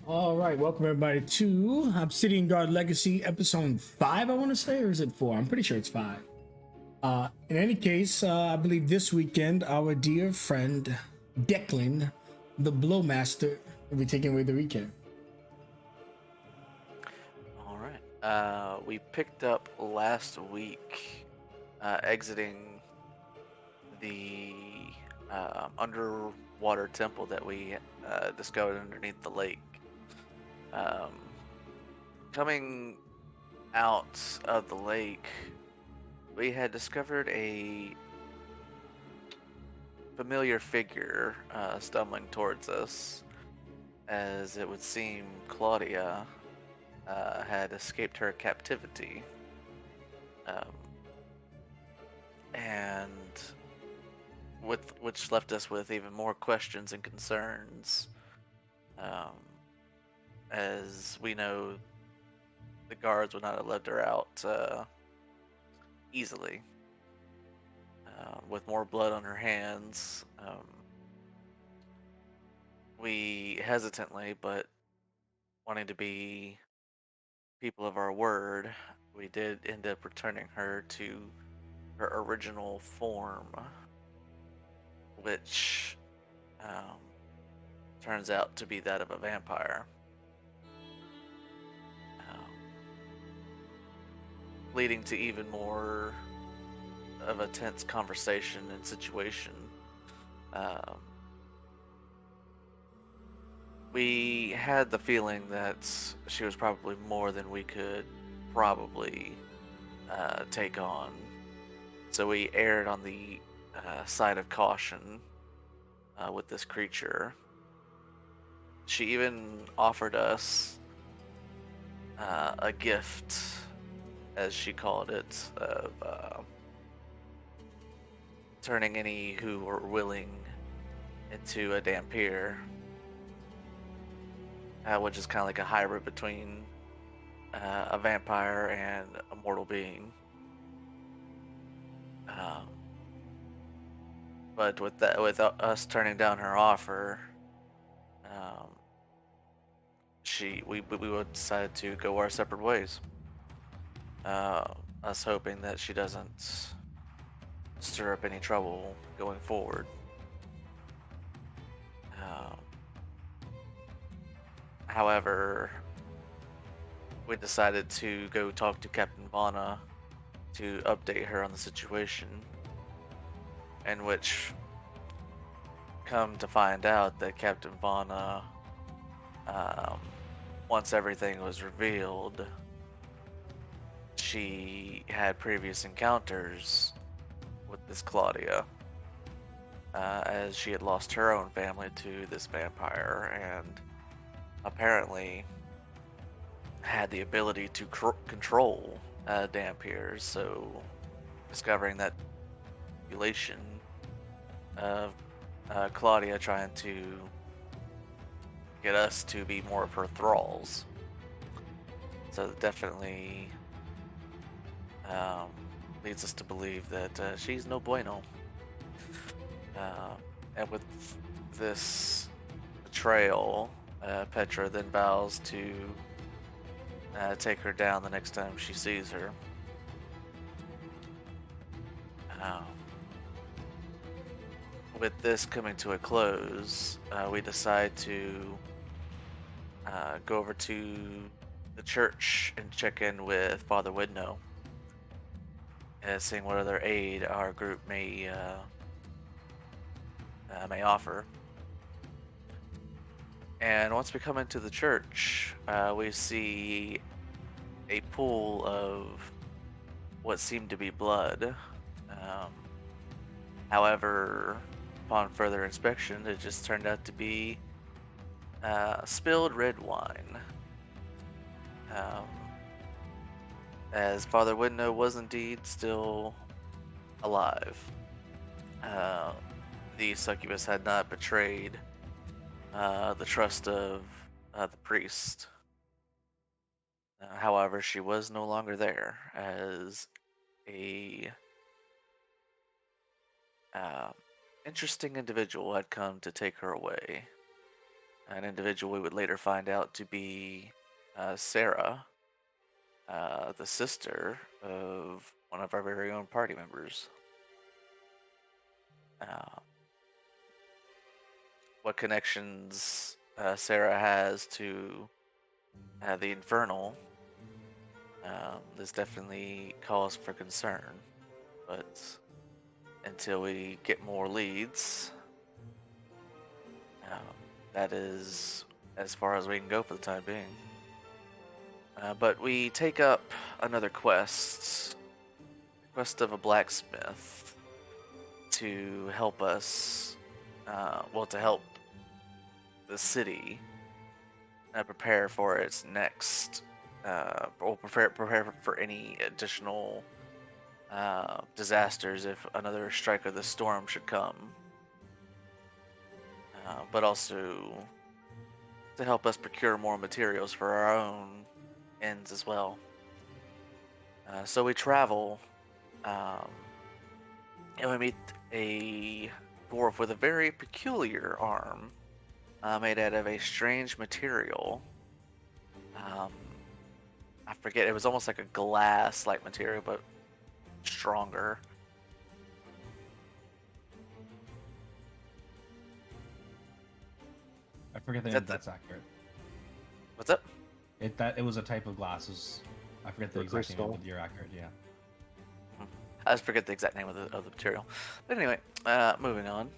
All right, welcome everybody to Obsidian Guard Legacy, Episode 5. I want to say, or is it 4? I'm pretty sure it's 5. In any case, I believe this weekend our dear friend Declan, the Blowmaster, will be taking away the recap. All right. We picked up last week, exiting the underwater temple that we discovered underneath the lake. Um, Coming out of the lake, we had discovered a familiar figure stumbling towards us, as it would seem Claudia had escaped her captivity. Um, and which left us with even more questions and concerns, um, as we know the guards would not have let her out easily. With more blood on her hands, we hesitantly, but wanting to be people of our word, we did end up returning her to her original form, which um, turns out to be that of a vampire. Um, Leading to even more of a tense conversation and situation. Um, we had the feeling that she was probably more than we could probably take on, so we erred on the side of caution with this creature. She even offered us a gift, as she called it, of turning any who were willing into a dampier, which is kind of like a hybrid between a vampire and a mortal being. Um, but with us turning down her offer, um, we would decide to go our separate ways. Uh, us hoping that she doesn't stir up any trouble going forward. Um, However, we decided to go talk to Captain Vana to update her on the situation, in which come to find out that Captain Vana, um, once everything was revealed, she had previous encounters with this Claudia, as she had lost her own family to this vampire, and apparently had the ability to control Dampiers. So, discovering that population of Claudia trying to get us to be more of her thralls. So, definitely um, leads us to believe that she's no bueno. Uh, and with this betrayal, Petra then vows to take her down the next time she sees her. Um, with this coming to a close, we decide to go over to the church and check in with Father Widnow, seeing what other aid our group may offer. And once we come into the church, we see a pool of what seemed to be blood. Um, However, upon further inspection, it just turned out to be spilled red wine. Um, as Father Widnow was indeed still alive. Uh, the succubus had not betrayed the trust of the priest. However, she was no longer there, as a uh, interesting individual had come to take her away. an individual we would later find out to be Sarah, the sister of one of our very own party members. Uh, what connections Sarah has to the Infernal is definitely cause for concern, but until we get more leads, um, that is as far as we can go for the time being. But we take up another quest of a blacksmith to help us, to help the city prepare for its next, or prepare for any additional disasters if another strike of the storm should come. But also to help us procure more materials for our own ends as well. So we travel, um, and we meet a dwarf with a very peculiar arm made out of a strange material. I forget, it was almost like a glass-like material, but stronger. I forget the name. That's That's accurate. What's up? It was a type of glasses. I forget the Or exact name, crystal. but you're accurate. Yeah. I just forget the exact name of the material. But anyway, moving on.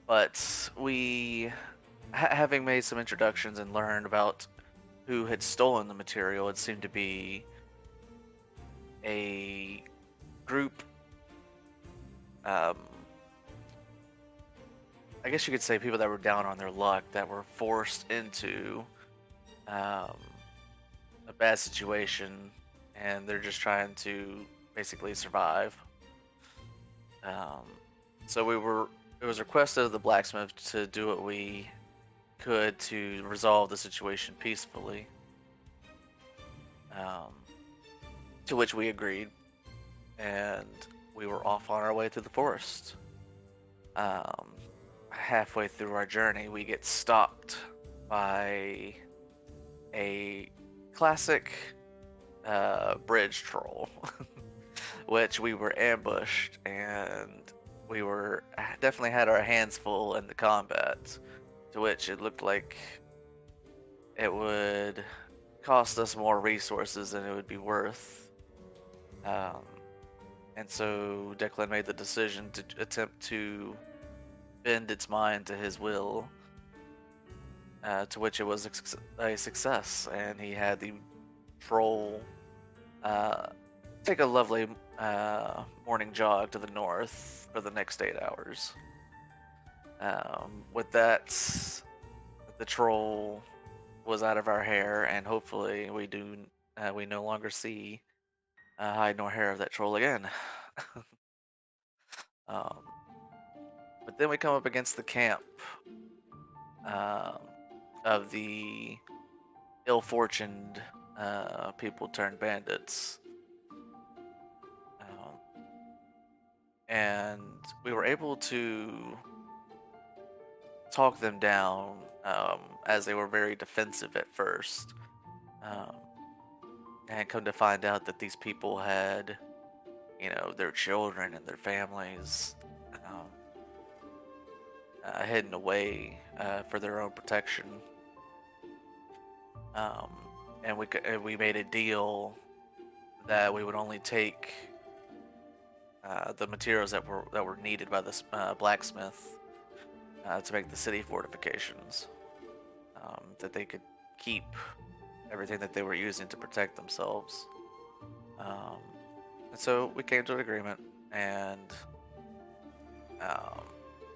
But we, having made some introductions and learned about who had stolen the material, it seemed to be a group. I guess you could say people that were down on their luck, that were forced into a bad situation, and they're just trying to basically survive. So it was requested of the blacksmith to do what we could to resolve the situation peacefully. To which we agreed, and we were off on our way through the forest. Halfway through our journey, we get stopped by a classic bridge troll, which we were ambushed, and we were definitely had our hands full in the combat, to which it looked like it would cost us more resources than it would be worth. And so Declan made the decision to attempt to bend its mind to his will, to which it was a success, and he had the troll take a lovely morning jog to the north for the next 8 hours. With that, the troll was out of our hair, and hopefully we no longer see hide nor hair of that troll again. But then we come up against the camp of the ill-fortuned people turned bandits. And we were able to talk them down, as they were very defensive at first. And come to find out that these people had, their children and their families hidden away for their own protection. And we made a deal that we would only take the materials that were needed by this blacksmith to make the city fortifications. That they could keep everything that they were using to protect themselves. And so we came to an agreement, and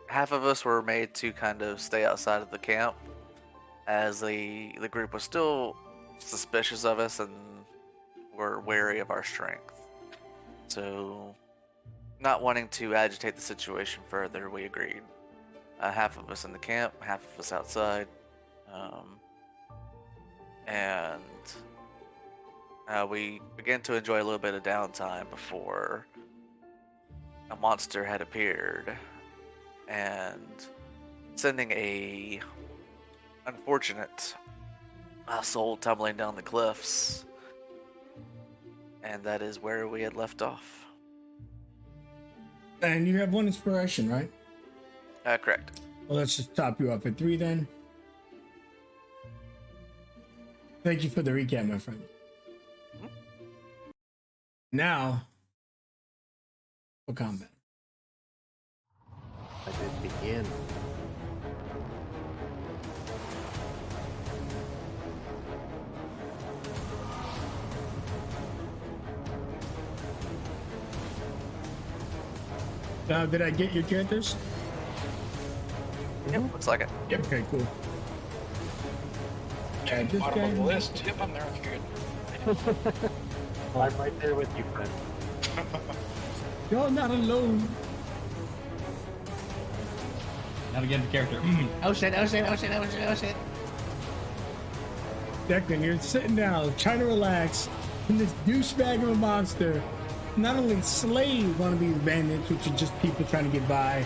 half of us were made to kind of stay outside of the camp, as the group was still suspicious of us and were wary of our strength. So, not wanting to agitate the situation further, we agreed. Half of us in the camp, half of us outside. And we began to enjoy a little bit of downtime before a monster had appeared. and sending a unfortunate soul tumbling down the cliffs. And that is where we had left off. And you have one inspiration, right? Correct. Well, let's just top you up at 3 then. Thank you for the recap, my friend. Mhm. Now, for combat. Let it begin. Did I get your characters? Yep, looks like it. Yep. Okay, cool. Yeah, this Bottom of guy- the list. Yep, I'm there. That's good. I'm right there with you, friend. You're not alone. Now we get into character. Oh shit, oh shit, oh shit, oh shit, oh shit. Declan, you're sitting down, trying to relax, and this douchebag of a monster not only slayed one of these bandits, which are just people trying to get by,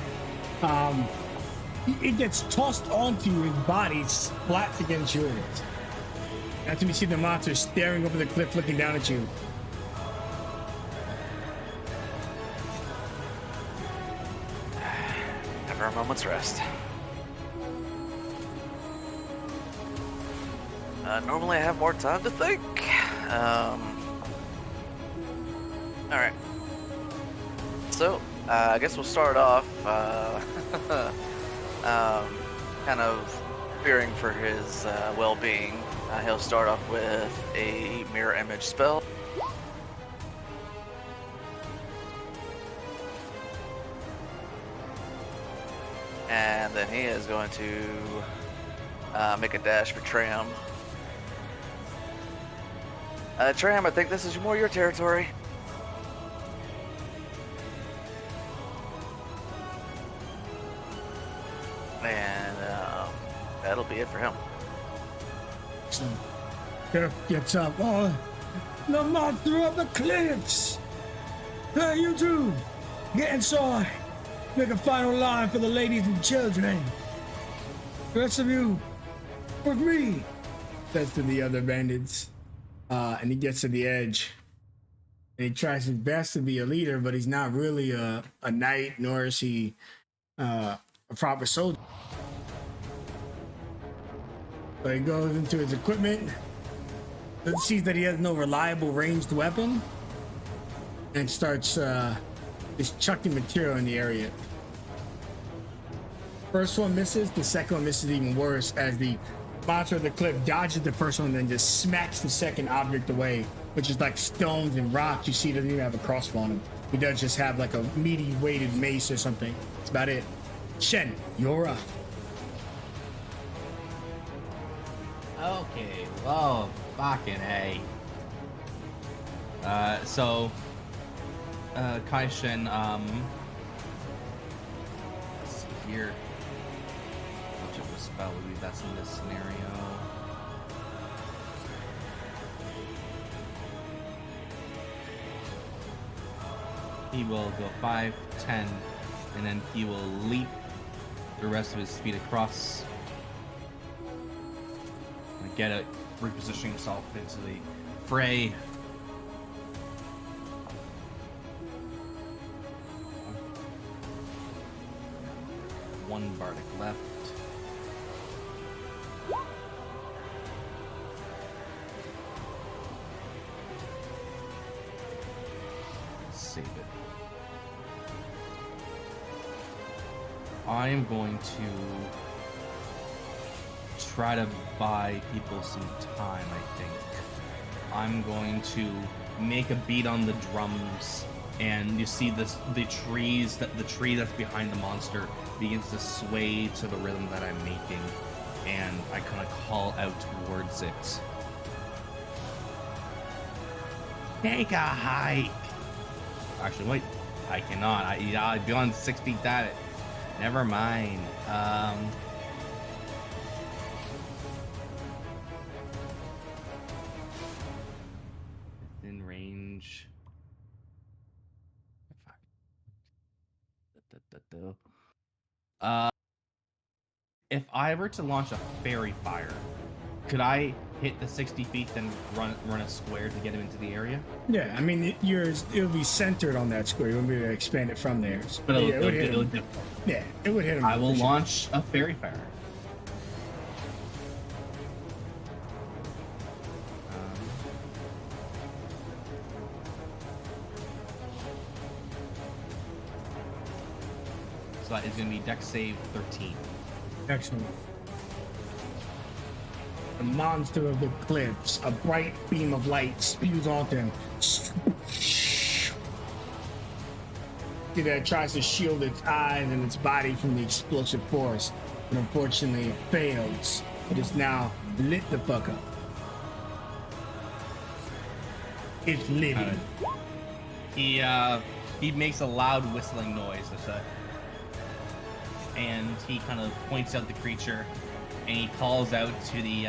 it gets tossed onto you, his body splats against yours. That's when you see the monster staring over the cliff, looking down at you. Never a moment's rest. Normally I have more time to think. Alright. So, I guess we'll start off, kind of fearing for his well-being. He'll start off with a mirror image spell. And then he is going to make a dash for Tram. Tram, I think this is more your territory. And that'll be it for him. Kirk gets up. Oh, the monster of the cliffs! Hey, you two! Get inside! Make a final line for the ladies and children. The rest of you, with me! Says to the other bandits. And he gets to the edge. And he tries his best to be a leader, but he's not really a knight, nor is he a proper soldier. So he goes into his equipment, sees that he has no reliable ranged weapon, and starts just chucking material in the area. First one misses, the second one misses even worse as the monster of the cliff dodges the first one and then just smacks the second object away, which is like stones and rocks. You see, he doesn't even have a crossbow on him. He does just have like a meaty weighted mace or something. That's about it. Shen, you're up. Okay, whoa, fucking A. So, Kai Shen, let's see here. Which of the spell would be best in this scenario? He will go 5, 10, and then he will leap the rest of his feet across. And get it, repositioning himself into the fray. One bardic left. Save it. I am going to try to buy people some time, I think. I'm going to make a beat on the drums, and you see the tree that's behind the monster begins to sway to the rhythm that I'm making, and I kind of call out towards it. Take a hike. Actually, wait, I cannot. I'd be on 6 feet at it. Never mind. Within range. If I were to launch a fairy fire, could I hit the 60 feet, then run a square to get him into the area? Yeah, I mean, it'll be centered on that square. You won't be able to expand it from there. So, But yeah, it would hit him. it'll, Yeah, it would hit him. I will for sure. launch a fairy fire. So that is going to be Dex save 13. Excellent. The monster of the cliffs, a bright beam of light spews onto him. That tries to shield its eyes and its body from the explosive force, but unfortunately it fails. It is now lit the fuck up. It's living. He makes a loud whistling noise, and he kind of points out the creature, and he calls out to the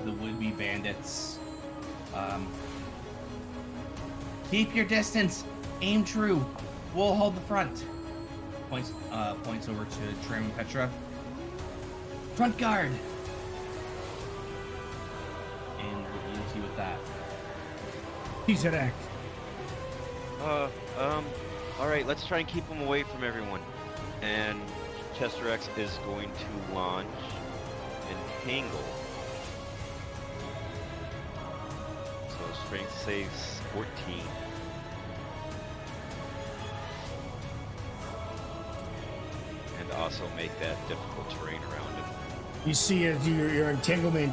would-be bandits. Keep your distance. Aim true. We'll hold the front. Points over to Trim and Petra. Front guard. And we'll leave you with that. He's an act. All right, let's try and keep him away from everyone. And Chester X is going to launch Entangle. So strength saves 14. And also make that difficult terrain around him. You see as your entanglement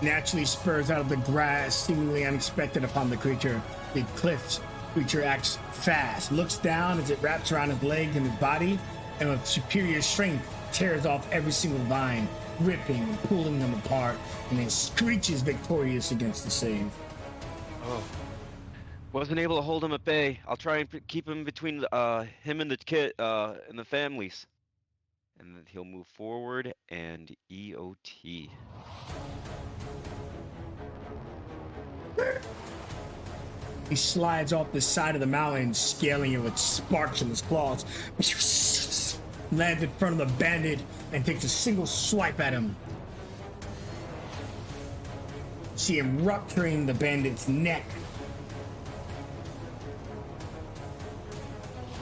naturally spurs out of the grass, seemingly unexpected upon the creature. The cliff creature acts fast, looks down as it wraps around his legs and his body, and with superior strength tears off every single vine, ripping and pulling them apart, and then screeches victorious against the save. Oh, wasn't able to hold him at bay. I'll try and keep him between him and the kid and the families. And then he'll move forward and EOT. He slides off the side of the mountain, scaling it with sparks in his claws. Lands in front of the bandit and takes a single swipe at him. See him rupturing the bandit's neck.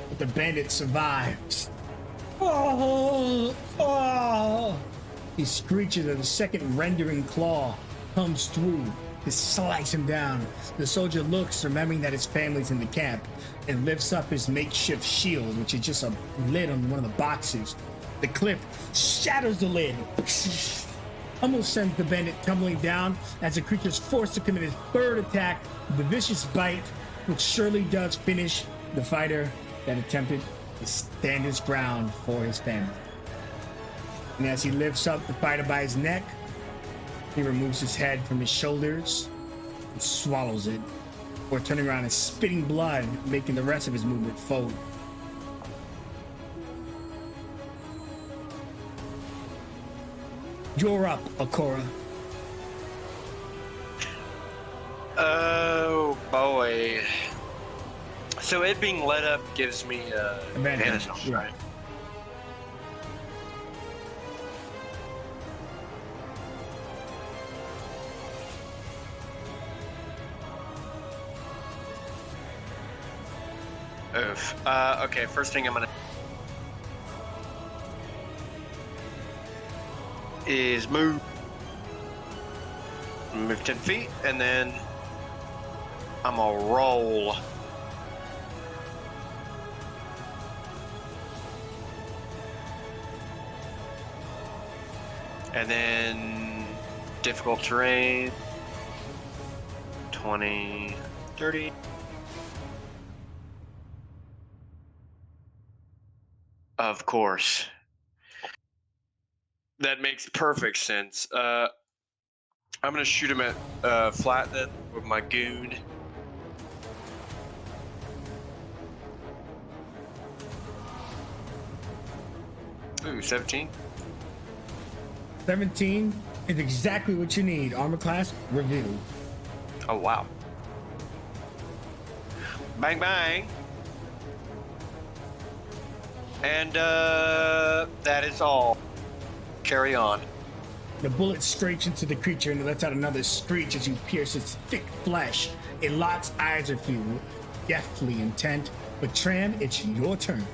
But the bandit survives. Oh! Oh! He screeches as a second rendering claw comes through to slice him down. The soldier looks, remembering that his family's in the camp, and lifts up his makeshift shield, which is just a lid on one of the boxes. The cliff shatters the lid. Almost sends the bandit tumbling down as the creature's forced to commit his third attack, the vicious bite, which surely does finish the fighter that attempted to stand his ground for his family. And as he lifts up the fighter by his neck, he removes his head from his shoulders and swallows it, before turning around and spitting blood, making the rest of his movement forward. You're up, Akora. Oh boy. So it being lit up gives me advantage, right? Oof. Okay, first thing I'm gonna is move 10 feet, and then I'm gonna roll. And then difficult terrain, 20, 30. Of course. That makes perfect sense. I'm gonna shoot him at flat then with my goon. Ooh, 17. 17 is exactly what you need. Armor class, review. Oh, wow. Bang, bang. And that is all. Carry on. The bullet straights into the creature and it lets out another screech as you pierce its thick flesh. It locks eyes with you, deathly intent. But Tran, it's your turn.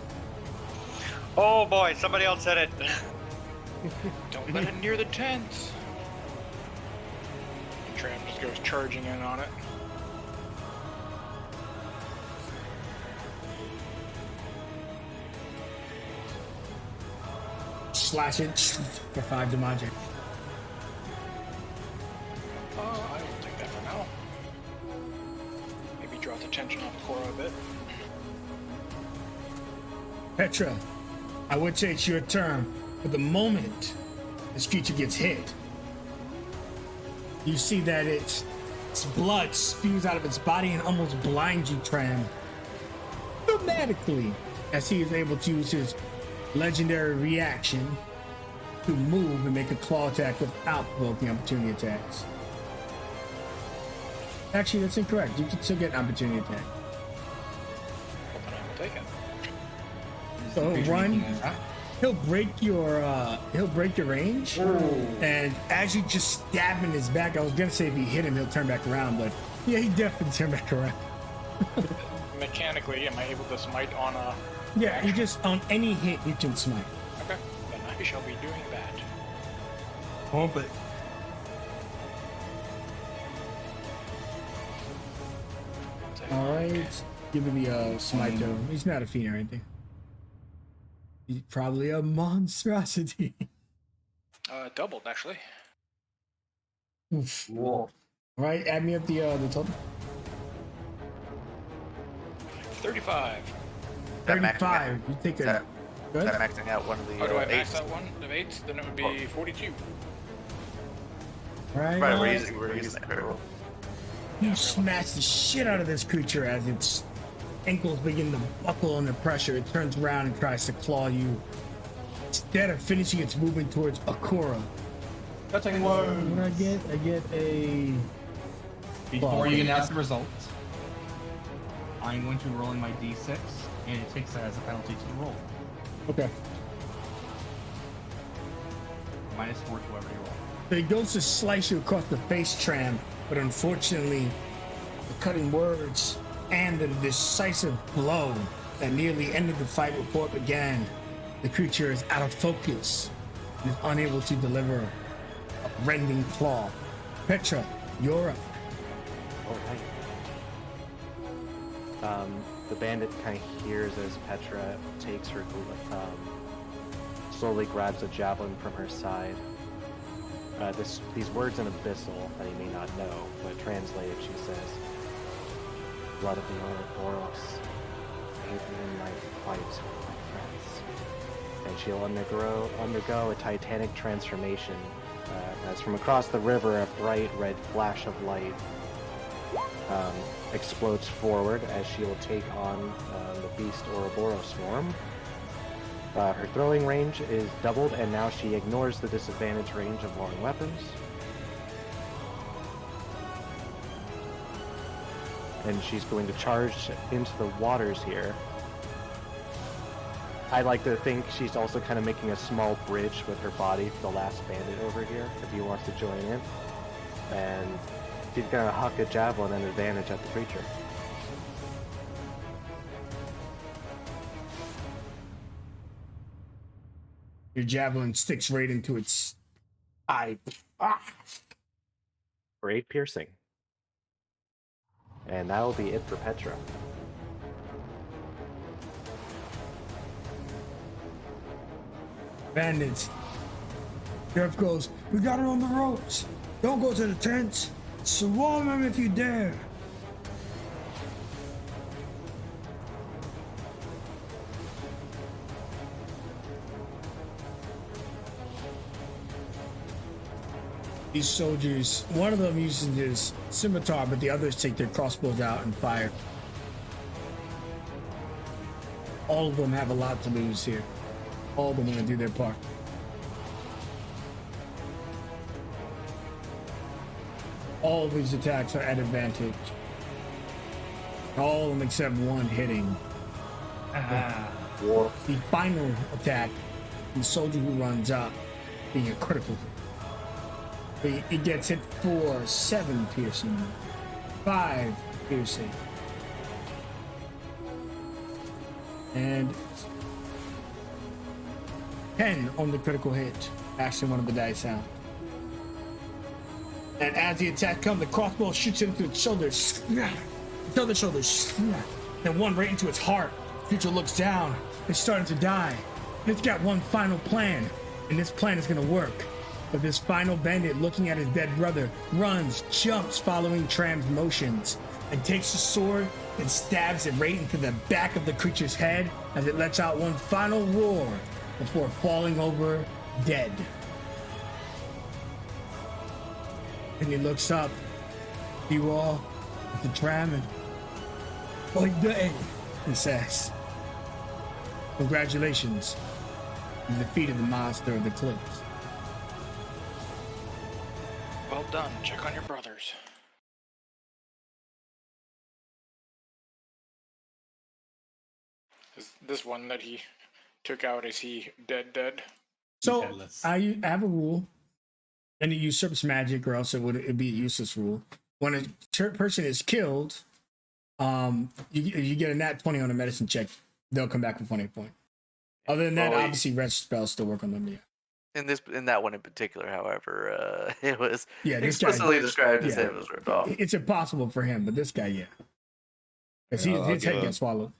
Oh boy, somebody else said it. Don't let it near the tents. And Tram just goes charging in on it. Slash it for 5 damage. I will take that for now. Maybe draw the tension off Cora a bit. Petra, I would say it's your turn, but the moment this creature gets hit, you see that its blood spews out of its body and almost blinds you, Tram, dramatically, as he is able to use his legendary reaction to move and make a claw attack without provoking opportunity attacks. Actually, that's incorrect. You can still get an opportunity attack. Well, then I will take it. Is So the creature run. making an attack? He'll break your range, and as you just stab him in his back, I was gonna say if you hit him, he'll turn back around, but yeah, he definitely turned back around. Mechanically, am I able to smite on a... Yeah, you just on any hit you can smite. Okay, then I shall be doing that. Pump it. All right, give me the smite to him. He's not a fiend or anything. He's probably a monstrosity. Doubled, actually. Oof. All right, add me up the total. 35. That maxing 35. You take a that- good. That maxing out one of the Oh, do I max eights. that one of 8s? Then it would be 42. Right. Right, we're using that critical. You smash the shit out of this creature as its ankles begin to buckle under pressure. It turns around and tries to claw you. Instead of finishing its movement towards Akora. Touching What wounds. do I get? I get a... Before you announce the result, I'm going to be rolling my d6, and it takes that as a penalty to the roll. Okay. -4 to whoever you roll. So he goes to slice you across the face, Tram, but unfortunately, the cutting words and the decisive blow that nearly ended the fight before it began, the creature is out of focus and is unable to deliver a rending claw. Petra, you're up. All right. The bandit kind of hears as Petra takes her, slowly grabs a javelin from her side. These words in Abyssal that he may not know, but translated, she says, "Blood of the Ouroboros, aid me in my fight with my friends." And she'll undergo a titanic transformation as from across the river a bright red flash of light explodes forward as she will take on the beast Ouroboros form. Her throwing range is doubled, and now she ignores the disadvantage range of long weapons. And she's going to charge into the waters here. I like to think she's also kind of making a small bridge with her body for the last bandit over here, if he wants to join in. And she's going to huck a javelin and advantage at the creature. Your javelin sticks right into its eye. For 8 piercing. And that'll be it for Petra. Bandits. Sheriff goes, "We got her on the ropes. Don't go to the tents. Swarm them if you dare." These soldiers, one of them uses his scimitar, but the others take their crossbows out and fire. All of them have a lot to lose here. All of them want to do their part. All of these attacks are at All of them except one hitting. War. The final attack, the soldier who runs up, being a critical hit. He gets hit for 7 piercing, 5 piercing, and 10 on the critical hit. Actually, one of the dice out. And as the attack comes, the crossbow shoots into its shoulders. The other shoulders. Then one right into its heart. Creature looks down. It's starting to die. And it's got one final plan. And this plan is going to work. But this final bandit, looking at his dead brother, runs, jumps, following Tram's motions, and takes the sword and stabs it right into the back of the creature's head as it lets out one final roar before falling over dead. And he looks up, you all, at the Tram, and like day, he says, congratulations, you defeated the monster of the cliffs. Well done. Check on your brothers. Is this one that he took out, is he dead? So headless. I have a rule, and it usurps magic, or else it'd be a useless rule. When a person is killed, you get a nat 20 on a medicine check, they'll come back with 1 hit point. Other than that, obviously rest spells still work on them. Yeah. In that one in particular, however, it was This explicitly guy, described as it was ripped off. It's impossible for him, but this guy, yeah. Because his head gets swallowed.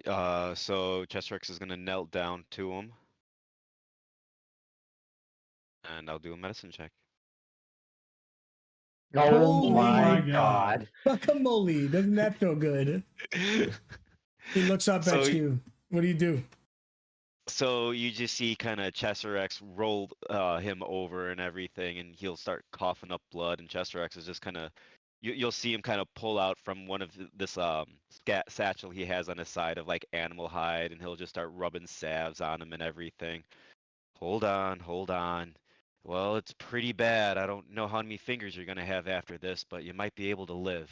So Chestrex is gonna knelt down to him, and I'll do a medicine check. Oh my god. Guacamole, doesn't that feel good? He looks up at you. What do you do? So you just see kind of Chestrex roll him over and everything, and he'll start coughing up blood, and Chestrex is just kind of, you'll see him kind of pull out from one of this satchel he has on his side of like animal hide, and he'll just start rubbing salves on him and everything. Hold on. Well, it's pretty bad. I don't know how many fingers you're gonna have after this, but you might be able to live.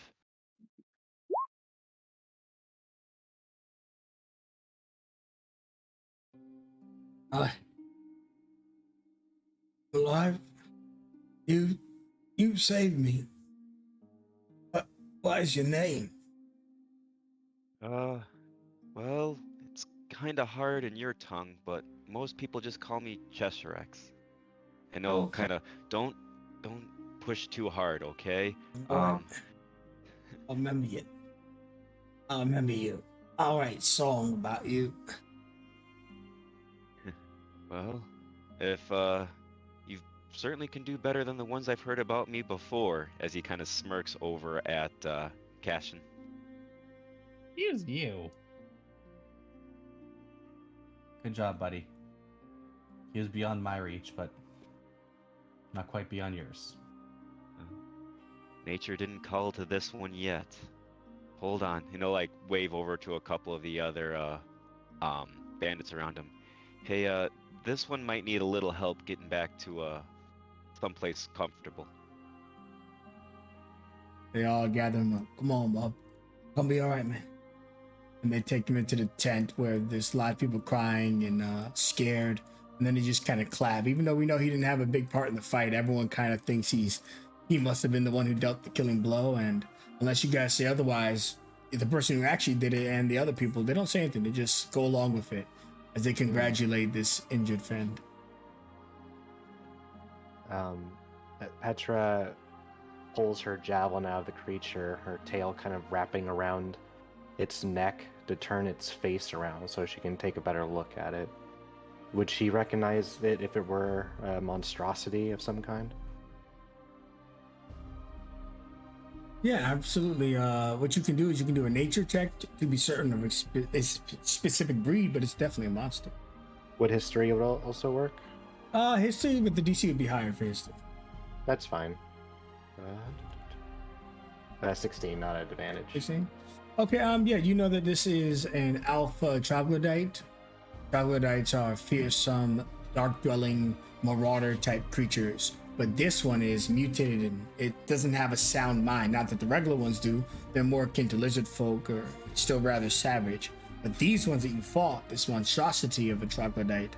Alive? You saved me. What is your name? Well, it's kind of hard in your tongue, but most people just call me Chestrex. I know, Okay. kind of. Don't push too hard, okay? I'll remember you. I'll remember you. All right, song about you. Well, if you certainly can do better than the ones I've heard about me before, as he kind of smirks over at Cashin. Here's you. Good job, buddy. He was beyond my reach, but not quite beyond yours. Nature didn't call to this one yet. Hold on, like wave over to a couple of the other bandits around him. Hey, this one might need a little help getting back to someplace comfortable. They all gather him up. Come on, Bob. Gonna be all right, man. And they take him into the tent where there's a lot of people crying and scared. And then they just kind of clap. Even though we know he didn't have a big part in the fight, everyone kind of thinks he must have been the one who dealt the killing blow. And unless you guys say otherwise, the person who actually did it and the other people, they don't say anything. They just go along with it as they congratulate this injured friend. Petra pulls her javelin out of the creature, her tail kind of wrapping around its neck to turn its face around so she can take a better look at it. Would she recognize it if it were a monstrosity of some kind? Yeah, absolutely. What you can do is you can do a nature check to be certain of a specific breed, but it's definitely a monster. Would history also work? History, but the DC would be higher for history. That's fine. 16, not at advantage. 16? Okay, yeah, you know that this is an alpha troglodyte. Troglodytes are fearsome, dark-dwelling, marauder-type creatures. But this one is mutated and it doesn't have a sound mind. Not that the regular ones do. They're more akin to lizard folk or still rather savage. But these ones that you fought, this monstrosity of a troglodyte,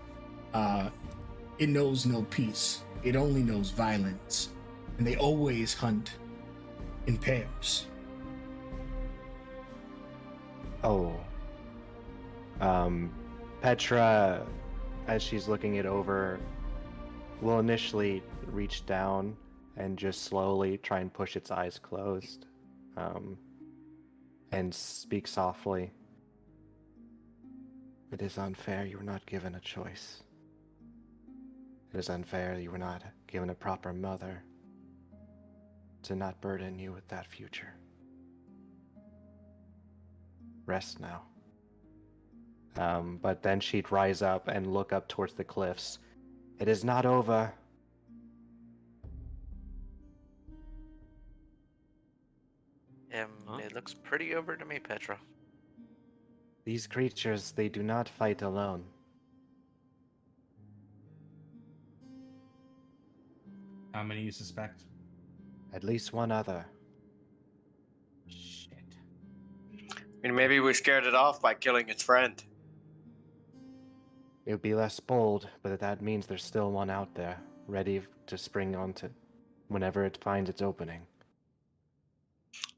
it knows no peace. It only knows violence. And they always hunt in pairs. Oh. Petra, as she's looking it over, will initially reach down and just slowly try and push its eyes closed, and speak softly. It is unfair you were not given a choice. It is unfair you were not given a proper mother to not burden you with that future. Rest now. But then she'd rise up and look up towards the cliffs. It is not over. It looks pretty over to me, Petra. These creatures, they do not fight alone. How many you suspect? At least one other. Shit. I mean, maybe we scared it off by killing its friend. It would be less bold, but that means there's still one out there, ready to spring onto whenever it finds its opening.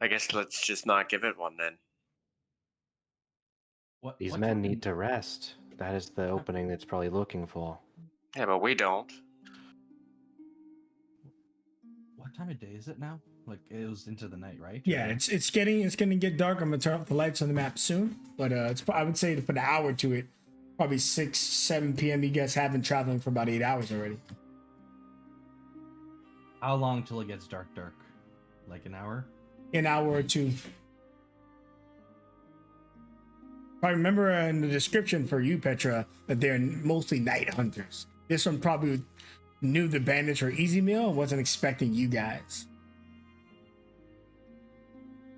I guess let's just not give it one then. These What men time need to rest. That is the opening it's probably looking for. Yeah, but we don't. What time of day is it now? Like, it was into the night, right? Yeah, Or- it's gonna get dark. I'm gonna turn off the lights on the map soon, but I would say to put an hour to it, probably 6-7 p.m. You guys have been traveling for about 8 hours already. How long till it gets dark? Like an hour? An hour or two. I remember in the description for you, Petra, that they're mostly night hunters. This one probably knew the bandits were easy meal and wasn't expecting you guys.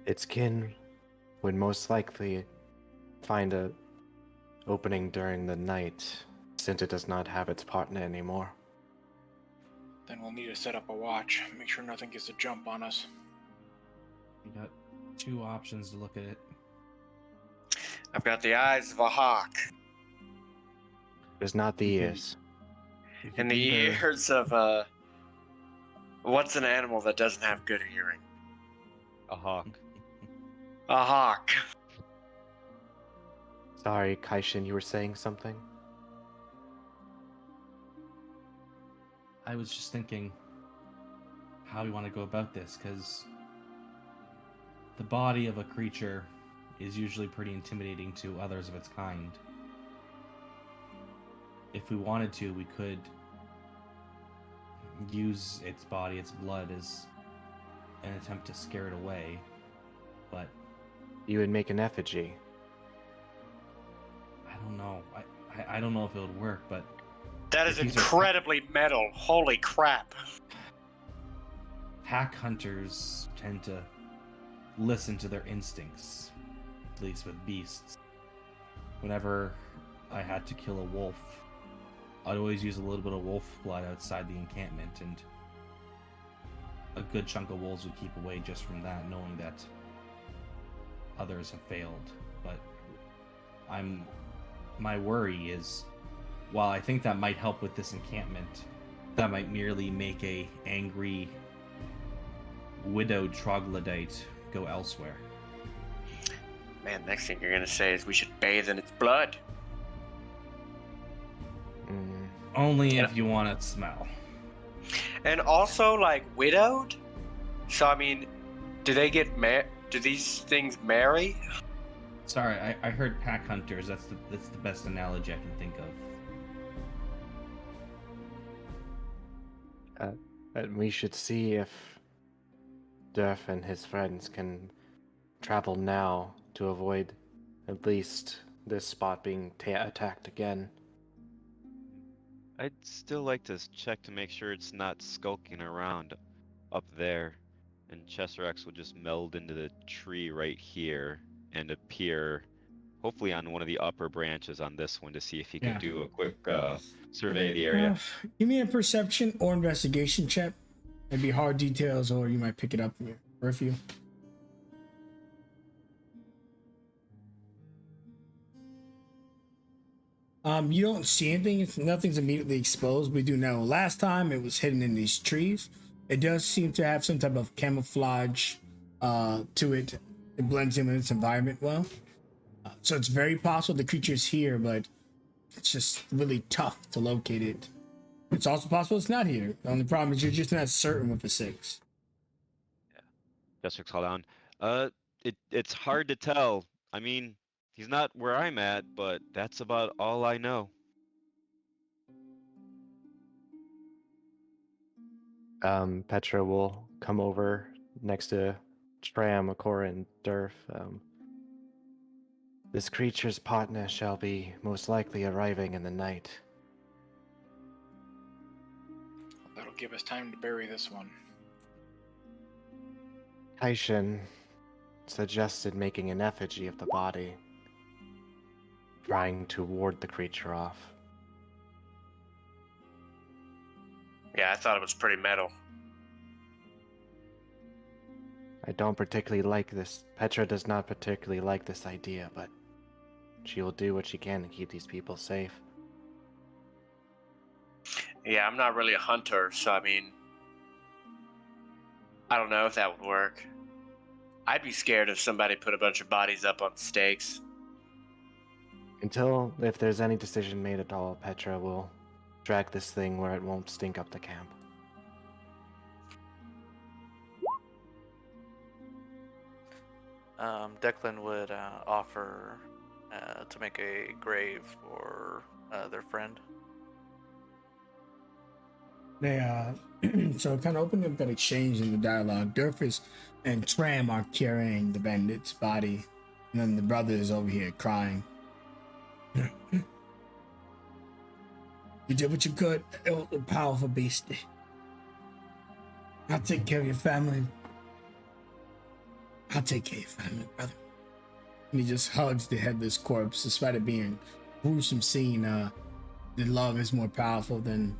Its kin would most likely find a opening during the night, since it does not have its partner anymore. Then we'll need to set up a watch. Make sure nothing gets a jump on us. You got two options to look at it. I've got the eyes of a hawk It is not the ears. You and could the either- ears of what's an animal that doesn't have good hearing? A hawk. A hawk. Sorry, Kaishin, you were saying something? I was just thinking how we want to go about this, because the body of a creature is usually pretty intimidating to others of its kind. If we wanted to, we could use its body, its blood, as an attempt to scare it away, but You would make an effigy. I don't know. I don't know if it would work, but That is These are- incredibly metal. Holy crap. pack hunters tend to listen to their instincts, at least with beasts. Whenever I had to kill a wolf, I'd always use a little bit of wolf blood outside the encampment, and a good chunk of wolves would keep away just from that, knowing that others have failed. But my worry is, while I think that might help with this encampment, that might merely make a angry widowed troglodyte go elsewhere. Man, next thing you're gonna say is we should bathe in its blood. Only Yeah. if you want it to smell. And also, like, widowed? So, I mean, do they get do these things marry? Sorry, I heard pack hunters. That's the best analogy I can think of. And we should see if Durf and his friends can travel now to avoid at least this spot being attacked again. I'd still like to check to make sure it's not skulking around up there. And Chesserex will just meld into the tree right here and appear hopefully on one of the upper branches on this one to see if he can Yeah. do a quick survey of the area. Give me a perception or investigation check. Maybe hard details, or you might pick it up in your peripheral. You don't see anything. Nothing's immediately exposed. We do know last time it was hidden in these trees. It does seem to have some type of camouflage to it. It blends in with its environment well. So it's very possible the creature's here, but it's just really tough to locate it. It's also possible it's not here. The only problem is you're just not certain with the 6. Jester's call down. It's hard to tell. I mean, he's not where I'm at, but that's about all I know. Petra will come over next to Tram, Akora, and Durf. This creature's partner shall be most likely arriving in the night. That'll give us time to bury this one. Kaishin suggested making an effigy of the body, trying to ward the creature off. Yeah, I thought it was pretty metal. I don't particularly like this. Petra does not particularly like this idea, but she will do what she can to keep these people safe. Yeah, I'm not really a hunter, so I mean, I don't know if that would work. I'd be scared if somebody put a bunch of bodies up on stakes. If there's any decision made at all, Petra will drag this thing where it won't stink up the camp. Declan would offer to make a grave for their friend. They so kind of opening up that exchange in the dialogue. Durfus and Tram are carrying the bandit's body, and then the brother is over here crying. You did what you could. It was a powerful beast. I'll take care of your family. I'll take care of your family, brother. And he just hugs the headless corpse, despite it being a gruesome scene. The love is more powerful than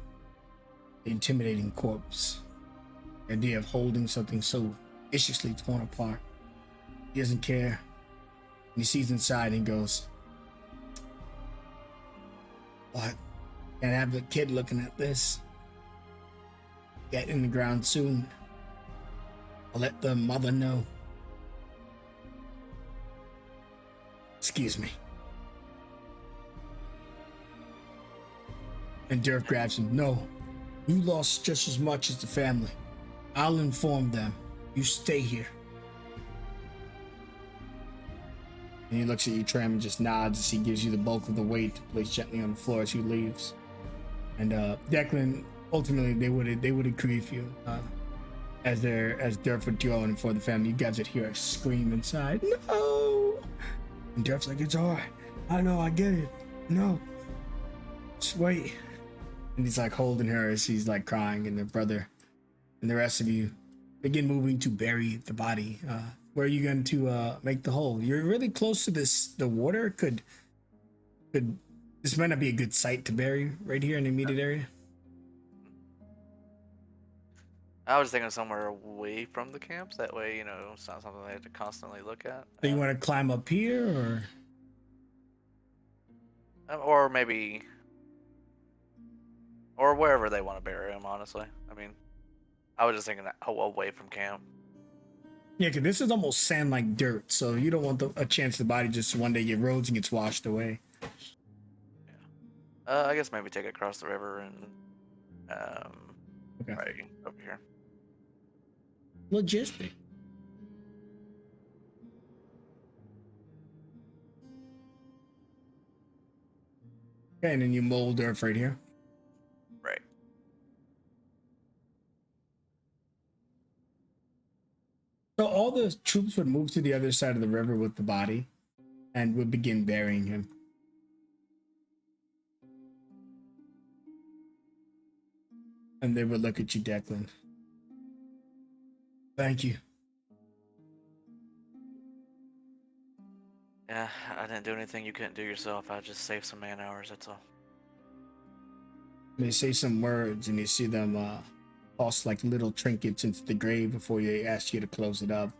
the intimidating corpse. The idea of holding something so viciously torn apart. He doesn't care. And he sees inside and goes, "What? Can't have the kid looking at this. Get in the ground soon. I'll let the mother know." Excuse me. And Durf grabs him. "No, you lost just as much as the family. I'll inform them. You stay here." And he looks at you, Tram, and just nods as he gives you the bulk of the weight to place gently on the floor as he leaves. And Declan, ultimately, they would agree with you. As Durf would go in for the family, you guys would hear a scream inside. "No!" And Durf's like, "It's all right. I know, I get it. No. Just wait." And he's like holding her as she's like crying, and the brother and the rest of you begin moving to bury the body. Where are you going to make the hole? You're really close to the water. Could this might not be a good site to bury right here in the immediate area? I was thinking somewhere away from the camps. That way, it's not something they have to constantly look at. So you want to climb up here, Or maybe, or wherever they want to bury him. Honestly, I mean, I was just thinking away from camp. Yeah, because this is almost sand like dirt, so you don't want a chance the body just one day erodes and gets washed away. Yeah. I guess maybe take it across the river and Okay. right over here. Logistic. Okay, and then you mold Durf right here. Right. So all the troops would move to the other side of the river with the body and would begin burying him. And they would look at you, Declan. "Thank you." Yeah, I didn't do anything you couldn't do yourself. I just saved some man hours. That's all. They say some words and you see them toss like little trinkets into the grave before they ask you to close it up.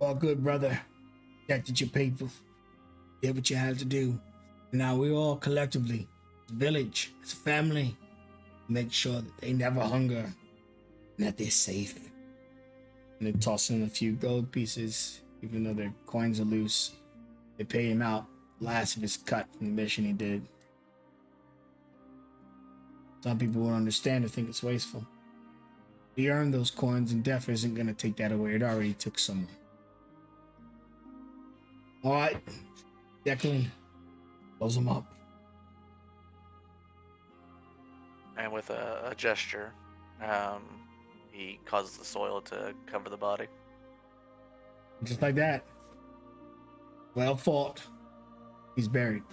"All good, brother. Protected your people. Did what you had to do. Now we all collectively, as a village, as a family, make sure that they never hunger and that they're safe. And they toss in a few gold pieces, even though their coins are loose. They pay him out the last of his cut from the mission he did. Some people won't understand or think it's wasteful. He earned those coins, and death isn't going to take that away. It already took someone. All right, Declan, close them up. And with a gesture, he causes the soil to cover the body. Just like that. Well fought. He's buried.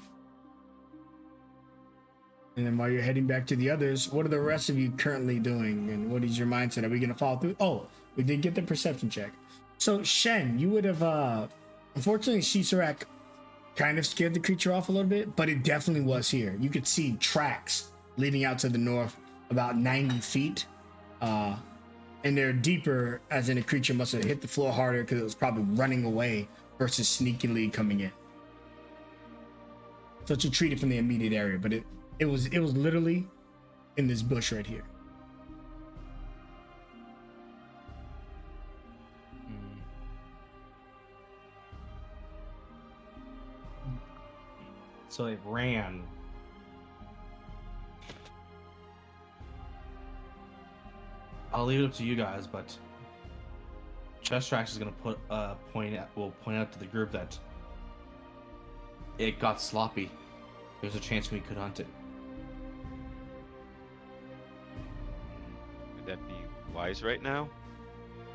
And then while you're heading back to the others, what are the rest of you currently doing? And what is your mindset? Are we going to follow through? Oh, we did get the perception check. So, Shen, you would have, unfortunately, Shisarak kind of scared the creature off a little bit, but it definitely was here. You could see tracks leading out to the north about 90 feet. And they're deeper, as in the creature must have hit the floor harder because it was probably running away versus sneakily coming in. So it's retreated from the immediate area, but it was literally in this bush right here. So they ran. I'll leave it up to you guys, but Chestrax is gonna point out to the group that it got sloppy. There's a chance we could hunt it. Would that be wise right now?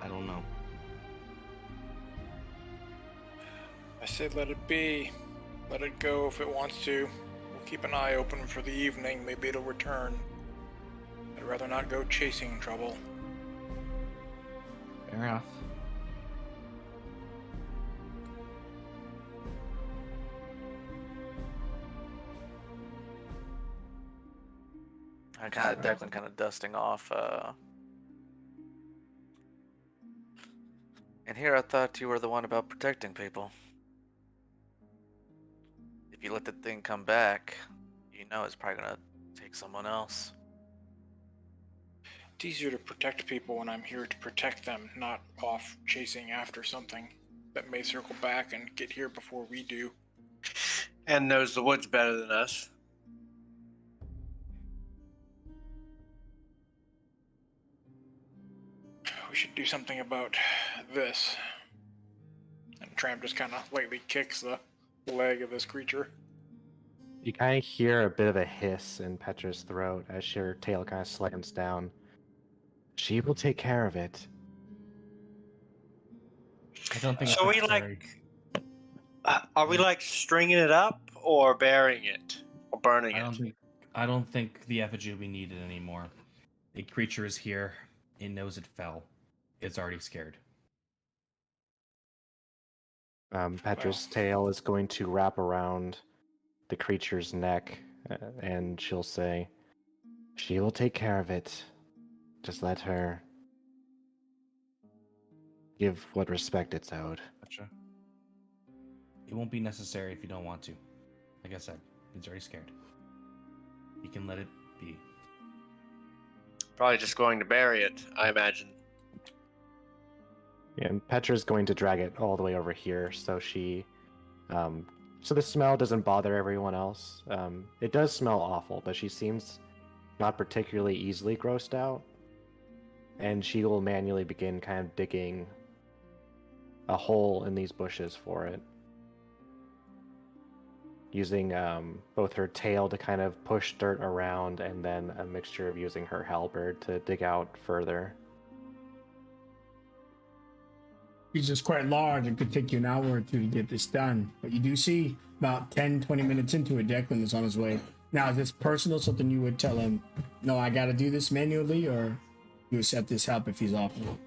I don't know. I said let it be. Let it go if it wants to. We'll keep an eye open for the evening. Maybe it'll return. I'd rather not go chasing trouble. Fair enough. Declan kind of dusting off. And here I thought you were the one about protecting people. If you let the thing come back, you know it's probably gonna take someone else. It's easier to protect people when I'm here to protect them, not off chasing after something that may circle back and get here before we do. And knows the woods better than us. We should do something about this. And Tramp just kind of lightly kicks the leg of this creature. You kind of hear a bit of a hiss in Petra's throat as her tail kind of slams down. She will take care of it. I don't think. So it's we necessary. are we like stringing it up or burying it or burning it? I don't think the effigy will be needed anymore. The creature is here. It knows it fell. It's already scared. Petra's tail is going to wrap around the creature's neck, and she'll say, "She will take care of it. Just let her give what respect it's owed." Gotcha. It won't be necessary if you don't want to. Like I said, it's already scared. You can let it be. Probably just going to bury it, I imagine. Yeah, and Petra's going to drag it all the way over here, so she, so the smell doesn't bother everyone else. It does smell awful, but she seems not particularly easily grossed out, and she will manually begin kind of digging a hole in these bushes for it, using both her tail to kind of push dirt around, and then a mixture of using her halberd to dig out further. He's just quite large. It could take you an hour or two to get this done. But you do see about 10, 20 minutes into it, Declan is on his way. Now, is this personal, something you would tell him, no, I got to do this manually, or you accept this help if he's offering?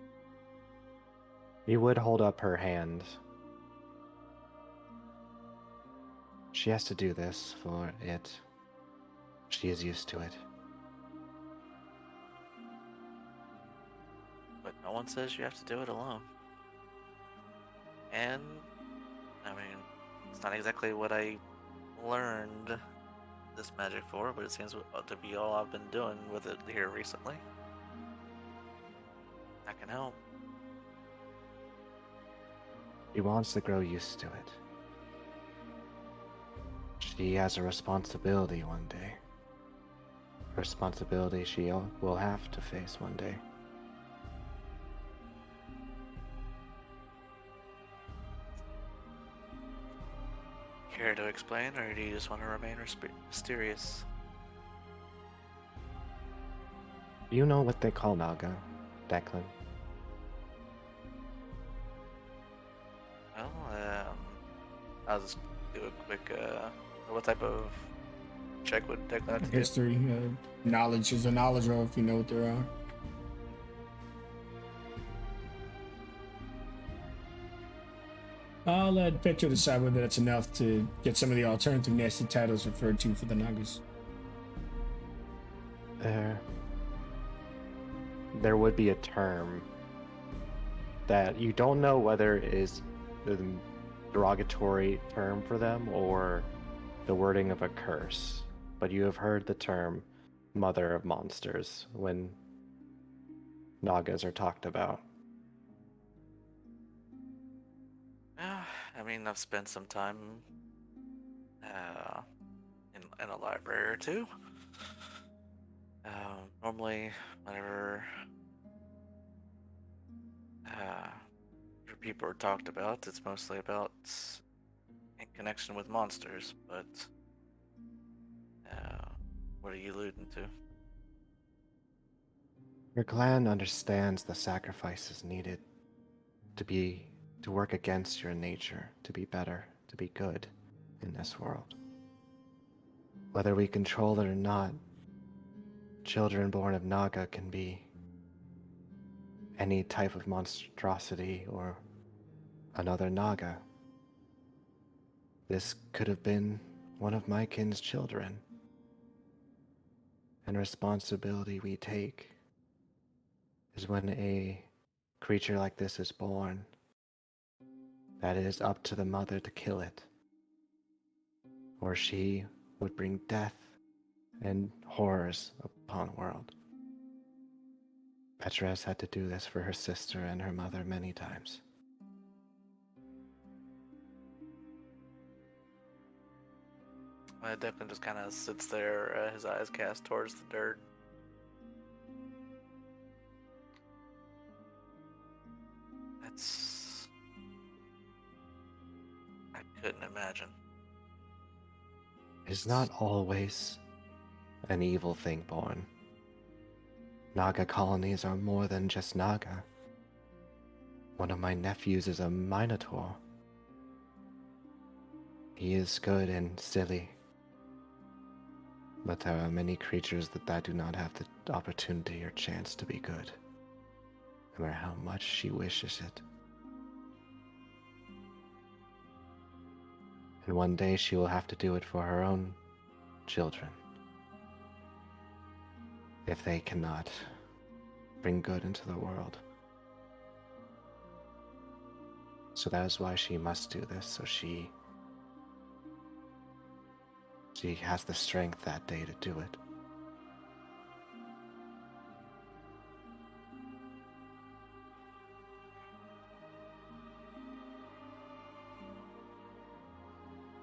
He would hold up her hand. She has to do this for it. She is used to it. But no one says you have to do it alone. And, I mean, it's not exactly what I learned this magic for, but it seems to be all I've been doing with it here recently. I can help. She wants to grow used to it. She has a responsibility one day. A responsibility she will have to face one day. Care to explain, or do you just want to remain mysterious? Do you know what they call Naga, Declan? Well, I'll just do a quick, what type of check would Declan have to do? History, knowledge is a knowledge roll if you know what there are. I'll let Petro decide whether that's enough to get some of the alternative nasty titles referred to for the Nagas. There would be a term that you don't know whether it is the derogatory term for them or the wording of a curse, but you have heard the term Mother of Monsters when Nagas are talked about. I mean, I've spent some time in a library or two. Normally, whenever people are talked about, it's mostly about in connection with monsters, but what are you alluding to? Your clan understands the sacrifices needed to work against your nature, to be better, to be good in this world. Whether we control it or not, children born of Naga can be any type of monstrosity or another Naga. This could have been one of my kin's children. And responsibility we take is when a creature like this is born, that it is up to the mother to kill it, or she would bring death and horrors upon the world. Petra has had to do this for her sister and her mother many times. Declan just kind of sits there, his eyes cast towards the dirt. I couldn't imagine. Is not always an evil thing born. Naga colonies are more than just Naga. One of my nephews is a Minotaur. He is good and silly. But there are many creatures that do not have the opportunity or chance to be good, no matter how much she wishes it. And one day she will have to do it for her own children, if they cannot bring good into the world. So that is why she must do this, so she has the strength that day to do it.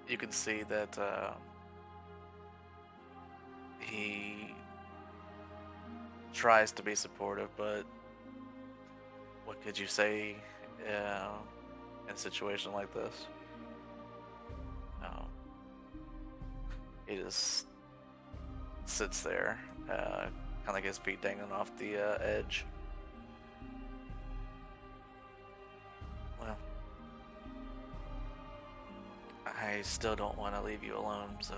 You can see that he tries to be supportive, but what could you say in a situation like this? He just sits there, kind of like his feet dangling off the edge. Well, I still don't want to leave you alone, so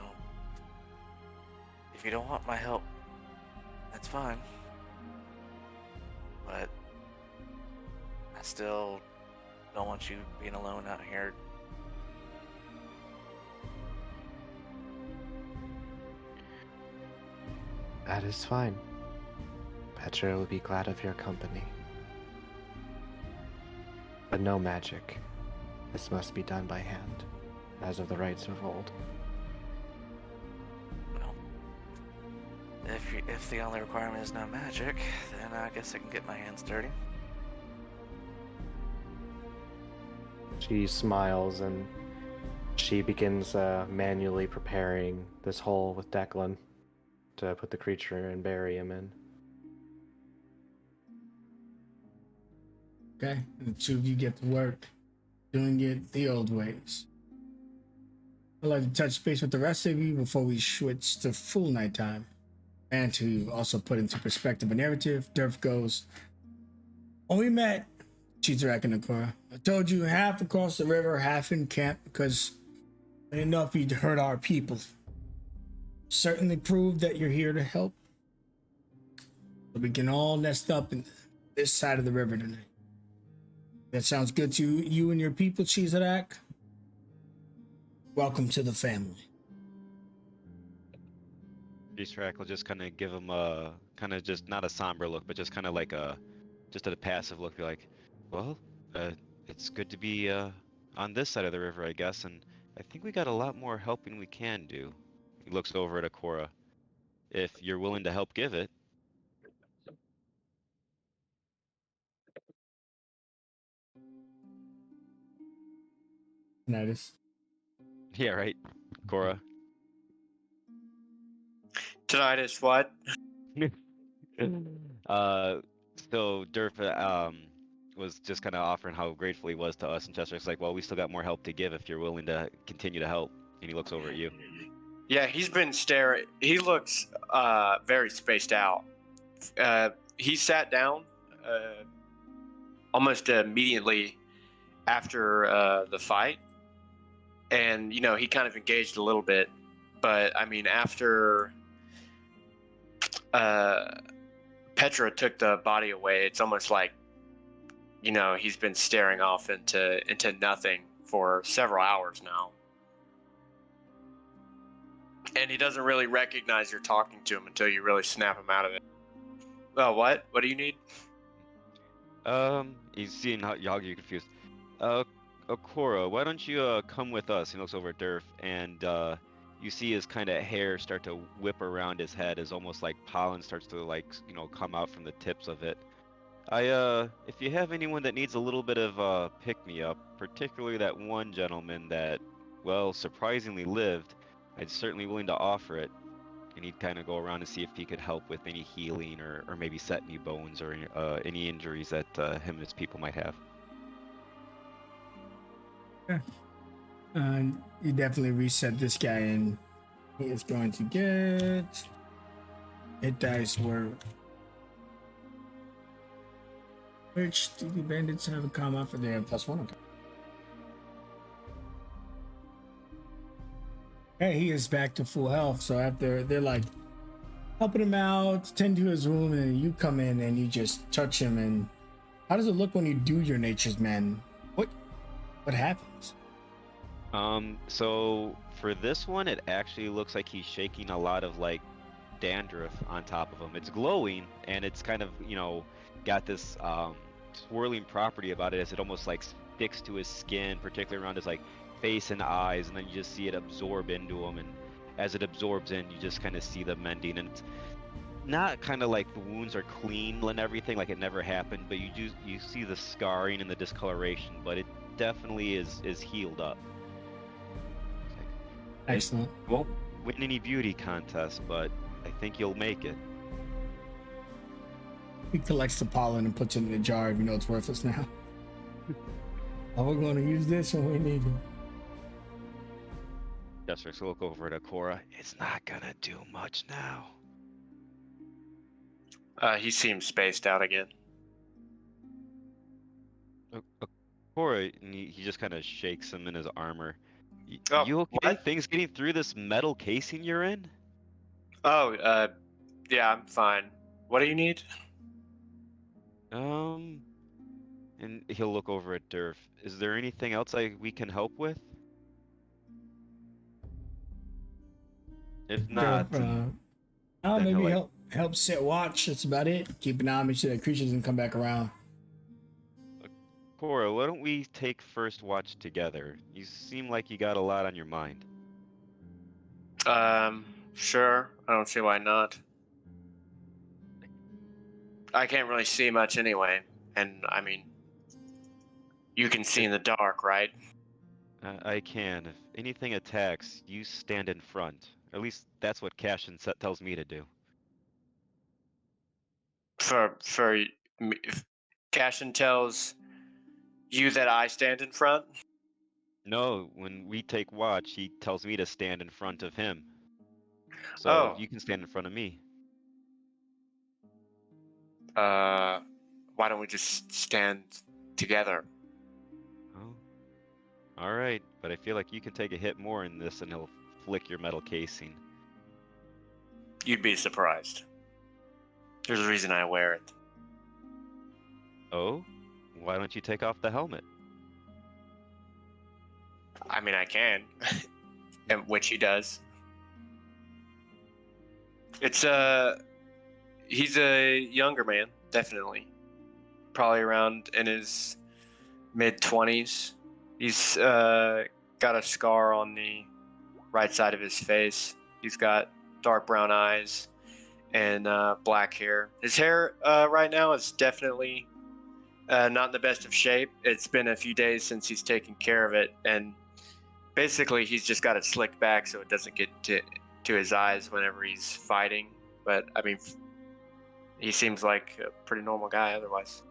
if you don't want my help, that's fine. But I still don't want you being alone out here. That is fine. Petra will be glad of your company. But no magic. This must be done by hand, as of the rites of old. if the only requirement is no magic, then I guess I can get my hands dirty. She smiles and she begins manually preparing this hole with Declan to put the creature and bury him in. Okay, and the two of you get to work doing it the old ways. I'd like to touch base with the rest of you before we switch to full nighttime. And to also put into perspective a narrative, Durf goes, when we met Chizarak and Nakora, I told you half across the river, half in camp, because I didn't know if you'd hurt our people. Certainly proved that you're here to help. So we can all nest up in this side of the river tonight. That sounds good to you and your people, Chizarak? Welcome to the family. G-Strack will just kind of give him a kind of just not a somber look, but just kind of like just a passive look. Be like, well, it's good to be on this side of the river, I guess, and I think we got a lot more helping we can do. He looks over at Akora. If you're willing to help give it. Notice. Yeah, right, Cora. Tinnitus, what? So Durf was just kind of offering how grateful he was to us, and Chester's like, well, we still got more help to give if you're willing to continue to help. And he looks over at you. Yeah, he's been staring. He looks very spaced out. He sat down almost immediately after the fight, and he kind of engaged a little bit. But I mean, after Petra took the body away, it's almost like he's been staring off into nothing for several hours now. And he doesn't really recognize you're talking to him until you really snap him out of it. Oh, what? What do you need? He's seeing how you're confused. Akora, why don't you come with us? He looks over at Durf, and you see his kind of hair start to whip around his head as almost like pollen starts to come out from the tips of it. If you have anyone that needs a little bit of pick-me-up, particularly that one gentleman that, well, surprisingly lived, I'd certainly willing to offer it. And he'd kind of go around and see if he could help with any healing or maybe set any bones or any injuries that him and his people might have. Yeah. You definitely reset this guy, and he is going to get hit dice where. Which do the bandits have a combat for? They have +1. Okay. Hey, he is back to full health. So after they're like helping him out, tend to his wound, and then you come in and you just touch him. And how does it look when you do your nature's man? What happens? So for this one, it actually looks like he's shaking a lot of dandruff on top of him. It's glowing, and it's kind of got this swirling property about it as it almost sticks to his skin, particularly around his face and eyes, and then you just see it absorb into him, and as it absorbs in, you just kind of see the mending, and it's not kind of like the wounds are clean and everything, like it never happened, but you see the scarring and the discoloration, but it definitely is healed up. Excellent. It won't win any beauty contest, but I think you'll make it. He collects the pollen and puts it in a jar if you know it's worthless now. Oh, we're going to use this when we need it. Jester's will look over at Akora. It's not gonna do much now. He seems spaced out again. Akora, and he just kind of shakes him in his armor. Oh, You okay? what? Things getting through this metal casing you're in? Oh, yeah, I'm fine. What do you need? And he'll look over at Durf. Is there anything else we can help with? If not, then maybe he'll, help set watch. That's about it. Keep an eye on make sure that creatures can come back around. Cora, why don't we take first watch together? You seem like you got a lot on your mind. Sure. I don't see why not. I can't really see much anyway, and I mean, you can see in the dark, right? I can. If anything attacks, you stand in front. Or at least that's what Cashin tells me to do. For if Cashin tells you that I stand in front. No, when we take watch, he tells me to stand in front of him. So Oh, you can stand in front of me. why don't we just stand together? Oh, all right. But I feel like you can take a hit more in this, and he'll flick your metal casing. You'd be surprised. There's a reason I wear it. Oh, why don't you take off the helmet? I mean, I can, and which he does. It's he's a younger man, definitely. Probably around in his mid-20s. He's got a scar on the right side of his face. He's got dark brown eyes and black hair. His hair right now is definitely not in the best of shape. It's been a few days since he's taken care of it, and basically he's just got it slicked back so it doesn't get to his eyes whenever he's fighting. But I mean, he seems like a pretty normal guy otherwise.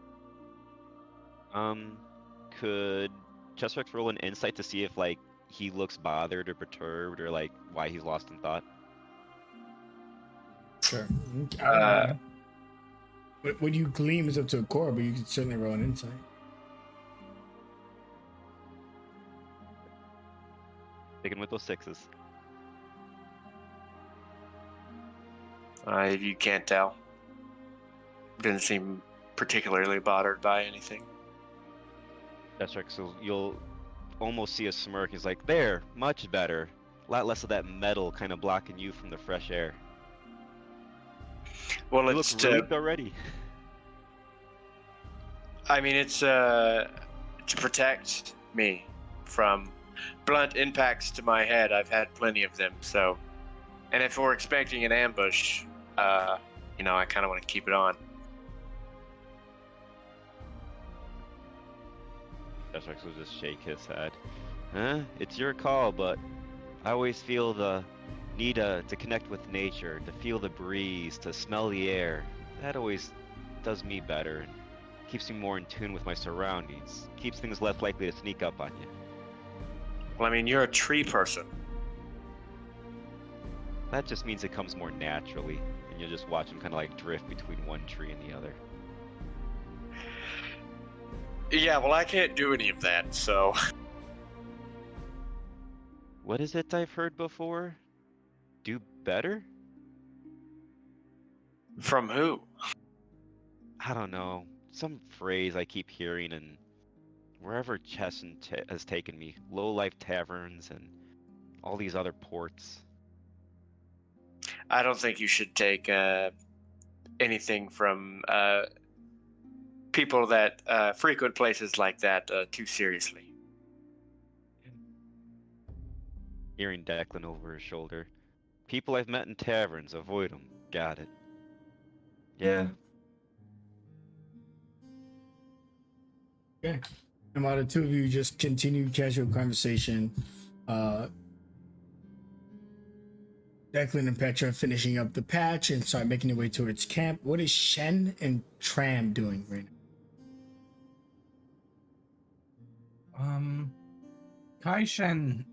Could Chesterix roll an insight to see if like he looks bothered or perturbed or like why he's lost in thought? Sure. What you gleam is up to a core, but you can certainly roll an insight. Sticking with those sixes. If you can't tell, didn't seem particularly bothered by anything. That's right. So you'll almost see a smirk. He's like, "There, much better. A lot less of that metal kind of blocking you from the fresh air." Well, You it's look relieved already. I mean, it's to protect me from blunt impacts to my head. I've had plenty of them, so. And if we're expecting an ambush, I kind of want to keep it on. Chesterix will just shake his head. It's your call, but I always feel the need to connect with nature, to feel the breeze, to smell the air. That always does me better and keeps me more in tune with my surroundings. Keeps things less likely to sneak up on you. Well, I mean, you're a tree person. That just means it comes more naturally, and you'll just watch him kind of like drift between one tree and the other. Yeah, well, I can't do any of that, so. What is it I've heard before? Do better? From who? I don't know. Some phrase I keep hearing, and wherever Chesson has taken me, low-life taverns and all these other ports. I don't think you should take anything from people that frequent places like that too seriously. Hearing Declan over his shoulder. People I've met in taverns, avoid them. Got it. Yeah. Okay. And while the two of you just continue casual conversation, Declan and Petra finishing up the patch and start making their way towards camp. What is Shen and Tram doing right now? Kai Shen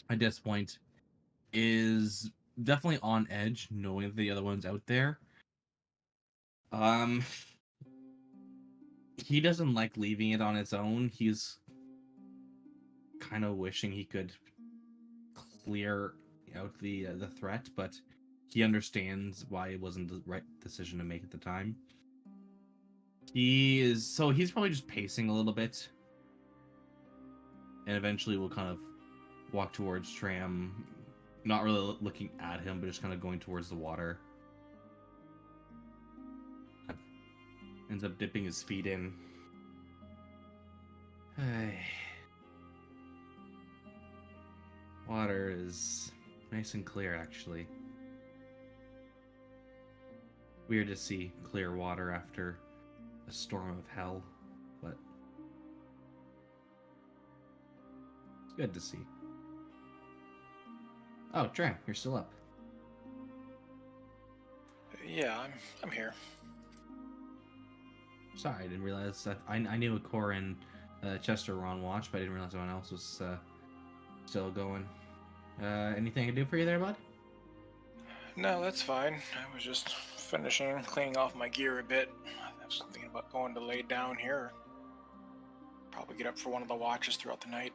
at this point is definitely on edge, knowing that the other one's out there. He doesn't like leaving it on its own. He's kind of wishing he could clear out the threat, but he understands why it wasn't the right decision to make at the time. He's probably just pacing a little bit, and eventually will kind of walk towards Tram, not really looking at him, but just kind of going towards the water. Ends up dipping his feet in. Water is nice and clear, actually. Weird to see clear water after a storm of hell, but it's good to see. Oh, Tram, you're still up. Yeah, I'm here. Sorry, I didn't realize that. I knew Akora and Chester were on watch, but I didn't realize anyone else was still going. Anything I can do for you there, bud? No, that's fine. I was just finishing cleaning off my gear a bit. I was thinking about going to lay down here. Probably get up for one of the watches throughout the night.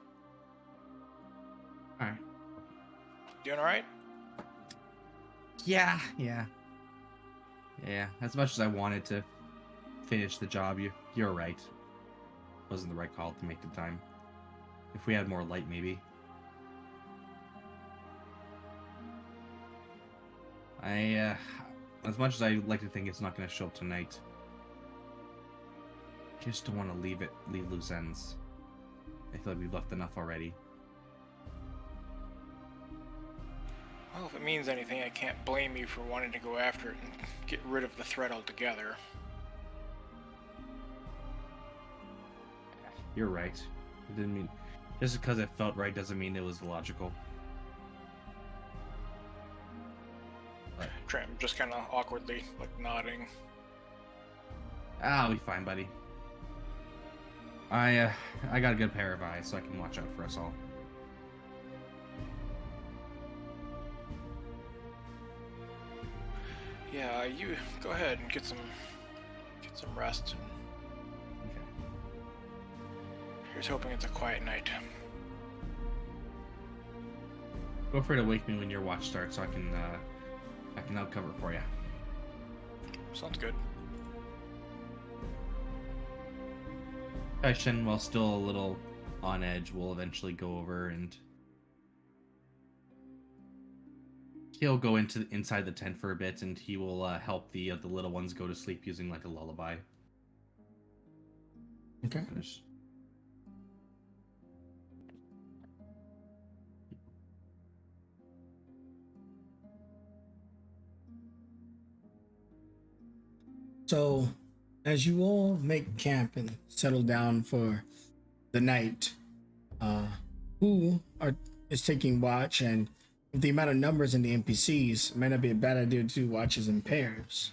Alright. Doing alright? Yeah. As much as I wanted to finish the job, you're right. Wasn't the right call to make the time. If we had more light, maybe. As much as I like to think it's not going to show up tonight, just don't want to leave loose ends. I feel like we've left enough already. Well, if it means anything, I can't blame you for wanting to go after it and get rid of the threat altogether. You're right. It didn't mean just because it felt right doesn't mean it was logical. Tram just kind of awkwardly, nodding. I'll be fine, buddy. I got a good pair of eyes, so I can watch out for us all. Yeah, you go ahead and get some rest. Okay. Here's hoping it's a quiet night. Feel free to wake me when your watch starts, so I can help cover for you. Sounds good. Shen, while still a little on edge, will eventually go over and he'll go inside the tent for a bit, and he will help the little ones go to sleep using like a lullaby. Okay. Finish. So, as you all make camp and settle down for the night, who is taking watch? And with the amount of numbers in the NPCs, it might not be a bad idea to do watches in pairs.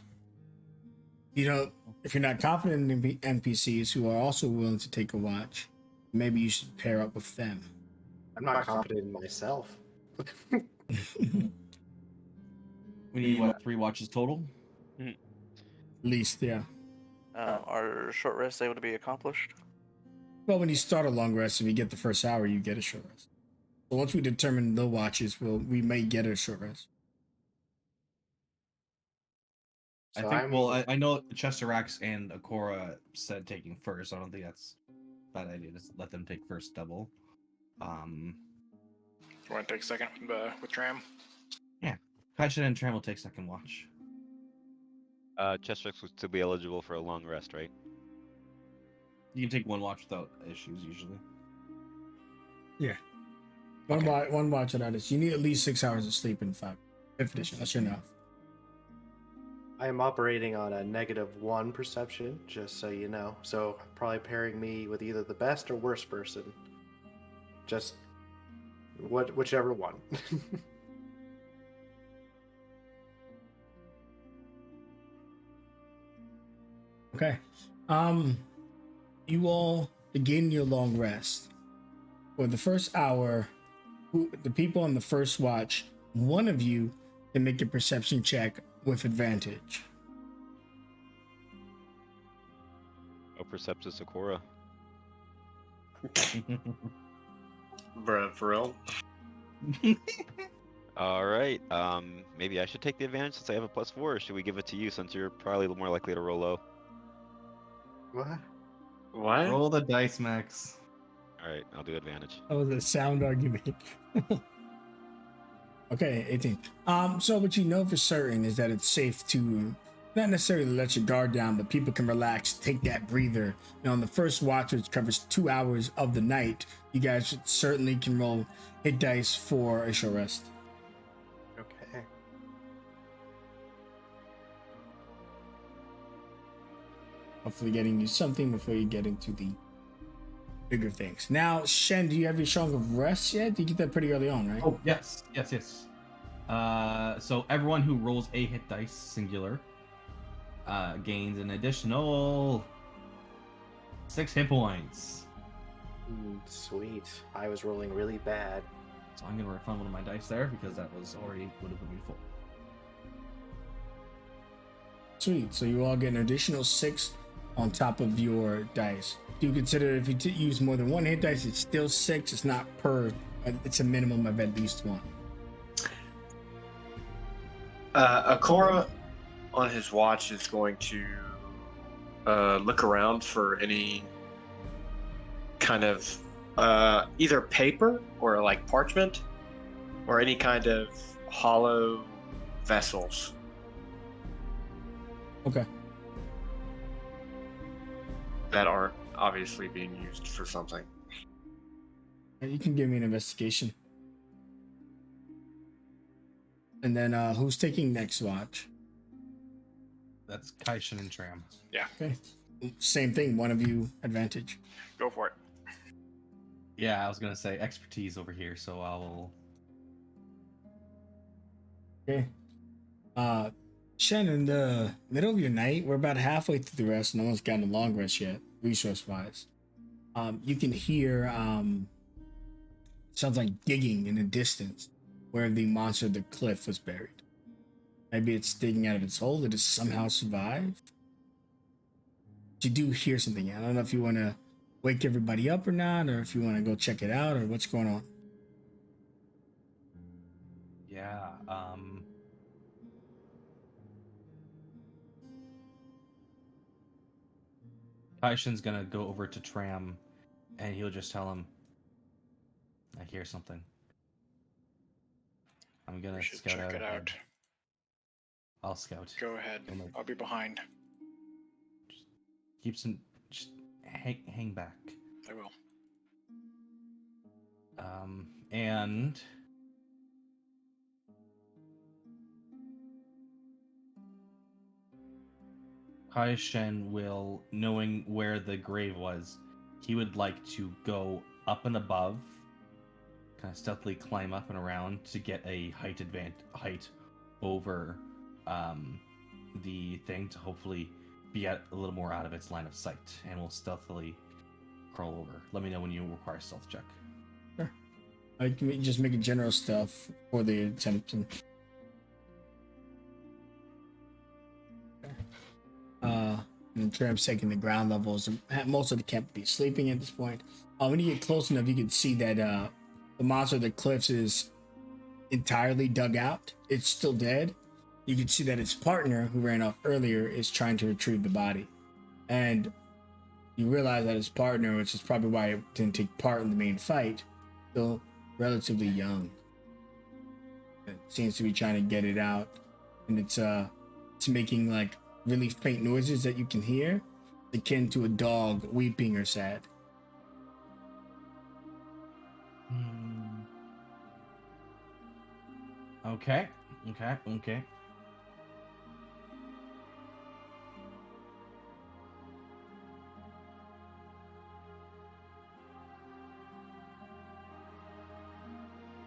If you're not confident in the NPCs who are also willing to take a watch, maybe you should pair up with them. I'm not confident in myself. We need what, 3 watches total? At least, yeah. Are short rests able to be accomplished? Well, when you start a long rest, if you get the first hour, you get a short rest. So once we determine the watches, we may get a short rest. So I know Chesterax and Akora said taking first. I don't think that's a bad idea. Just let them take first double. You want to take second with Tram? Kaishin and Tram will take second watch. Chestrix would still be eligible for a long rest, right? You can take one watch without issues usually. Yeah. One watch without this. You need at least 6 hours of sleep in 5th edition. That's enough. I am operating on a -1 perception, just so you know. So probably pairing me with either the best or worst person. Just whichever one. Okay. You all begin your long rest. For the first hour, the people on the first watch, one of you can make a perception check with advantage. Oh, Perceptus Sakura. Bruh, for real? All right. Maybe I should take the advantage since I have a +4, or should we give it to you since you're probably more likely to roll low? What? What? Roll the dice, Max. All right, I'll do advantage. That was a sound argument. Okay, 18. So what you know for certain is that it's safe to not necessarily let your guard down, but people can relax, take that breather. On the first watch, which covers 2 hours of the night, you guys certainly can roll hit dice for a short rest. Okay. hopefully getting you something before you get into the bigger things. Now, Shen, do you have your Song of Rest yet? You get that pretty early on, right? Oh, yes. So everyone who rolls a hit dice, singular, gains an additional 6 hit points. Sweet. I was rolling really bad. So I'm gonna refund one of my dice there because that was already would have been full. Sweet. So you all get an additional 6 on top of your dice. Do you consider if you use more than one hit dice, it's still 6? It's not per. It's a minimum of at least 1. Akora, on his watch, is going to look around for any kind of either paper or like parchment or any kind of hollow vessels. Okay. That aren't obviously being used for something. And you can give me an investigation. And then who's taking next watch? That's Kaishin and Tram. Okay. Same thing. One of you advantage. Go for it. Yeah, I was gonna say expertise over here, so I will. Okay. Shen, in the middle of your night, we're about halfway through the rest. No one's gotten a long rest yet, resource-wise. You can hear sounds like digging in the distance where the monster of the cliff was buried. Maybe it's digging out of its hole. It has somehow survived. But you do hear something. I don't know if you want to wake everybody up or not, or if you want to go check it out, or what's going on. Yeah. Kaishin's gonna go over to Tram, and he'll just tell him, "I hear something. I'm gonna We should scout check it ahead. out. I'll scout. Go ahead. I'm like- I'll be behind. Keep some. Just hang back. I will. And Kaishin will, knowing where the grave was, he would like to go up and above, kind of stealthily climb up and around to get a height over the thing to hopefully be a little more out of its line of sight, and will stealthily crawl over. Let me know when you require a stealth check. Sure. I can just make a general stuff for the attempt. And Tram's taking the ground levels. Most of the camp be sleeping at this point. When you get close enough, you can see that the monster of the cliffs is entirely dug out. It's still dead. You can see that its partner, who ran off earlier, is trying to retrieve the body. And you realize that his partner, which is probably why it didn't take part in the main fight, still relatively young. It seems to be trying to get it out. And it's making like really faint noises that you can hear, akin to a dog weeping or sad. Okay.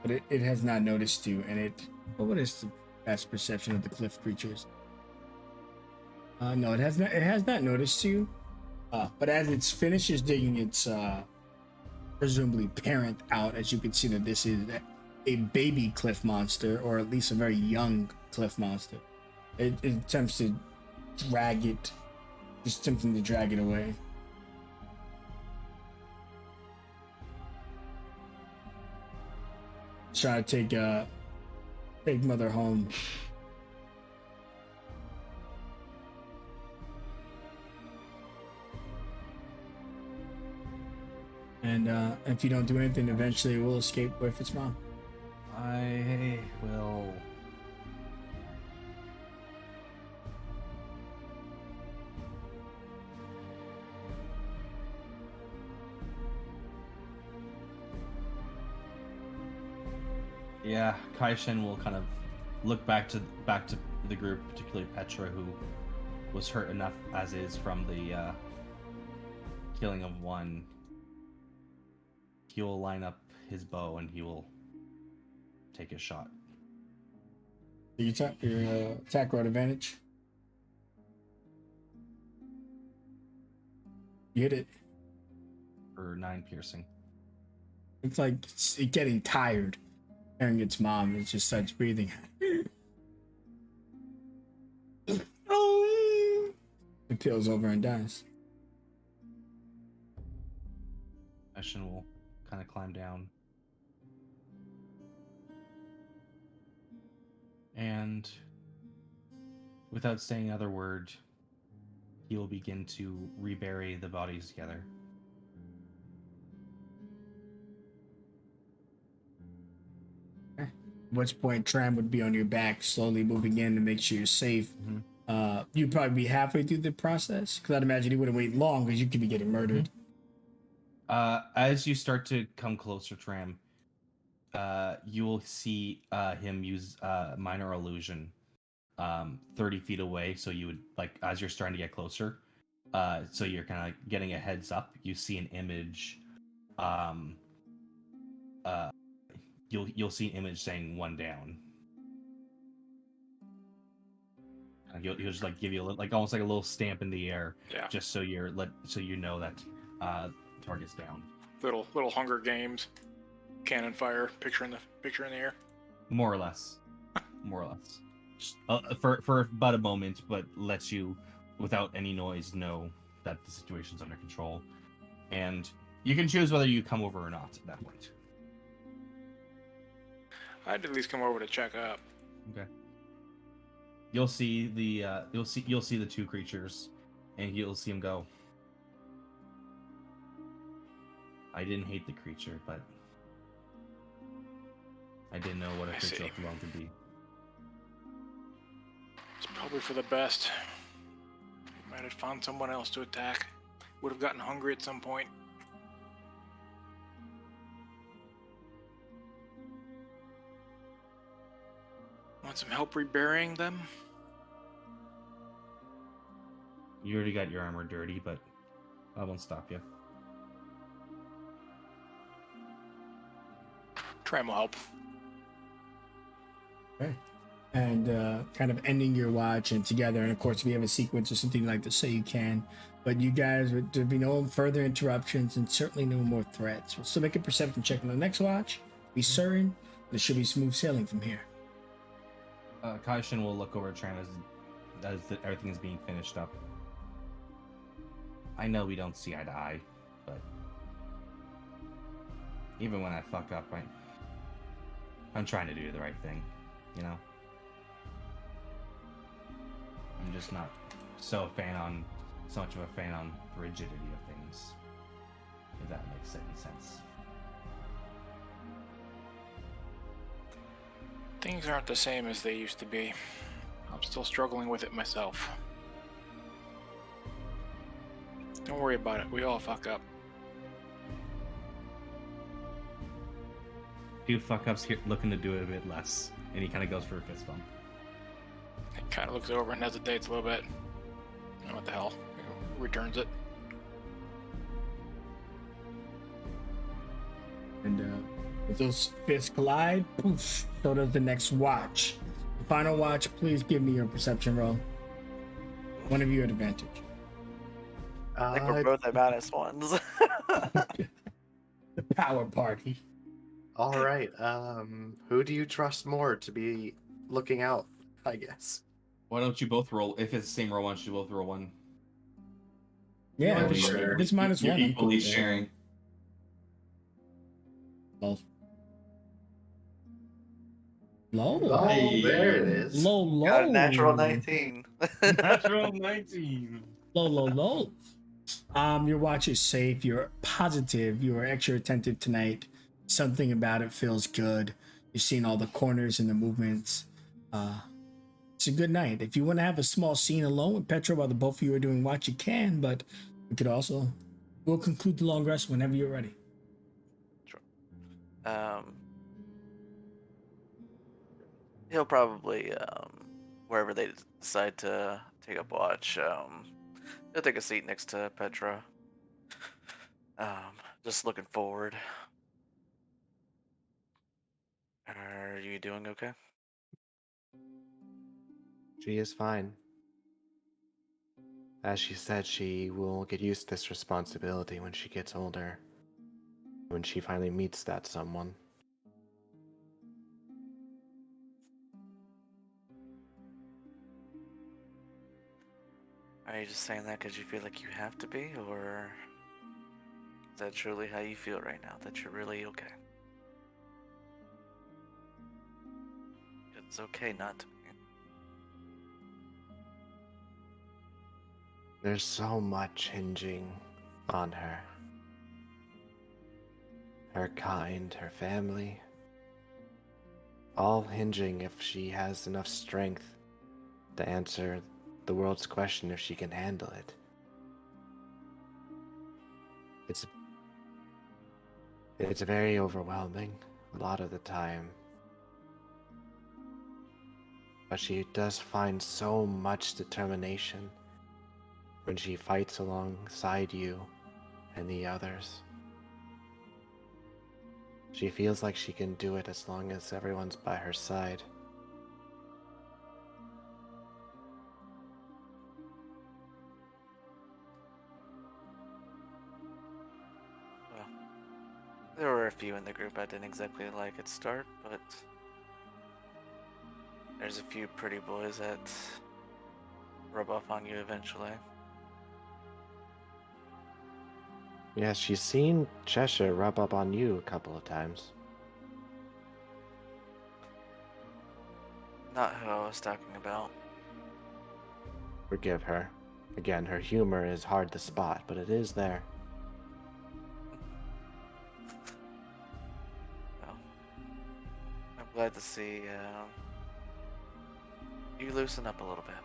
But it has not noticed you, and what is the best perception of the cliff creatures? No, it has not. It has not noticed you. But as it finishes digging its presumably parent out, as you can see that this is a baby cliff monster, or at least a very young cliff monster. It attempts to drag it, just attempting to drag it away. Trying to take mother home. And if you don't do anything, eventually it will escape with its mom. I will. Yeah, Kaishin will kind of look back to the group, particularly Petra, who was hurt enough as is from the killing of one. He will line up his bow and he will take a shot. You your attack roll advantage. You hit it. For 9 piercing. It's like it's getting tired. Hearing its mom, it just starts breathing. It peels over and dies. Ashen will kind of climb down. And without saying another word, he will begin to rebury the bodies together. At which point Tram would be on your back, slowly moving in to make sure you're safe. You'd probably be halfway through the process, because I'd imagine he wouldn't wait long, because you could be getting murdered. As you start to come closer, Tram, you will see him use minor illusion 30 feet away. So you would, like, as you're starting to get closer, so you're kind of like getting a heads up. You see an image. You'll see an image saying 1 down. He'll just like give you a little, like almost like a little stamp in the air, just so you know that target's down. Little Hunger Games, cannon fire, picture in the air. More or less. For but a moment, but lets you, without any noise, know that the situation's under control, and you can choose whether you come over or not at that point. I'd at least come over to check up. Okay. You'll see the you'll see the 2 creatures, and you'll see them go. I didn't hate the creature, but I didn't know what a creature like alone could be. It's probably for the best. We might have found someone else to attack. Would have gotten hungry at some point. Want some help reburying them? You already got your armor dirty, but I won't stop you. Tram will help. Okay. And kind of ending your watch and together, and of course if you have a sequence or something like this, say you can, but you guys, there'd be no further interruptions and certainly no more threats. We'll still make a perception check on the next watch, be certain there should be smooth sailing from here. Kaishin will look over at Tram as everything is being finished up. I know we don't see eye to eye, but even when I fuck up, I'm trying to do the right thing, you know? I'm just not so much of a fan on the rigidity of things, if that makes any sense. Things aren't the same as they used to be. I'm still struggling with it myself. Don't worry about it. We all fuck up. 2 fuck ups here, looking to do it a bit less, and he kind of goes for a fist bump. He kind of looks over and hesitates a little bit. Oh, what the hell? Returns it. And as those fists collide, poof, so does the next watch. The final watch, please give me your perception roll. One of you at advantage. I think we're both at -1s. The power party. All right. Who do you trust more to be looking out, I guess? Why don't you both roll? If it's the same roll, why don't you both roll 1? Yeah, Oh, sure. if it's -1. You're I'm equally cool with that. sharing. Low. Oh, there it is. Low. Got a natural 19. Natural 19. Low. Your watch is safe. You're positive. You are extra attentive tonight. Something about it feels good. You've seen all the corners and the movements. It's a good night. If you want to have a small scene alone with Petra while the both of you are doing watch, you can, but we could also, we'll conclude the long rest whenever you're ready. Sure. He'll probably, wherever they decide to take up watch. He'll take a seat next to Petra. Just looking forward. Are you doing okay? She is fine. As she said, she will get used to this responsibility when she gets older. When she finally meets that someone. Are you just saying that because you feel like you have to be, or is that truly how you feel right now, that you're really okay? It's okay not to be. There's so much hinging on her. Her kind, her family. All hinging if she has enough strength to answer the world's question if she can handle it. It's very overwhelming a lot of the time. But she does find so much determination when she fights alongside you and the others. She feels like she can do it as long as everyone's by her side. Well, there were a few in the group I didn't exactly like at start, but there's a few pretty boys that rub off on you eventually. Yeah, she's seen Cheshire rub up on you a couple of times. Not who I was talking about. Forgive her. Again, her humor is hard to spot, but it is there. Well, I'm glad to see you loosen up a little bit.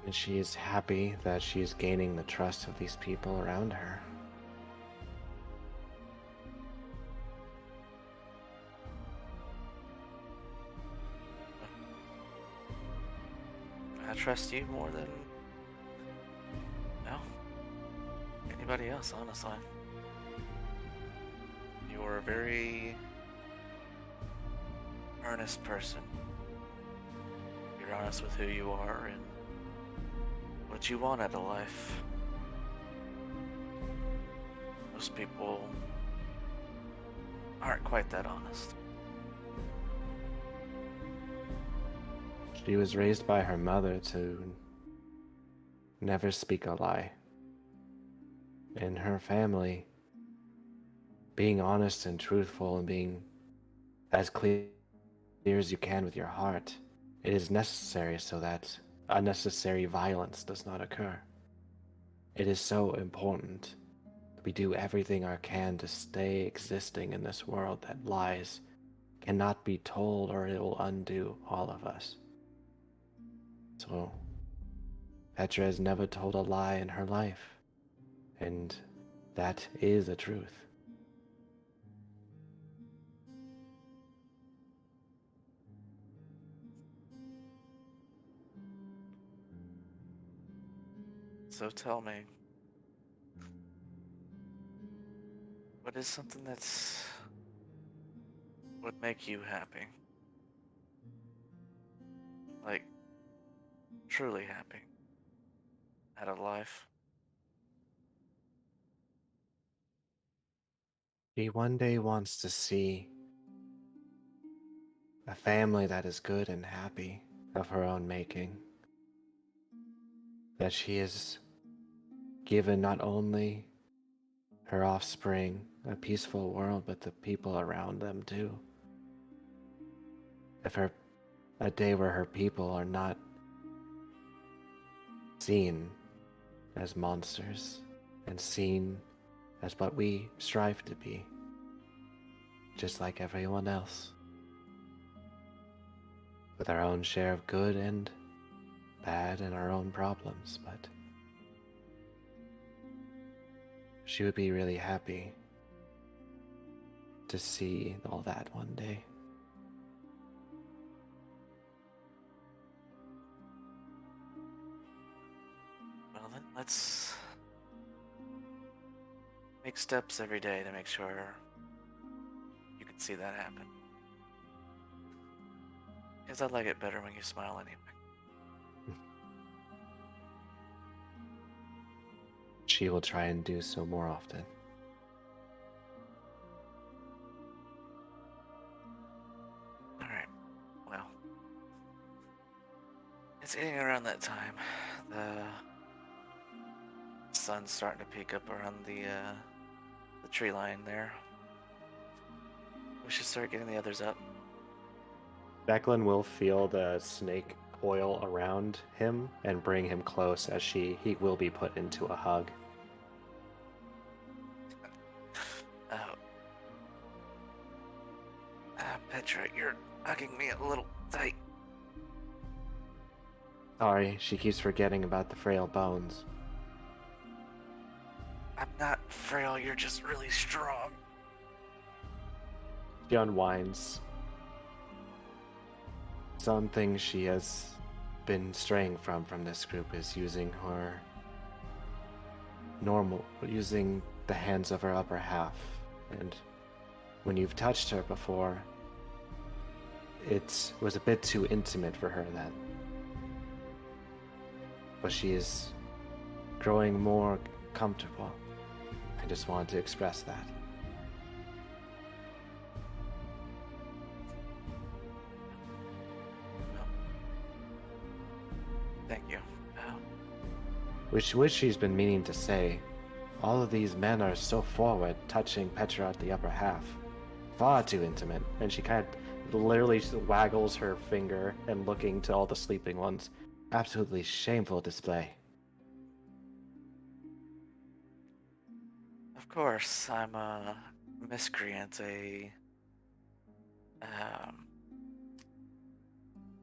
And she is happy that she is gaining the trust of these people around her. I trust you more than, well, anybody else, honestly. You're a very earnest person. You're honest with who you are and what you want out of life. Most people aren't quite that honest. She was raised by her mother to never speak a lie. In her family, being honest and truthful and being as clear as you can with your heart, it is necessary so that unnecessary violence does not occur. It is so important that we do everything we can to stay existing in this world that lies cannot be told or it will undo all of us. So, Petra has never told a lie in her life, and that is a truth. So tell me, what is something that's would make you happy? Like, truly happy out of life? She one day wants to see a family that is good and happy of her own making. That she has given not only her offspring a peaceful world, but the people around them too. A day where her people are not seen as monsters and seen as what we strive to be, just like everyone else, with our own share of good and bad and our own problems, but she would be really happy to see all that one day. let's make steps every day to make sure you can see that happen. Because I like it better when you smile anyway. She will try and do so more often. Alright, well. It's getting around that time. The sun's starting to peek up around the tree line there. We should start getting the others up. Declan will feel the snake coil around him and bring him close as he will be put into a hug. Petra, you're hugging me a little tight. Sorry, she keeps forgetting about the frail bones. I'm not frail, you're just really strong. She unwinds. Something she has been straying from this group is using the hands of her upper half. And when you've touched her before, it was a bit too intimate for her then. But she is growing more comfortable. I just wanted to express that. Thank you. Which she's been meaning to say. All of these men are so forward, touching Petra at the upper half. Far too intimate. And she kind of literally waggles her finger and looking to all the sleeping ones. Absolutely shameful display. Of course, I'm a miscreant,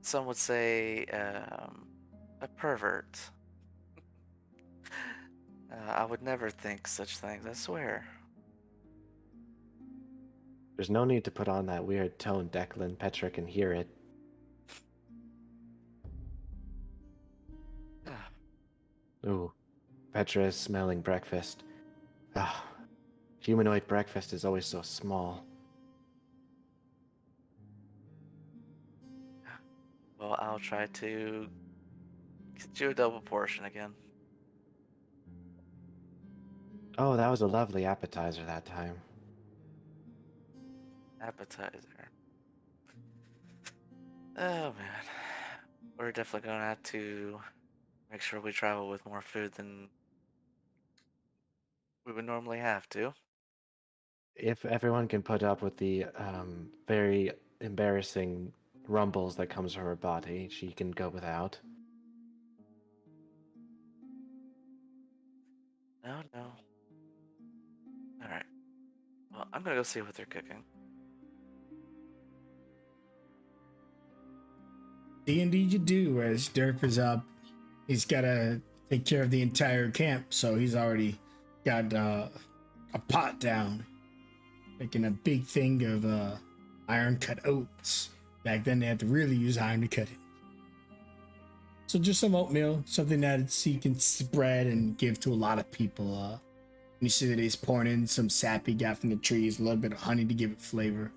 some would say, a pervert. I would never think such things, I swear. There's no need to put on that weird tone, Declan. Petra can hear it. Ooh, Petra is smelling breakfast. Ah, humanoid breakfast is always so small. Well, I'll try to get you a double portion again. Oh, that was a lovely appetizer that time. Appetizer. Oh man. We're definitely gonna have to make sure we travel with more food than we would normally have to. If everyone can put up with the very embarrassing rumbles that comes from her body, she can go without. No, no. Alright. Well, I'm gonna go see what they're cooking. Indeed you do, as Derp is up. He's gotta take care of the entire camp, so he's already got a pot down. Making a big thing of iron cut oats. Back then they had to really use iron to cut it. So just some oatmeal, something that he can spread and give to a lot of people. You see that he's pouring in some sap he got from the trees, a little bit of honey to give it flavor.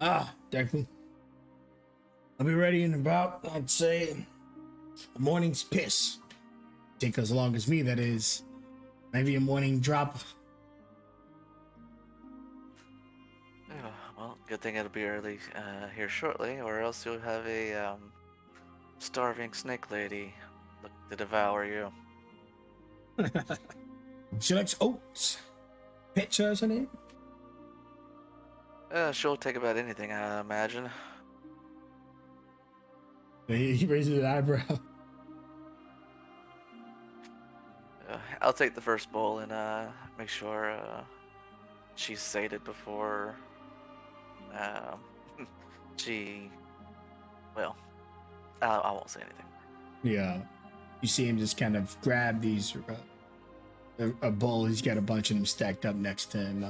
Declan. I'll be ready in about, I'd say, a morning's piss. Take as long as me, that is. Maybe a morning drop. Oh, well, good thing it'll be early here shortly, or else you'll have a starving snake lady look to devour you. She likes oats. Petra is her name? She'll take about anything, I imagine. He raises an eyebrow. I'll take the first bowl and make sure she's sated before she. Well, I won't say anything. Yeah. You see him just kind of grab these a bowl. He's got a bunch of them stacked up next to him.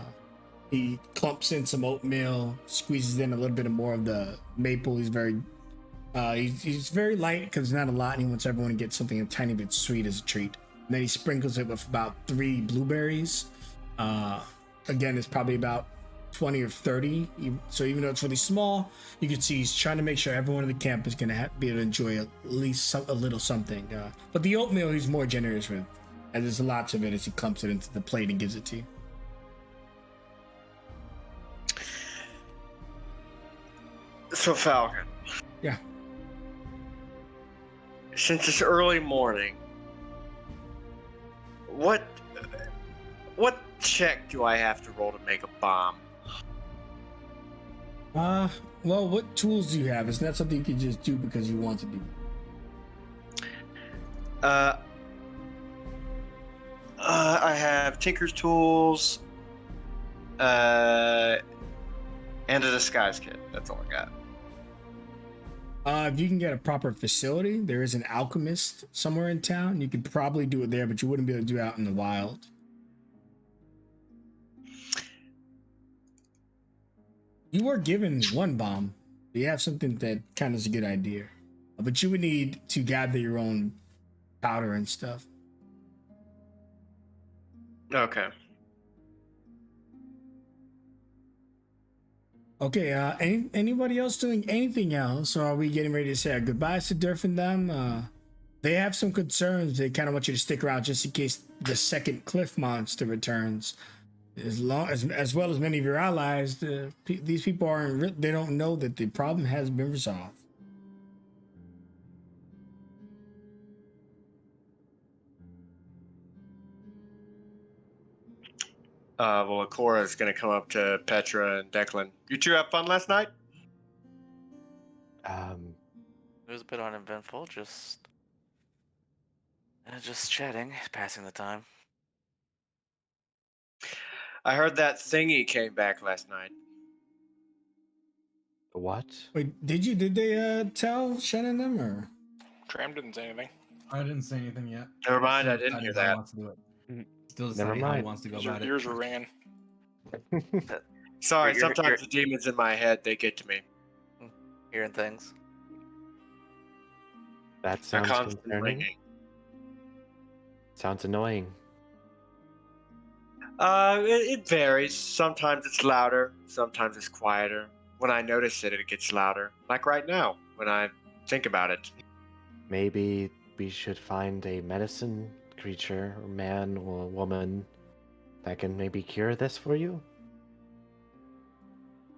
He clumps in some oatmeal, squeezes in a little bit more of the maple. He's very he's very light because there's not a lot, and he wants everyone to get something a tiny bit sweet as a treat. Then he sprinkles it with about 3 blueberries. Again, it's probably about 20 or 30. So even though it's really small, you can see he's trying to make sure everyone in the camp is going to be able to enjoy at least a little something. But the oatmeal, he's more generous with, and there's lots of it as he clumps it into the plate and gives it to you. So Falcon. Yeah. Since it's early morning, what check do I have to roll to make a bomb? Well, what tools do you have? It's not something you can just do because you want to do. I have Tinker's tools, and a disguise kit. That's all I got. If you can get a proper facility, there is an alchemist somewhere in town. You could probably do it there, but you wouldn't be able to do it out in the wild. You were given 1 bomb. You have something that kind of is a good idea. But you would need to gather your own powder and stuff. Okay. Okay, anybody else doing anything else? Or are we getting ready to say our goodbyes to Durf and them? They have some concerns. They kind of want you to stick around just in case the second cliff monster returns. As well as many of your allies, these people they don't know that the problem has been resolved. Well, Akora is going to come up to Petra and Declan. You two have fun last night? It was a bit uneventful, just chatting, passing the time. I heard that thingy came back last night. What? Wait, did they tell Shannon them or? Tram didn't say anything. I didn't say anything yet. Never mind, Still I didn't hear deciding how he that. wants to do it. Still Never deciding how he mind. wants to go Your about it. ears are ringing. Sorry, You're- sometimes the demons in my head, they get to me. Hearing things. That They're sounds constantly concerning. ringing. Sounds annoying. It varies. Sometimes it's louder, sometimes it's quieter. When I notice it, it gets louder. Like right now, when I think about it. Maybe we should find a medicine creature, or man or woman, that can maybe cure this for you?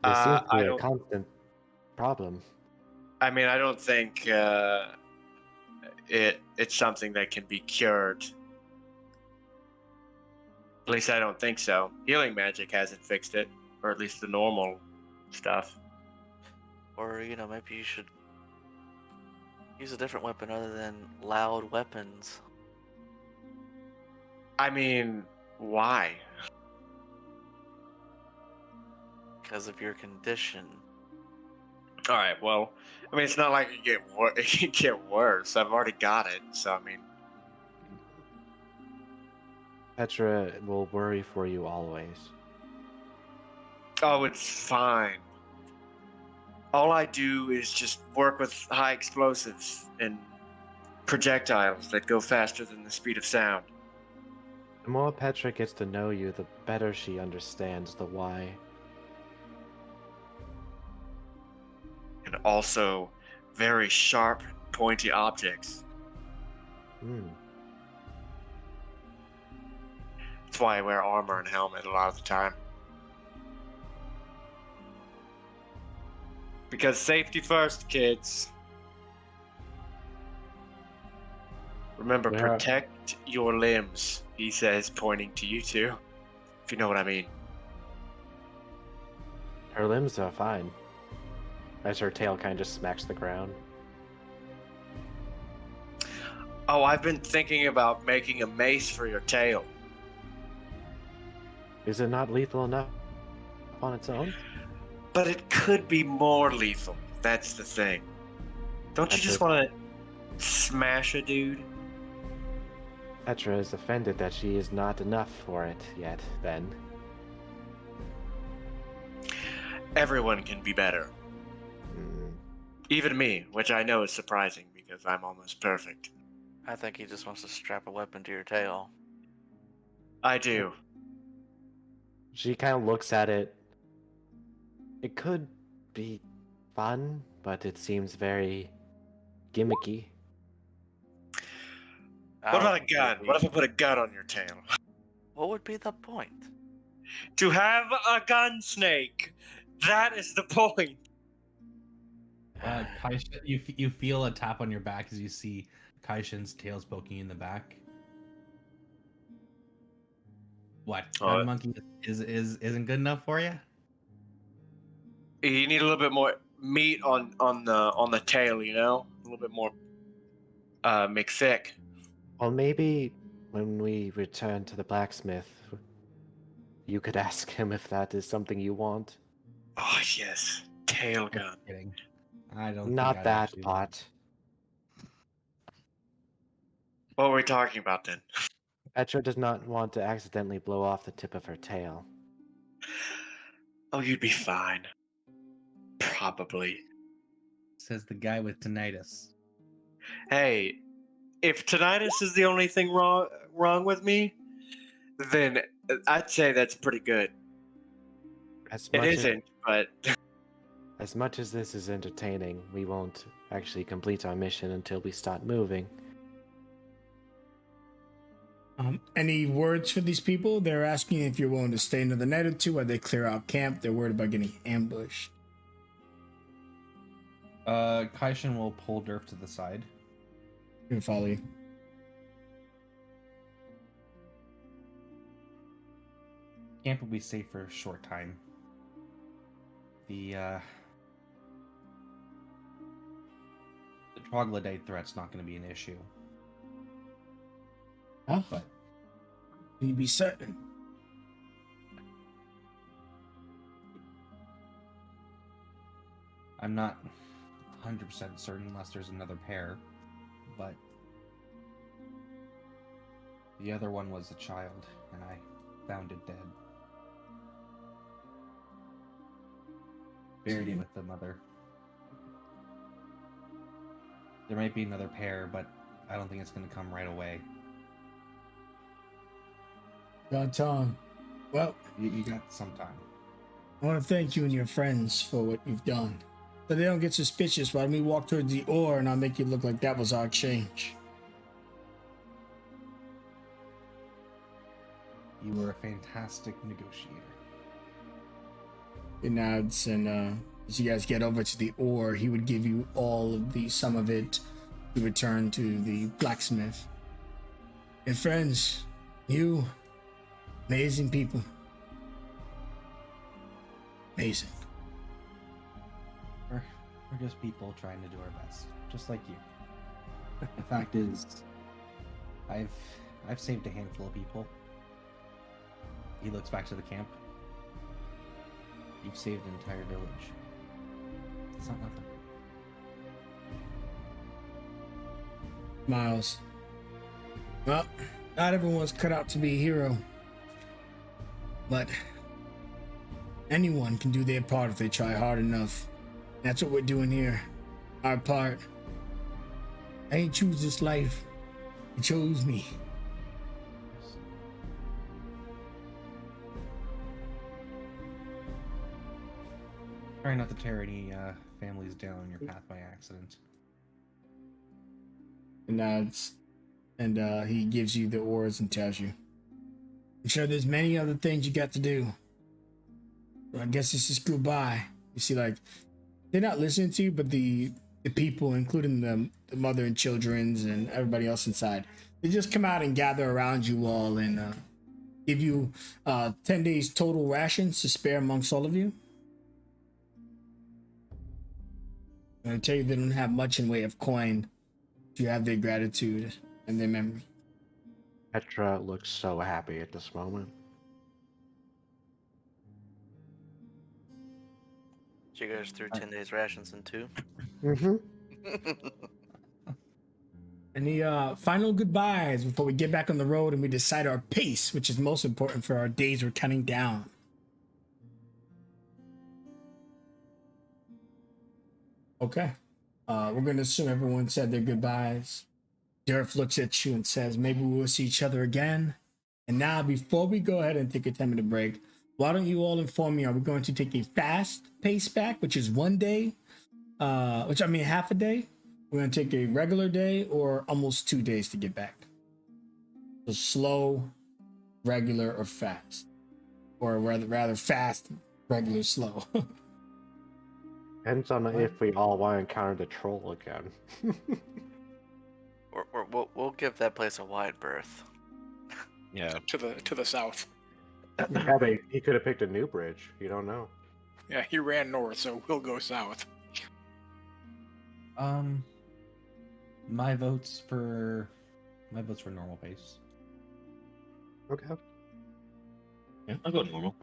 This seems to I be a don't. constant problem. I mean, I don't think it's something that can be cured. At least I don't think so. Healing magic hasn't fixed it, or at least the normal stuff. Or, maybe you should use a different weapon other than loud weapons. I mean, why? Because of your condition. All right. Well, I mean, it's not like it can get worse. I've already got it. So I mean, Petra will worry for you always. oh, it's fine. All I do is just work with high explosives and projectiles that go faster than the speed of sound. The more Petra gets to know you, the better she understands the why. And also very sharp, pointy objects. That's why I wear armor and helmet a lot of the time. Because safety first, kids. Remember, Yeah. protect your limbs, he says, pointing to you two. If you know what I mean. Her limbs are fine. As her tail kind of just smacks the ground. Oh, I've been thinking about making a mace for your tail. Is it not lethal enough on its own? But it could be more lethal. That's the thing. Don't you That's just it. want to smash a dude? Petra is offended that she is not enough for it yet, then. Everyone can be better. Hmm. Even me, which I know is surprising because I'm almost perfect. I think he just wants to strap a weapon to your tail. I do. She kind of looks at it. It could be fun, but it seems very gimmicky. What about a Would it gun? be- What if I put a gun on your tail? What would be the point? To have a gun snake. That is the point. Kaishin, you feel a tap on your back as you see Kaishin's tails poking in the back. What? Gun monkey isn't good enough for you? You need a little bit more meat on the tail, you know? A little bit more McThick. Well, maybe when we return to the blacksmith, you could ask him if that is something you want. Oh yes. Tail gun. Just kidding. I don't. Not think I'd that actually- pot. What were we talking about then? Petra does not want to accidentally blow off the tip of her tail. Oh, you'd be fine. Probably. Says the guy with tinnitus. Hey, if tinnitus is the only thing wrong with me, then I'd say that's pretty good. It isn't, but As much as this is entertaining, we won't actually complete our mission until we start moving. Any words for these people? They're asking if you're willing to stay another night or two while they clear out camp. They're worried about getting ambushed. Kaishin will pull Durf to the side. I'm gonna follow you. Camp will be safe for a short time. The troglodyte threat's not going to be an issue. Huh? But Can you be certain? I'm not 100% certain unless there's another pair. But the other one was a child, and I found it dead. Buried it with the mother. There might be another pair, but I don't think it's going to come right away. God, Tom. Well, You got some time. I want to thank you and your friends for what you've done. So they don't get suspicious, why don't we walk towards the ore and I'll make it look like that was our exchange. You were a fantastic negotiator. He nods, and as you guys get over to the ore, he would give you all of some of it to return to the blacksmith. And friends, you, amazing people. Amazing. We're just people trying to do our best, just like you. The fact is, I've saved a handful of people. He looks back to the camp. You've saved an entire village. It's not nothing. Miles. Well, not everyone's cut out to be a hero. But anyone can do their part if they try hard enough. That's what we're doing here. Our part. I ain't choose this life. It chose me. Try not to tear any families down on your path by accident. And nods. And he gives you the oars and tells you, I'm sure there's many other things you got to do. So I guess it's just goodbye. You see, like, they're not listening to you, but the people, including the mother and children's and everybody else inside, they just come out and gather around you all and give you 10 days total rations to spare amongst all of you. And I tell you, they don't have much in way of coin. You have their gratitude and their memory. Petra looks so happy at this moment. So you guys threw 10 days rations in two? Mm-hmm. Any final goodbyes before we get back on the road and we decide our pace, which is most important for our days we're counting down? Okay. We're going to assume everyone said their goodbyes. Durf looks at you and says, maybe we'll see each other again. And now, before we go ahead and take a 10-minute break, why don't you all inform me, are we going to take a fast pace back, which is 1 day, half a day? We're going to take a regular day or almost 2 days to get back? So slow, regular, or fast? Or rather fast, regular, slow. Depends on if we all want to encounter the troll again. We'll give that place a wide berth. Yeah. To the south. Yeah, but he could have picked a new bridge. You don't know. Yeah, he ran north, so we'll go south. My votes for normal pace. Okay. Yeah, I'll go normal.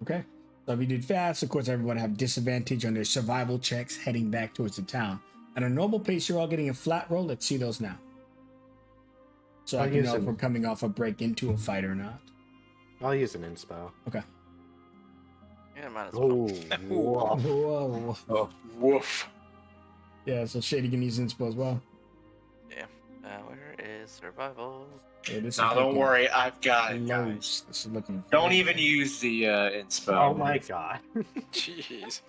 Okay. So if you did fast, of course, everyone have disadvantage on their survival checks heading back towards the town. At a normal pace, you're all getting a flat roll. Let's see those now. So I can know if we're coming off a break into a fight or not. I'll use an inspo. Okay. Yeah, might as well. Oh, Whoa. Oh, woof. Yeah, so Shady can use inspo as well. Yeah. Where is survival? Yeah, this No, is don't looking worry, I've got it, close. guys. This is looking. Don't even use the inspo. oh my god. Jeez.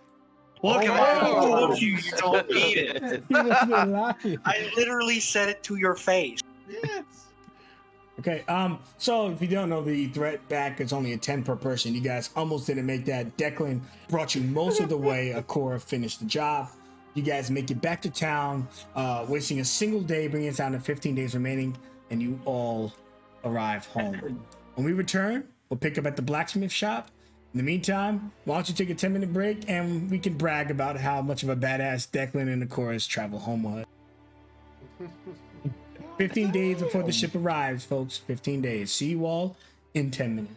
Look at Oh, I wow. told you you don't need it. He must be lying. I literally said it to your face. Yes. Okay, so if you don't know, the threat back is only a 10 per person. You guys almost didn't make that. Declan brought you most of the way. Akora finished the job. You guys make it back to town, wasting a single day, bringing us down to 15 days remaining, and you all arrive home. When we return, we'll pick up at the blacksmith shop. In the meantime, why don't you take a 10-minute break, and we can brag about how much of a badass Declan and Akora's travel home was. 15 days before the ship arrives, folks. 15 days. See you all in 10 minutes.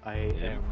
I am.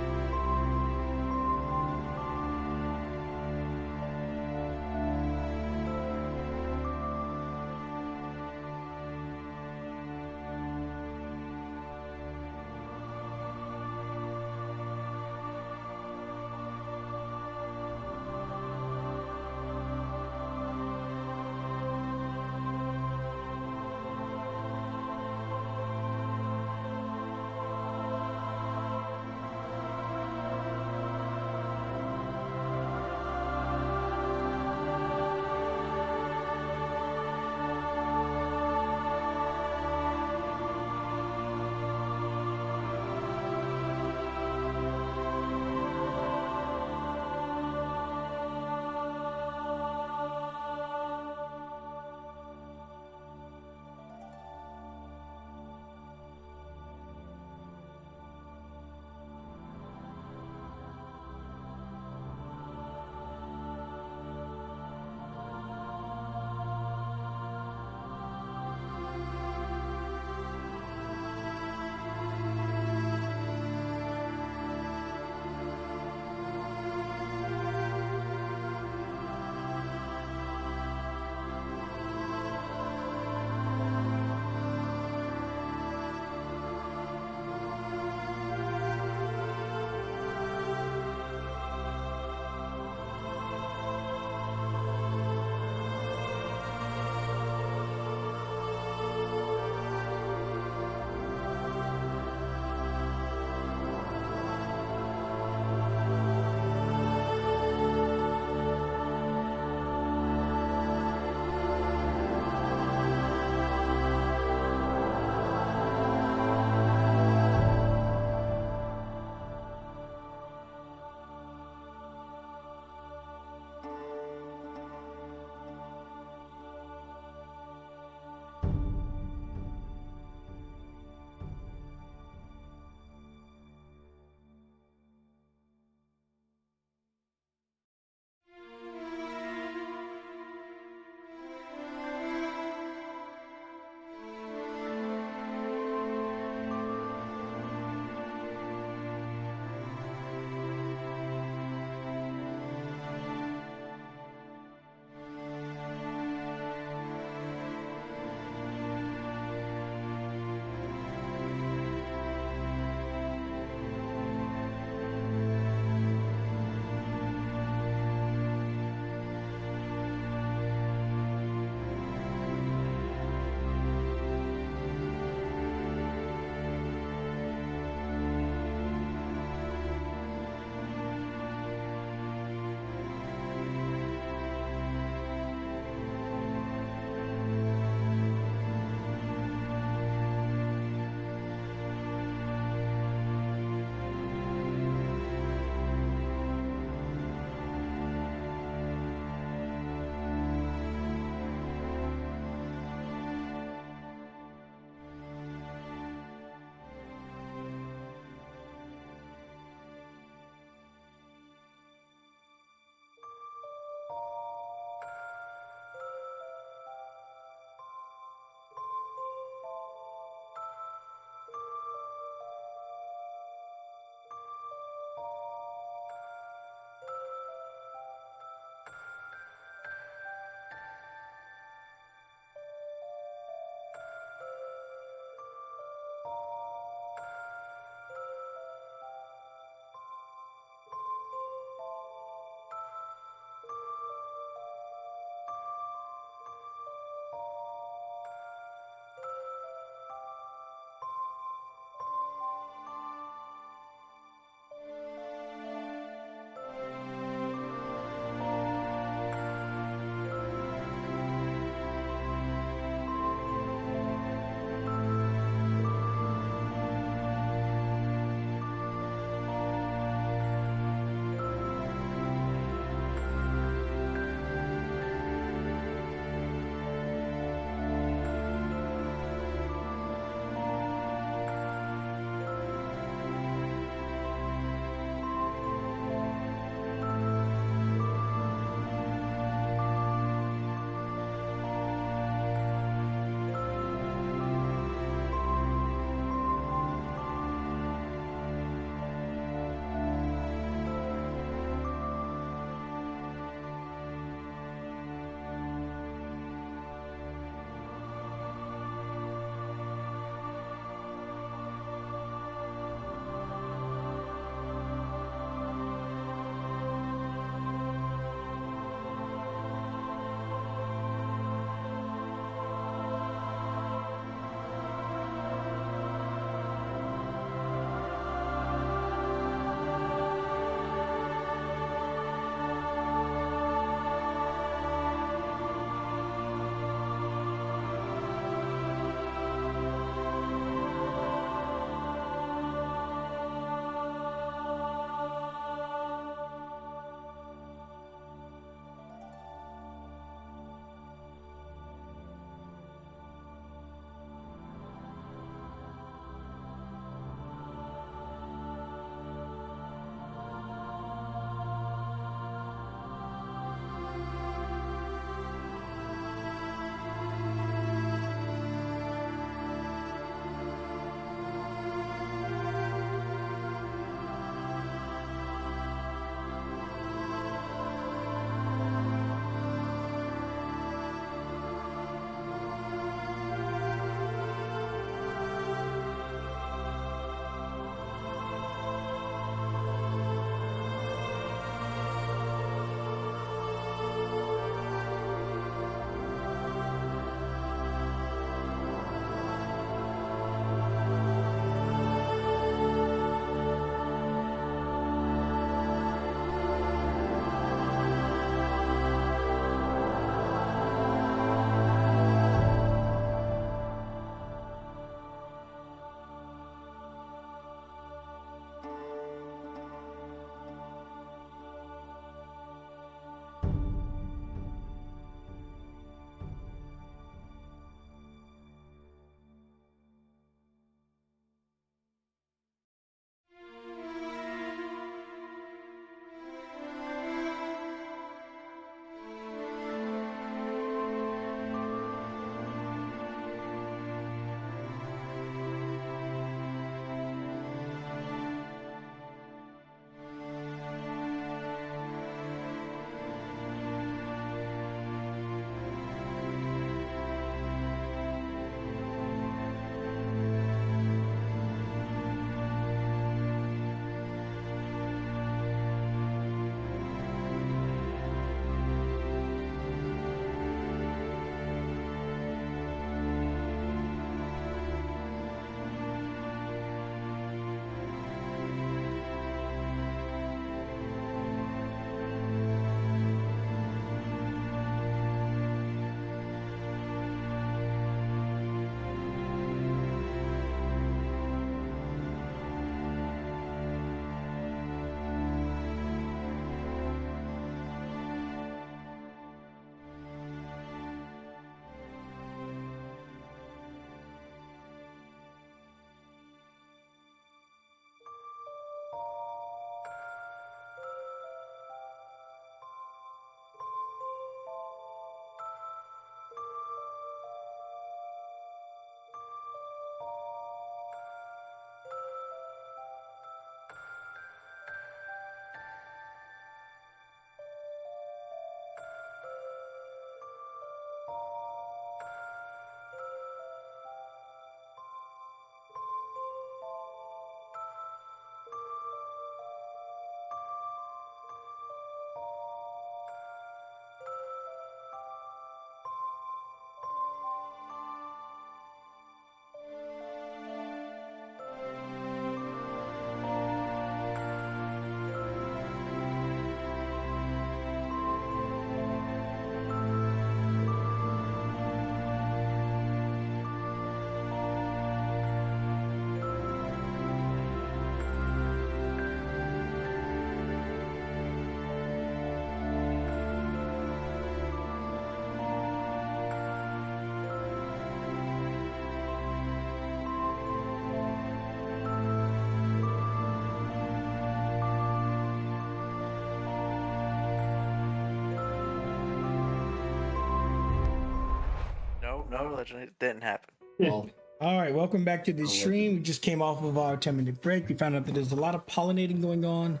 no religion. It didn't happen. Well, all right. Welcome back to the stream. We just came off of our 10-minute break. We found out that there's a lot of pollinating going on,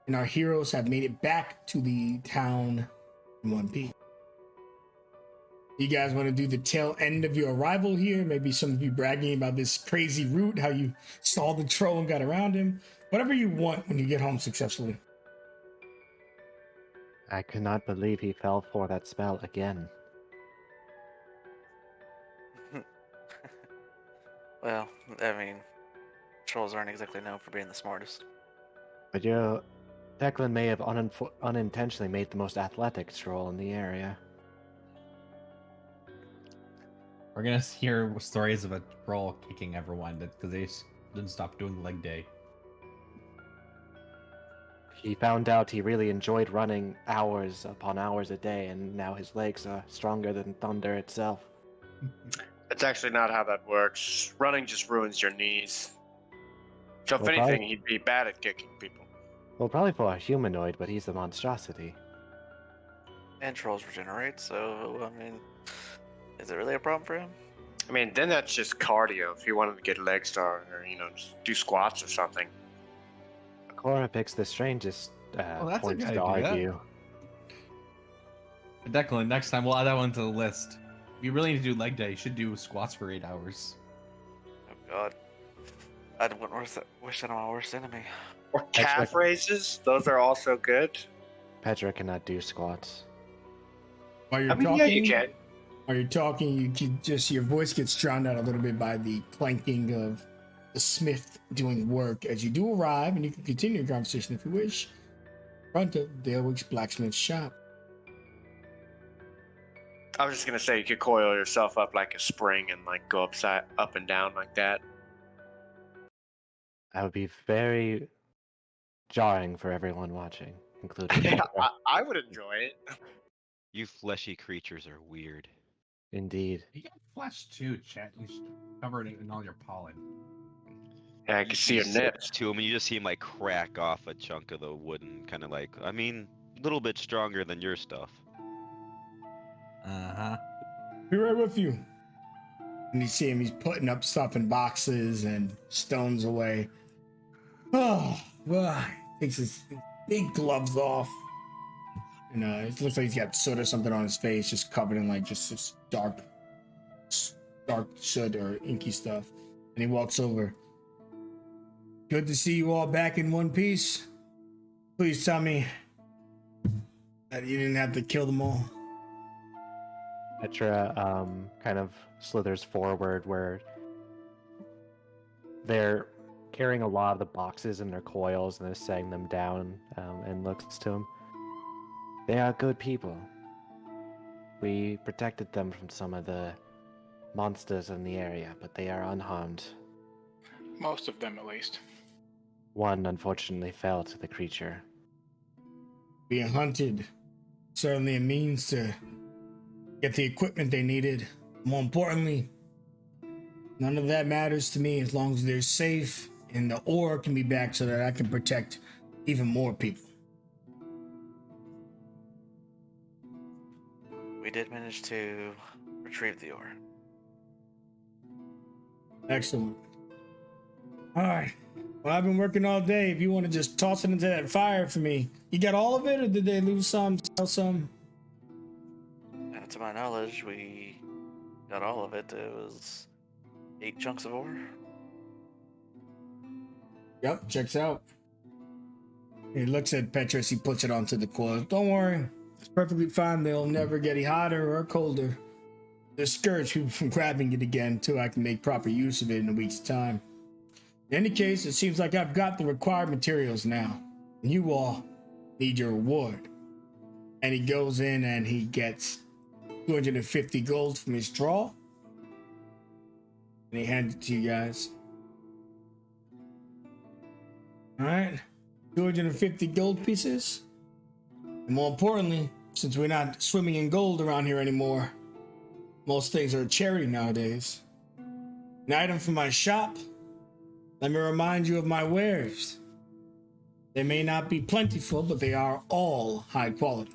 and our heroes have made it back to the town in one piece. You guys want to do the tail end of your arrival here? Maybe some of you bragging about this crazy route, how you saw the troll and got around him. Whatever you want when you get home successfully. I could not believe he fell for that spell again. Well, I mean, trolls aren't exactly known for being the smartest. But Declan may have unintentionally made the most athletic troll in the area. We're gonna hear stories of a troll kicking everyone because they didn't stop doing leg day. He found out he really enjoyed running hours upon hours a day, and now his legs are stronger than thunder itself. It's actually not how that works. Running just ruins your knees. So if Well, anything, probably- he'd be bad at kicking people. Well, probably for a humanoid, but he's a monstrosity. And trolls regenerate, so, I mean, is it really a problem for him? I mean, then that's just cardio. If you wanted to get leg star or, just do squats or something. Cora picks the strangest that's a points good to idea. argue. Declan, next time we'll add that one to the list. If you really need to do leg day, you should do squats for 8 hours. Oh god. I wouldn't wish that on my worst enemy. Or calf raises. Those are also good. Petra cannot do squats. While you're I mean, talking, yeah, you can. while you're talking, you can just your voice gets drowned out a little bit by the clanking of the smith doing work as you do arrive, and you can continue your conversation if you wish. Front of Dalewick's blacksmith shop. I was just gonna say you could coil yourself up like a spring and go up and down like that. That would be very jarring for everyone watching, including Yeah, Petra. I would enjoy it. You fleshy creatures are weird. Indeed. You get flesh too, Chet. You should cover it in all your pollen. Yeah, I can see your nips. To him, and you just see him crack off a chunk of the wood and kind of a little bit stronger than your stuff. Uh-huh. Be right with you. And you see him, he's putting up stuff in boxes and stones away. Oh, well, takes his big gloves off. And it looks like he's got soot or something on his face, just covered in just this dark soot or inky stuff. And he walks over. Good to see you all back in one piece. Please tell me that you didn't have to kill them all. Petra kind of slithers forward where they're carrying a lot of the boxes in their coils and they're setting them down and looks to him. They are good people. We protected them from some of the monsters in the area, but they are unharmed. Most of them, at least. One unfortunately fell to the creature. Being hunted, certainly a means to get the equipment they needed. More importantly, none of that matters to me as long as they're safe and the ore can be back so that I can protect even more people. We did manage to retrieve the ore. Excellent. All right. Well, I've been working all day. If you want to just toss it into that fire for me. You got all of it, or did they lose some, sell some? And to my knowledge, we got all of it. It was 8 chunks of ore. Yep, checks out. He looks at Petra as he puts it onto the coil. Don't worry. It's perfectly fine. They'll never get any hotter or colder. Discourage people from grabbing it again until I can make proper use of it in a week's time. In any case, it seems like I've got the required materials now. And you all need your reward. And he goes in and he gets 250 gold from his draw. And he hands it to you guys. Alright. 250 gold pieces. And more importantly, since we're not swimming in gold around here anymore, most things are a charity nowadays. An item from my shop. Let me remind you of my wares. They may not be plentiful, but they are all high quality.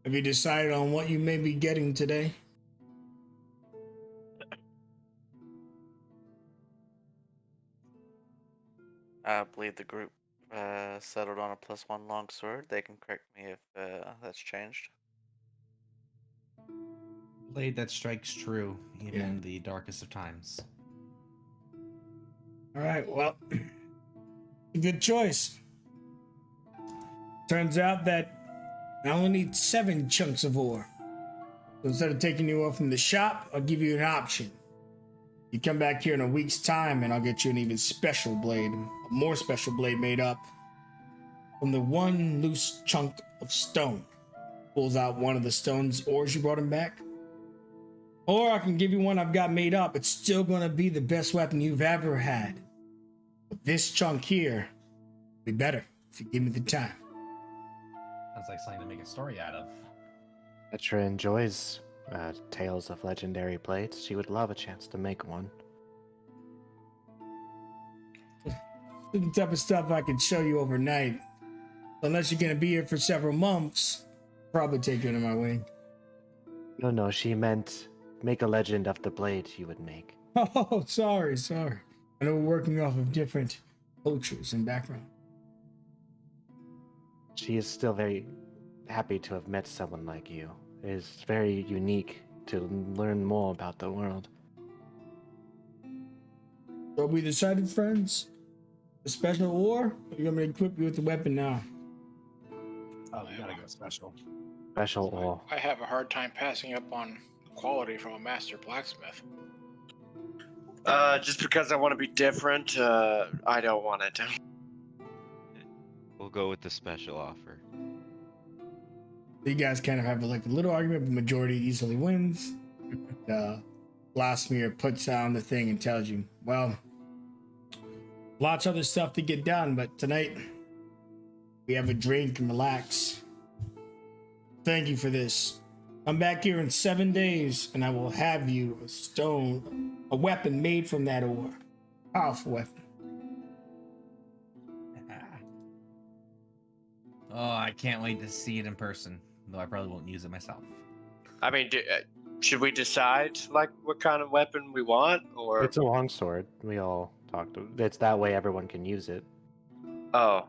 Have you decided on what you may be getting today? I believe the group settled on a +1 longsword. They can correct me if that's changed. Blade that strikes true, even Yeah. in the darkest of times. All right, well, good choice. Turns out that I only need 7 chunks of ore. So instead of taking you off from the shop, I'll give you an option. You come back here in a week's time and I'll get you an even special blade, a more special blade made up from the one loose chunk of stone. Pulls out one of the stone's ores you brought him back. Or I can give you one I've got made up. It's still gonna be the best weapon you've ever had. But this chunk here will be better if you give me the time. Sounds like something to make a story out of. Petra enjoys tales of legendary blades. She would love a chance to make one. The type of stuff I can show you overnight. Unless you're gonna be here for several months, probably take you under my wing. No, she meant make a legend of the blade you would make. Oh, sorry. I know we're working off of different cultures and background. She is still very happy to have met someone like you. It is very unique to learn more about the world. So we decided, friends? A special ore? Or you want me to equip you with the weapon now? Oh, we gotta go special. Special ore. I have a hard time passing up on quality from a master blacksmith. Just because I want to be different, I don't want it. We'll go with the special offer. You guys kind of have like a little argument, but majority easily wins. Blasmir puts down the thing and tells you, well, lots of other stuff to get done, but tonight we have a drink and relax. Thank you for this. I'm back here in 7 days and I will have you a weapon made from that ore. Powerful weapon. Oh, I can't wait to see it in person, though I probably won't use it myself. I mean, should we decide like what kind of weapon we want, or? It's a longsword. We all talked. It's that way everyone can use it. Oh,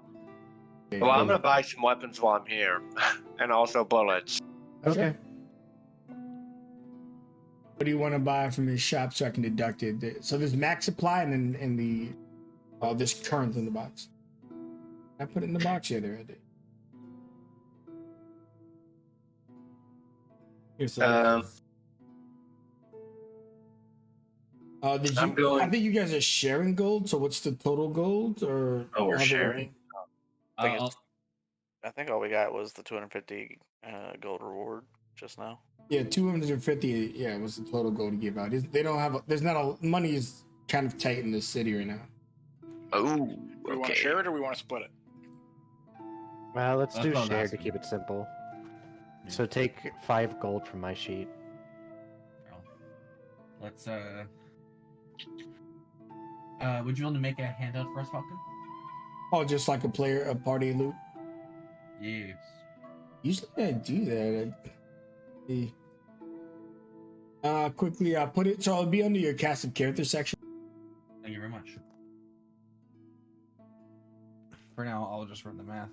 well, I'm gonna buy some weapons while I'm here, and also bullets. Okay. What do you want to buy from his shop so I can deduct it? So there's max supply and then in the this current in the box. I put it in the box. Yeah, there I did. Here's the did you? I'm going- I think you guys are sharing gold. So what's the total gold? Or Oh, we're how do we- sharing. I think all we got was the 250 gold reward just now. Yeah, 250. Yeah, was the total gold to give out. They don't have. There's not a money is kind of tight in this city right now. Oh, Do we want to okay. share it or we want to split it? Well, let's That's do what I was share to asking. keep it simple. Yeah. So take 5 gold from my sheet. Let's would you want to make a handout for us, Falcon? Oh, just like a party loot. Yes. Usually I do that. Quickly, I'll put it. So it'll be under your cast of character section. Thank you very much. For now, I'll just run the math.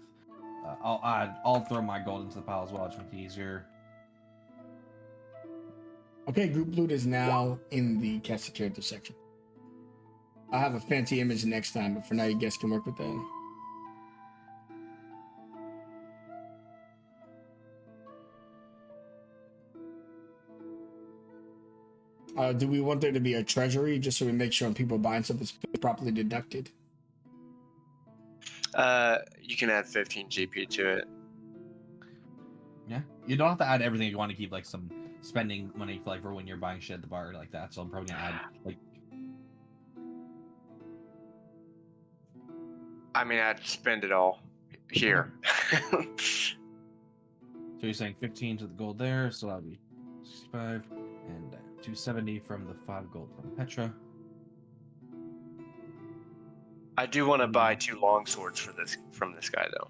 I'll throw my gold into the pile as well, to make it easier. Okay, group loot is now in the cast of character section. I'll have a fancy image next time, but for now, you guys can work with that. Do we want there to be a treasury just so we make sure when people buying stuff it's properly deducted? You can add 15 GP to it. Yeah, you don't have to add everything. You want to keep like some spending money for like for when you're buying shit at the bar like that. So I'm probably gonna add like. I mean, I'd spend it all here. So you're saying 15 to the gold there, so that'll be 65 and 270 from the 5 gold from Petra. I do want to buy 2 longswords for this from this guy though.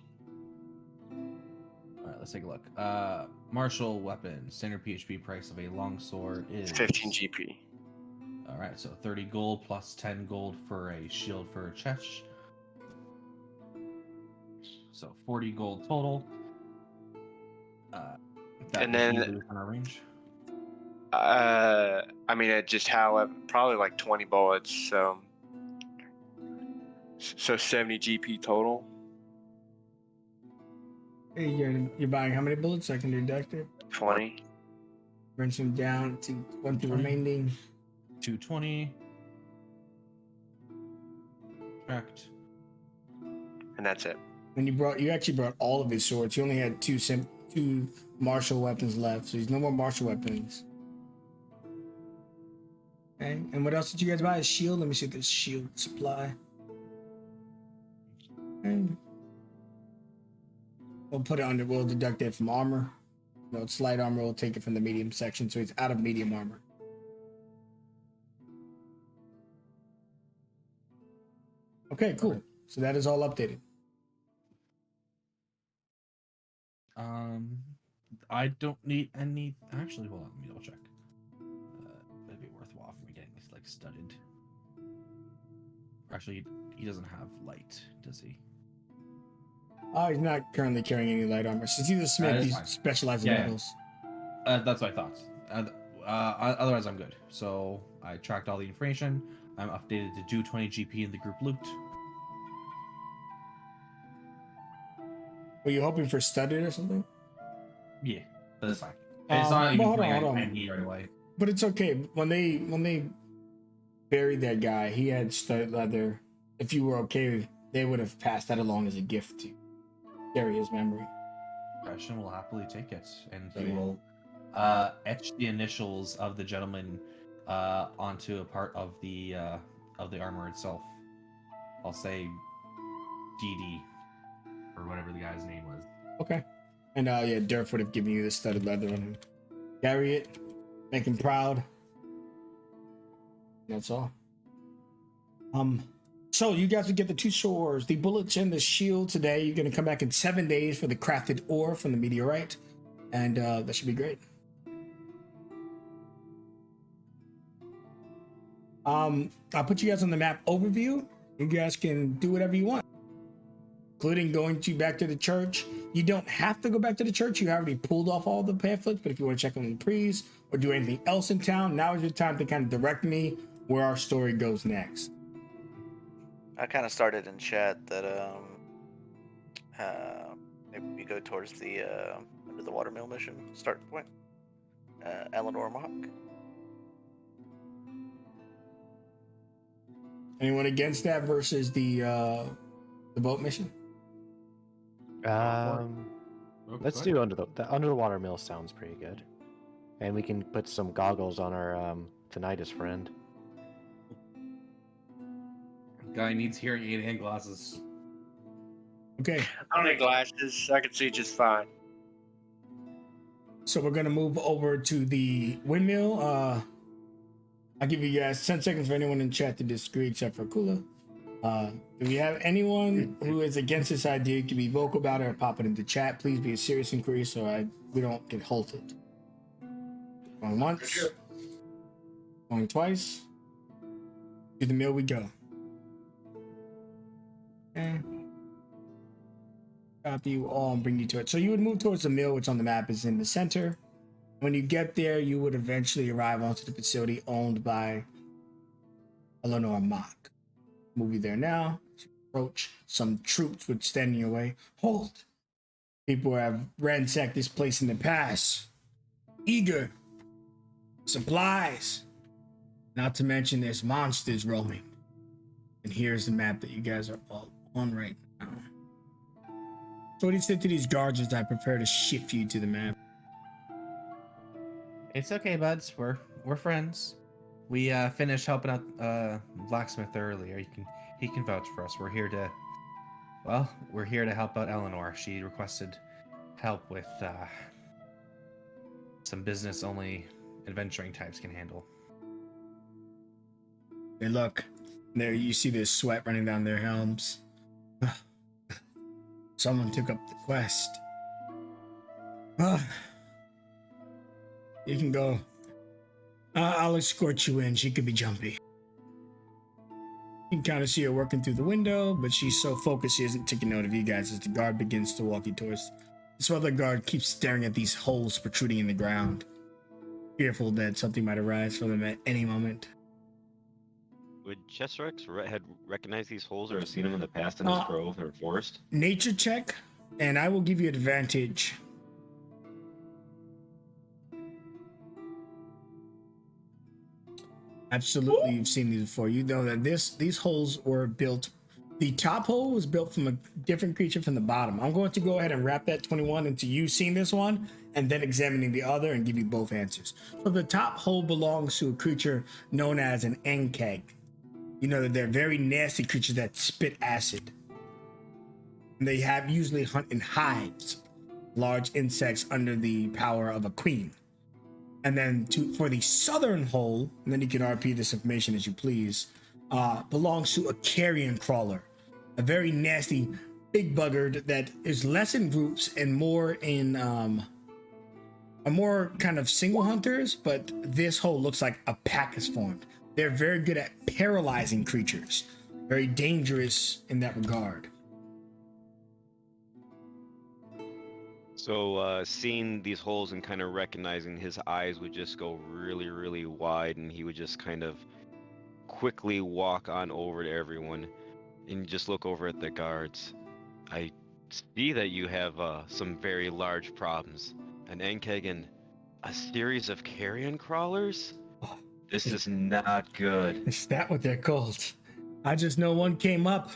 All right, let's take a look. Martial weapon, standard PHP price of a longsword is 15 GP. All right, so 30 gold plus 10 gold for a shield for Chesh. So 40 gold total. That And is then- easily within our range. I mean, it just how probably like 20 bullets, so 70 GP total. Hey, you're buying how many bullets? I can deduct it. 20. Bring some down to 20 remaining. 220. Correct. And that's it. And you actually brought all of his swords. He only had two martial weapons left, so he's no more martial weapons. Okay, and what else did you guys buy? A shield? Let me see this shield supply. Okay. We'll put it under, we'll deduct it from armor. No, it's light armor, we'll take it from the medium section, so he's out of medium armor. Okay, cool. So that is all updated. I don't need any. Actually, hold on, let me double check. It'd be worthwhile for me getting this like studded. Actually, he doesn't have light, does he? Oh, he's not currently carrying any light armor. Since he's a smith, is he's fine. specialized in Yeah. metals. That's what I thought. Otherwise, I'm good. So I tracked all the information. I'm updated to do 20 GP in the group loot. Were you hoping for studded or something? Yeah, but that's fine. It's not even hold on, putting hold on. any right away. But it's okay. When they buried that guy, he had studded leather. If you were okay, they would have passed that along as a gift to carry his memory. Christian will happily take it, and he Okay. will etch the initials of the gentleman onto a part of the armor itself. I'll say DD or whatever the guy's name was. Okay. And yeah, Durf would have given you the studded leather on him. Carry it, make him proud. That's all. So you guys would get the two swords, the bullets, and the shield today. You're gonna come back in 7 days for the crafted ore from the meteorite, and that should be great. I'll put you guys on the map overview. You guys can do whatever you want, including going back to the church. You don't have to go back to the church. You already pulled off all the pamphlets, but if you want to check on the priest or do anything else in town, now is your time to kind of direct me where our story goes next. I kind of started in chat that maybe we go towards the under the watermill mission start point. Eleanor Mock. Anyone against that versus the boat mission? Let's do under the water mill. Sounds pretty good, and we can put some goggles on our tinnitus friend. Guy needs hearing aid and glasses. Okay, I don't need glasses. I can see just fine. so we're gonna move over to the windmill. I'll give you guys 10 seconds for anyone in chat to disagree, except for Kula. Do we have anyone who is against this idea? You can be vocal about it or pop it into chat. Please be a serious inquiry so we don't get halted. Going once. Going twice. To the mill we go. Okay. Copy you all and bring you to it. So you would move towards the mill, which on the map is in the center. When you get there, you would eventually arrive onto the facility owned by Eleanor Mock. Move you there now. Approach. Some troops would stand in your way. Hold. People have ransacked this place in the past. Eager. Supplies. Not to mention there's monsters roaming. And here's the map that you guys are all on right now. So what do you say to these guards as I prepare to shift you to the map? It's okay, buds. We're friends. We finished helping out blacksmith earlier. He can vouch for us. We're here to help out Eleanor. She requested help with some business only adventuring types can handle. Hey, look. There you see this sweat running down their helms. Someone took up the quest. Uh, you can go. I'll escort you in. She could be jumpy. You can kind of see her working through the window, but she's so focused she isn't taking note of you guys as the guard begins to walk you towards. This other guard keeps staring at these holes protruding in the ground, fearful that something might arise from them at any moment. Would Chesrex had recognized these holes or have seen them in the past in his grove or forest? Nature check, and I will give you advantage. Absolutely, you've seen these before. You know that these holes were built. The top hole was built from a different creature from the bottom. I'm going to go ahead and wrap that 21 into you seeing this one and then examining the other and give you both answers. So the top hole belongs to a creature known as an Enkeg. You know that they're very nasty creatures that spit acid. And they usually hunt in hives, large insects under the power of a queen. And then for the southern hole, and then you can RP this information as you please, belongs to a carrion crawler, a very nasty big buggard that is less in groups and more in more kind of single hunters, but this hole looks like a pack has formed. They're very good at paralyzing creatures, very dangerous in that regard. So seeing these holes and kind of recognizing his eyes would just go really, really wide, and he would just kind of quickly walk on over to everyone and just look over at the guards. I see that you have some very large problems. An Enkeg and a series of carrion crawlers? This is not good. Is that what they're called? I just know one came up.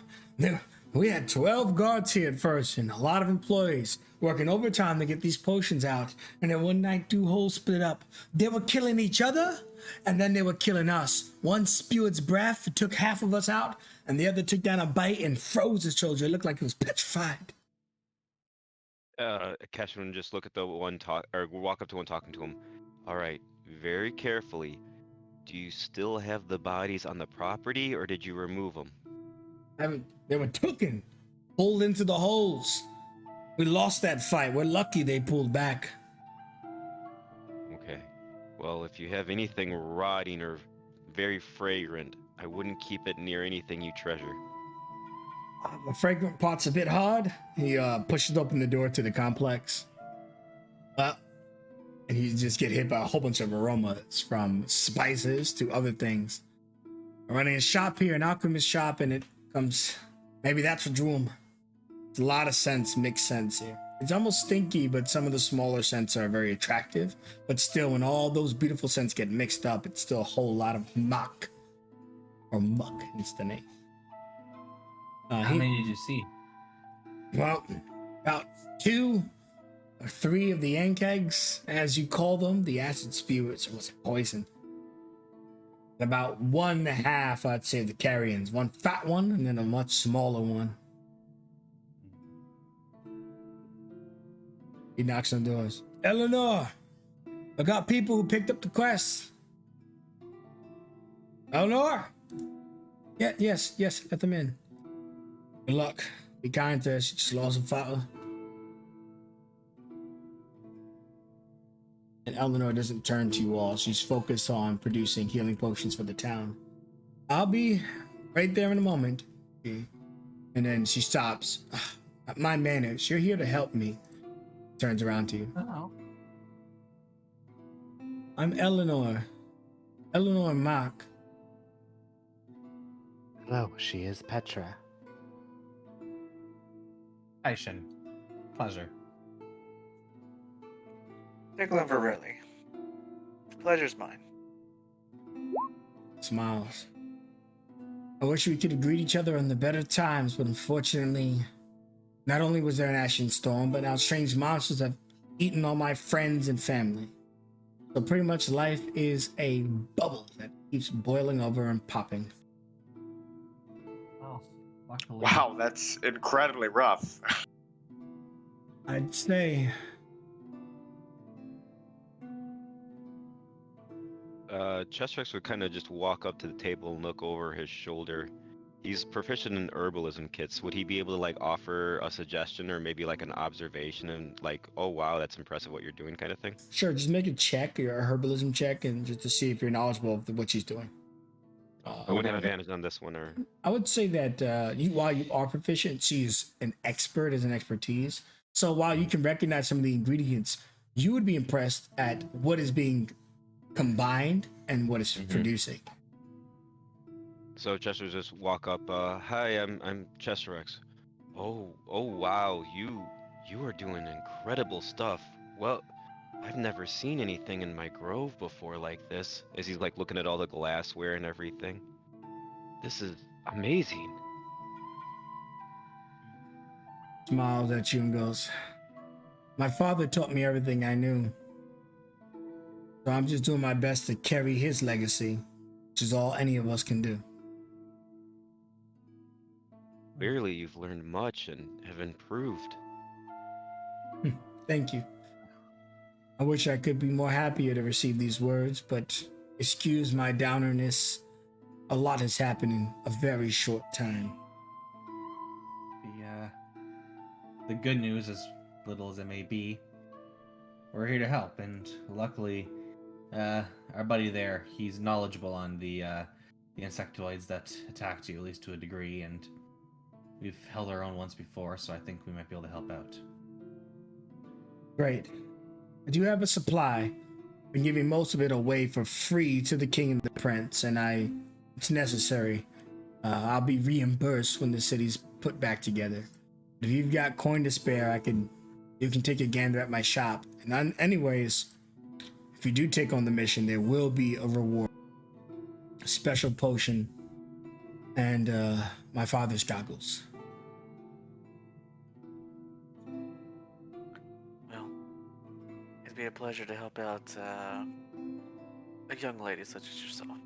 We had 12 guards here at first and a lot of employees working overtime to get these potions out. And then one night, 2 holes split up. They were killing each other, and then they were killing us. One spewed its breath, took half of us out, and the other took down a bite and froze his shoulder. It looked like it was petrified. Cashman just look at the one walk up to one talking to him. All right, very carefully. Do you still have the bodies on the property, or did you remove them? They were taken, pulled into the holes. We lost that fight. We're lucky they pulled back. Okay. Well, if you have anything rotting or very fragrant, I wouldn't keep it near anything you treasure. The fragrant part's a bit hard. He pushes open the door to the complex. And you just get hit by a whole bunch of aromas, from spices to other things. I'm running a shop here, an alchemist shop, and it comes... Maybe that's what drew him. It's a lot of scents, mixed scents here. It's almost stinky, but some of the smaller scents are very attractive. But still, when all those beautiful scents get mixed up, it's still a whole lot of muck. Or muck, is the name. How many did you see? Well, about 2 or 3 of the Enkegs, as you call them, the acid spewers, or was it poison? About 1.5, I'd say, the carrions. One fat one, and then a much smaller one. He knocks on doors. Eleanor, I got people who picked up the quest. Eleanor? Yeah, yes, let them in. Good luck. Be kind to her. She just lost a father. And Eleanor doesn't turn to you all. She's focused on producing healing potions for the town. I'll be right there in a moment. Okay. And then she stops. My manners. You're here to help me. Turns around to you. Oh. I'm Eleanor. Eleanor Mock. Hello, she is Petra. Aishin. Pleasure. Nicola Verrilli. Pleasure's mine. Smiles. I wish we could have greeted each other in the better times, but unfortunately, not only was there an ashen storm, but now strange monsters have eaten all my friends and family. So pretty much life is a bubble that keeps boiling over and popping. Oh, luckily. Wow, that's incredibly rough. I'd say... Chestrex would kind of just walk up to the table and look over his shoulder He's proficient in herbalism kits. Would he be able to like offer a suggestion or maybe like an observation and like, oh wow, that's impressive what you're doing kind of thing? Sure, just make a check, a herbalism check, and just to see if you're knowledgeable of what she's doing. I would have advantage on this one, or I would say that while you are proficient, she's an expert as an expertise. So while you can recognize some of the ingredients, you would be impressed at what is being combined and what it's producing. so Chester just walk up. Hi, I'm Chesterex. Oh wow, you are doing incredible stuff. Well, I've never seen anything in my grove before like this. As he's like looking at all the glassware and everything. This is amazing. Smiles at you and goes, "My father taught me everything I knew. So I'm just doing my best to carry his legacy, which is all any of us can do." Clearly, you've learned much and have improved. Thank you. I wish I could be more happier to receive these words, but excuse my downerness. A lot has happened in a very short time. The good news, as little as it may be, we're here to help, and luckily, our buddy there, he's knowledgeable on the insectoids that attacked you, at least to a degree, and we've held our own once before, so I think we might be able to help out. Great. I do have a supply. I've been giving most of it away for free to the king and the prince, and it's necessary. I'll be reimbursed when the city's put back together. If you've got coin to spare, you can take a gander at my shop. And anyways, if you do take on the mission, there will be a reward, a special potion, and my father's goggles. Well, it'd be a pleasure to help out a young lady such as yourself.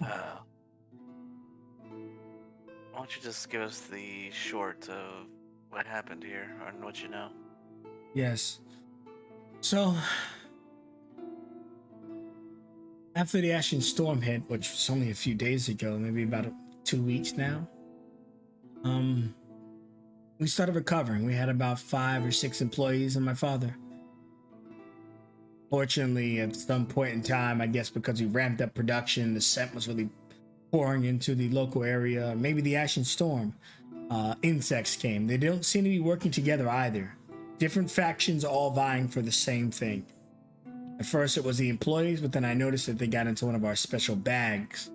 Why don't you just give us the short of what happened here and what you know? Yes. So, after the Ashen Storm hit, which was only a few days ago, maybe about 2 weeks now, we started recovering. We had about 5 or 6 employees and my father. Fortunately, at some point in time, I guess because we ramped up production, the scent was really pouring into the local area. Maybe the Ashen Storm. Insects came. They don't seem to be working together either. Different factions all vying for the same thing. At first it was the employees, but then I noticed that they got into one of our special bags.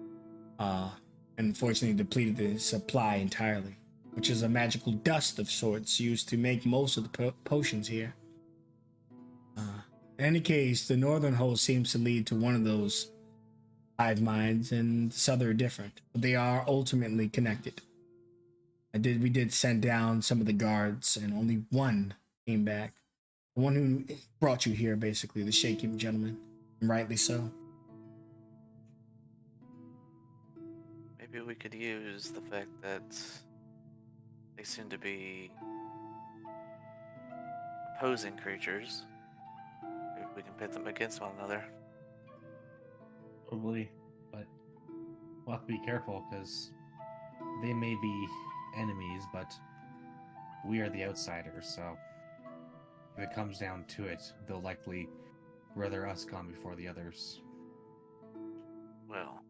And unfortunately depleted the supply entirely, which is a magical dust of sorts used to make most of the potions here. In any case, the northern hole seems to lead to one of those hive minds, and the southern are different. But they are ultimately connected. We did send down some of the guards, and only one came back. The one who brought you here, basically, the shaky gentleman. And rightly so. Maybe we could use the fact that they seem to be opposing creatures. Maybe we can pit them against one another. Probably, but we'll have to be careful, because they may be enemies, but we are the outsiders, so if it comes down to it, they'll likely rather us gone before the others. Well,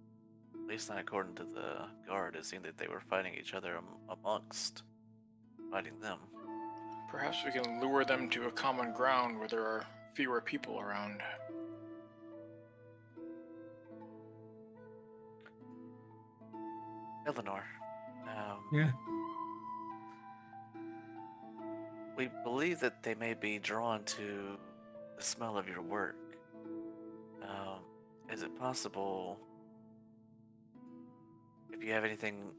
at least not according to the guard. It seemed that they were fighting each other amongst fighting them. Perhaps we can lure them to a common ground where there are fewer people around. Eleanor, Yeah. we believe that they may be drawn to the smell of your work. Is it possible, if you have anything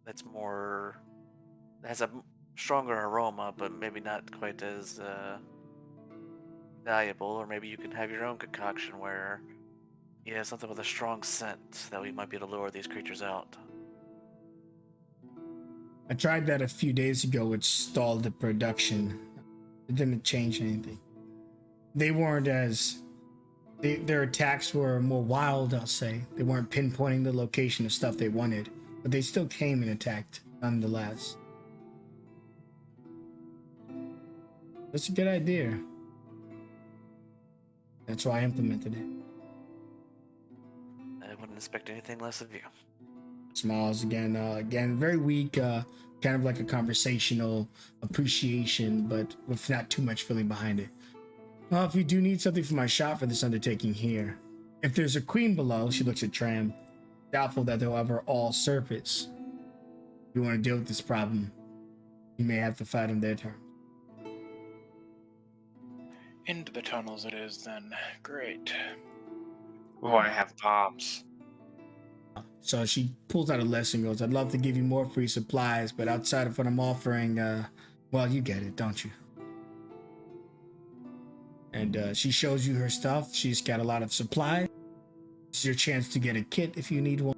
that has a stronger aroma, but maybe not quite as valuable, or maybe you can have your own concoction where you have something with a strong scent that we might be able to lure these creatures out? I tried that a few days ago, which stalled the production. It didn't change anything. They weren't their attacks were more wild, I'll say. They weren't pinpointing the location of stuff they wanted. but they still came and attacked nonetheless. That's a good idea. That's why I implemented it. I wouldn't expect anything less of you. Smiles again. Again, very weak. Kind of like a conversational appreciation, but with not too much feeling behind it. Well, if you do need something for my shop for this undertaking here, if there's a queen below, she looks at Tram. Doubtful that they'll ever all surface. If you want to deal with this problem, you may have to fight on their terms. Into the tunnels it is then. Great. Oh, I have bombs. So she pulls out a list and goes, I'd love to give you more free supplies, but outside of what I'm offering, well, you get it, don't you? And she shows you her stuff. She's got a lot of supplies. It's your chance to get a kit if you need one.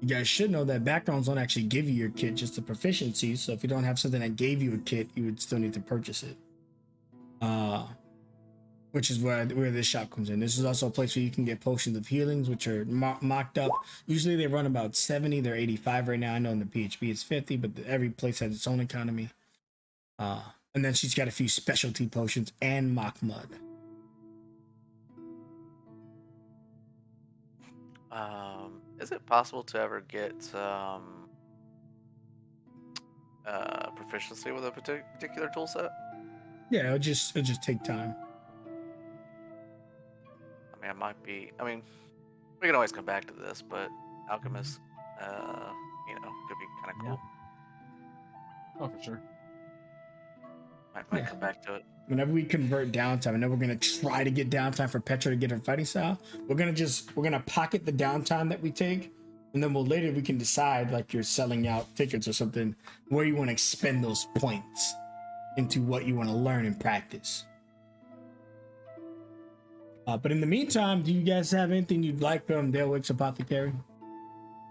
You guys should know that backgrounds don't actually give you your kit, just the proficiency. So if you don't have something that gave you a kit, you would still need to purchase it. Which is where this shop comes in. This is also a place where you can get potions of healings, which are mocked up. Usually they run about 70. They're 85 right now. I know in the PHP it's 50, but every place has its own economy. And then she's got a few specialty potions and mock mud. Is it possible to ever get proficiency with a particular tool set? Yeah, it'll just take time. I mean, we can always come back to this, but alchemist, could be kind of cool. Oh, for sure. Might come back to it. Whenever we convert downtime, I know we're gonna try to get downtime for Petra to get her fighting style. We're gonna pocket the downtime that we take, and then we can decide, like you're selling out tickets or something, where you want to expend those points into what you want to learn and practice. But in the meantime, do you guys have anything you'd like from Dalewick's Apothecary?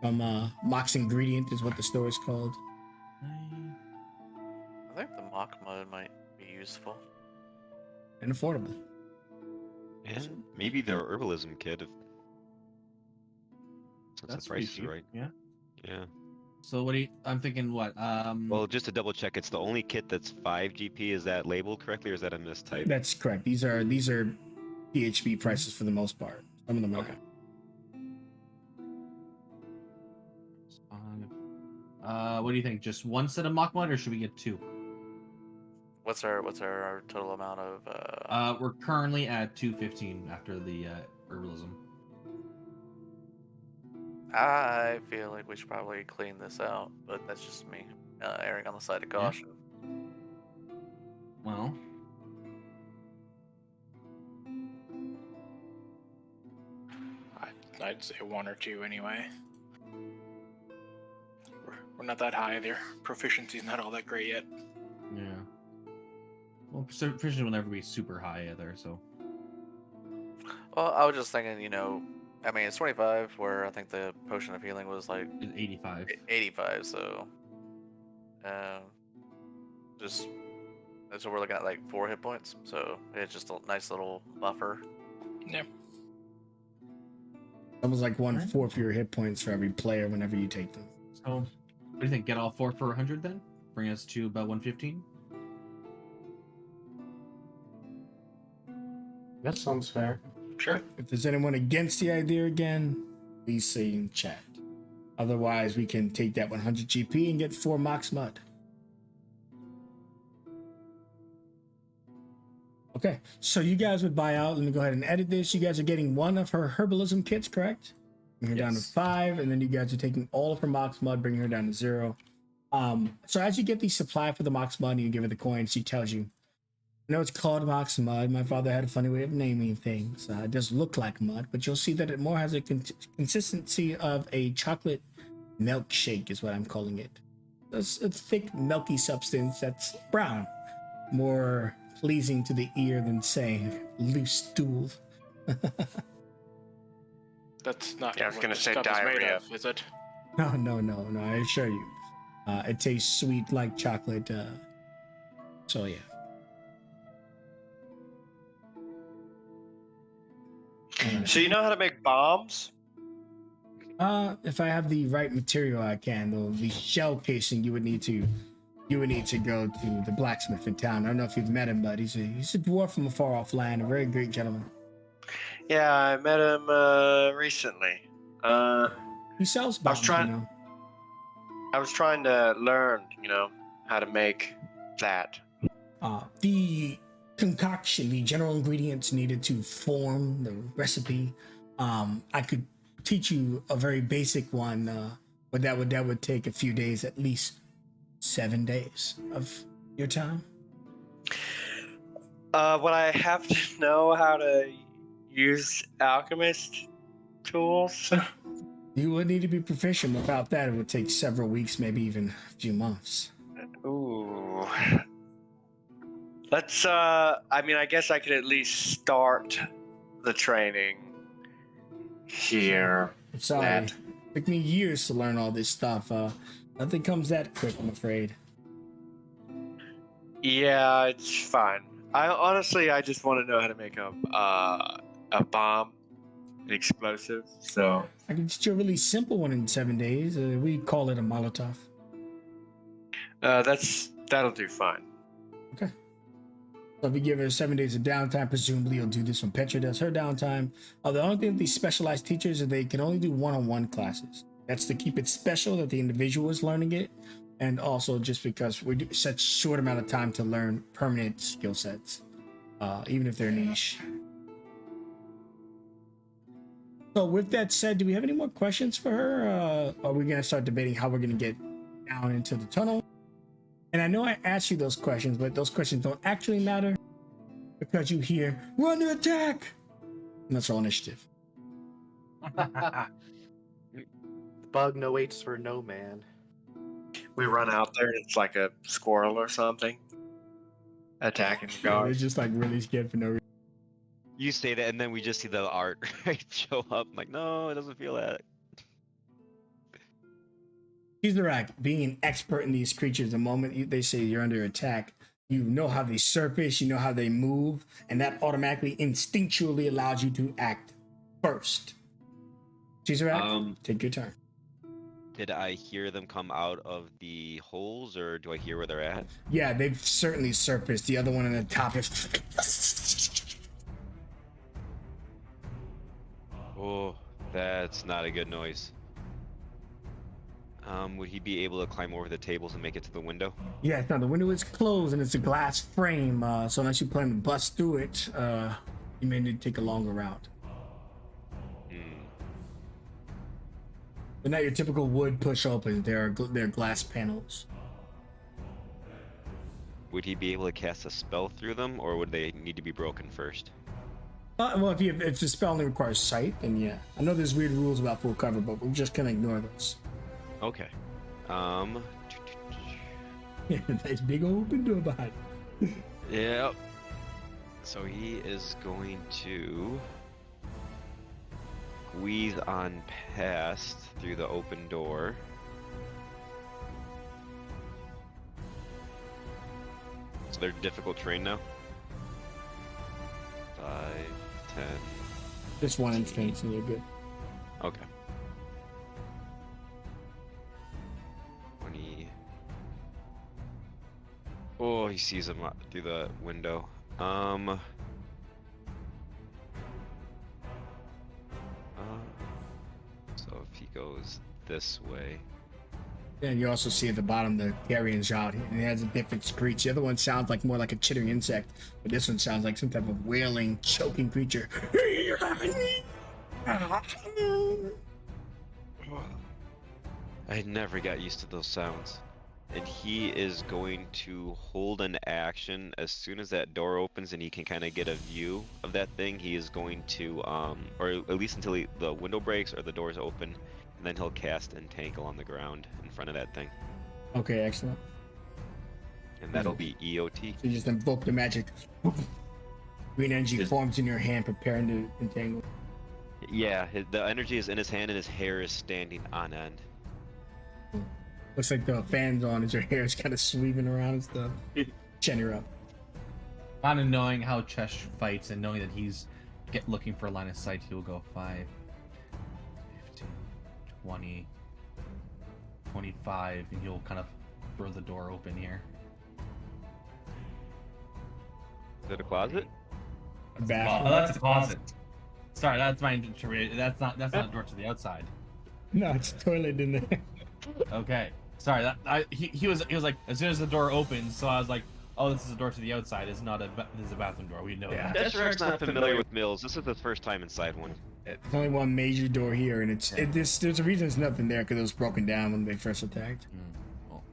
From Mock's Ingredient is what the store is called. I think the mock mud might be useful. And affordable. And maybe their herbalism kit, since That's the price pretty is cheap. right. Yeah. Yeah. So what do you? I'm thinking what? Well, just to double check, it's the only kit that's 5 GP. Is that labeled correctly, or is that a mistype? That's correct. These are PHP prices for the most part. Some of them are. Okay. What do you think? Just one set of mock mud, or should we get two? What's our total amount of? We're currently at 215 after the herbalism. I feel like we should probably clean this out, but that's just me erring on the side of caution. Well, I'd say one or two anyway. We're not that high there. Proficiency's not all that great yet. yeah. Well, proficiency will never be super high either, so. Well, I was just thinking, it's 25, where I think the potion of healing was like 85. 85, so just that's what we're looking at, like 4 hit points. So it's just a nice little buffer. Yeah. Almost like 1/4 of your hit points for every player whenever you take them. So, what do you think? Get all 4 for 100 then? Bring us to about 115? That sounds fair. Sure. If there's anyone against the idea again, please say in chat. Otherwise, we can take that 100 GP and get 4 Mox Mud. Okay, so you guys would buy out. Let me go ahead and edit this. You guys are getting 1 of her herbalism kits, correct? Bring her down to 5, and then you guys are taking all of her Mox Mud, bringing her down to 0. So as you get the supply for the Mox Mud and you give her the coin, she tells you, I know it's called Mox Mud. My father had a funny way of naming things. It does look like mud, but you'll see that it more has a consistency of a chocolate milkshake is what I'm calling it. It's a thick, milky substance that's brown. More pleasing to the ear than saying loose stool. That's not Yeah, I was what gonna this say stuff is made diarrhea. of, is it? No, I assure you. It tastes sweet like chocolate. So yeah. So you know how to make bombs? If I have the right material, I can. Though the shell casing, you would need to go to the blacksmith in town. I don't know if you've met him, but he's a dwarf from a far off land, a very great gentleman. Yeah, I met him recently. He sells I was bombs, trying- you know. I was trying to learn, how to make that. The concoction, the general ingredients needed to form the recipe. I could teach you a very basic one, but that would take a few days, at least 7 days of your time. Would I have to know how to use alchemist tools? You would need to be proficient. Without that, it would take several weeks, maybe even a few months. Ooh. Let's, I guess I could at least start the training here. I'm sorry. That- It took me years to learn all this stuff. Nothing comes that quick, I'm afraid. Yeah, it's fine. I just want to know how to make a bomb, an explosive. So I can teach you a really simple one in 7 days. We call it a Molotov. that'll do fine. Okay. So if you give her 7 days of downtime, presumably you'll do this when Petra does her downtime. The only thing with these specialized teachers is they can only do one-on-one classes. That's to keep it special that the individual is learning it, and also just because we do such short amount of time to learn permanent skill sets, even if they're niche. So with that said, do we have any more questions for her? Are we gonna start debating how we're gonna get down into the tunnel? And I know I asked you those questions, but those questions don't actually matter because you hear, "We're under attack!" And that's all initiative. Bug no waits for no man. We run out there and it's like a squirrel or something attacking the They're guards. just like really scared for no reason. You say that, and then we just see the art right show up. I'm like, no, it doesn't feel that. Kizarak, being an expert in these creatures, the moment they say you're under attack, you know how they surface, you know how they move, and that automatically, instinctually allows you to act first. Kizarak, take your turn. Did I hear them come out of the holes, or do I hear where they're at? Yeah, they've certainly surfaced. The other one on the top is... Oh, that's not a good noise. Would he be able to climb over the tables and make it to the window? Yeah, now the window is closed and it's a glass frame, so unless you plan to bust through it, you may need to take a longer route. But not your typical wood push open. They're glass panels. Would he be able to cast a spell through them, or would they need to be broken first? Well, if the spell only requires sight, then yeah. I know there's weird rules about full cover, but we're just gonna ignore those. Okay. Nice big open door behind. Yep. So he is going to squeeze on past through the open door. So they're difficult terrain now. 5, 10. Just one instance and you're good. Okay. 20. Oh, he sees him through the window. So if he goes this way. And you also see at the bottom the carrion's out, and it has a different screech. The other one sounds like more like a chittering insect, but this one sounds like some type of wailing, choking creature. I never got used to those sounds. And he is going to hold an action as soon as that door opens and he can kind of get a view of that thing. He is going to, or at least until the window breaks or the doors open, and then he'll cast Entangle on the ground in front of that thing. Okay, excellent. And that'll be EOT. So you just invoke the magic. Green energy forms in your hand, preparing to entangle. Yeah, the energy is in his hand and his hair is standing on end. Looks like the fan's on as your hair is kind of sweeping around and stuff. Chin her up. Kind of knowing how Chesh fights and knowing that he's looking for a line of sight, he will go 5, 15, 20, 25, and he'll kind of throw the door open here. Is it a closet? Bathroom. Oh, that's a closet. Sorry, that's my interpretation. That's not a door to the outside. No, it's a toilet in there. Okay. Sorry, he was like, as soon as the door opens, so I was like, oh, this is a door to the outside. It's not this is a bathroom door. We know that. Chester not familiar with mills. This is his first time inside one. There's only one major door here, and there's a reason there's nothing there because it was broken down when they first attacked.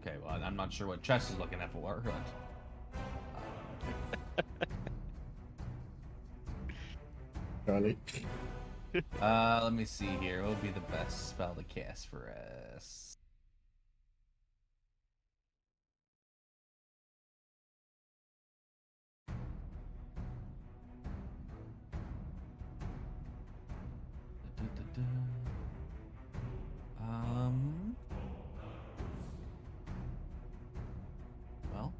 Okay, well, I'm not sure what Chess is looking at for. Charlie. Let me see here. What would be the best spell to cast for us? Well.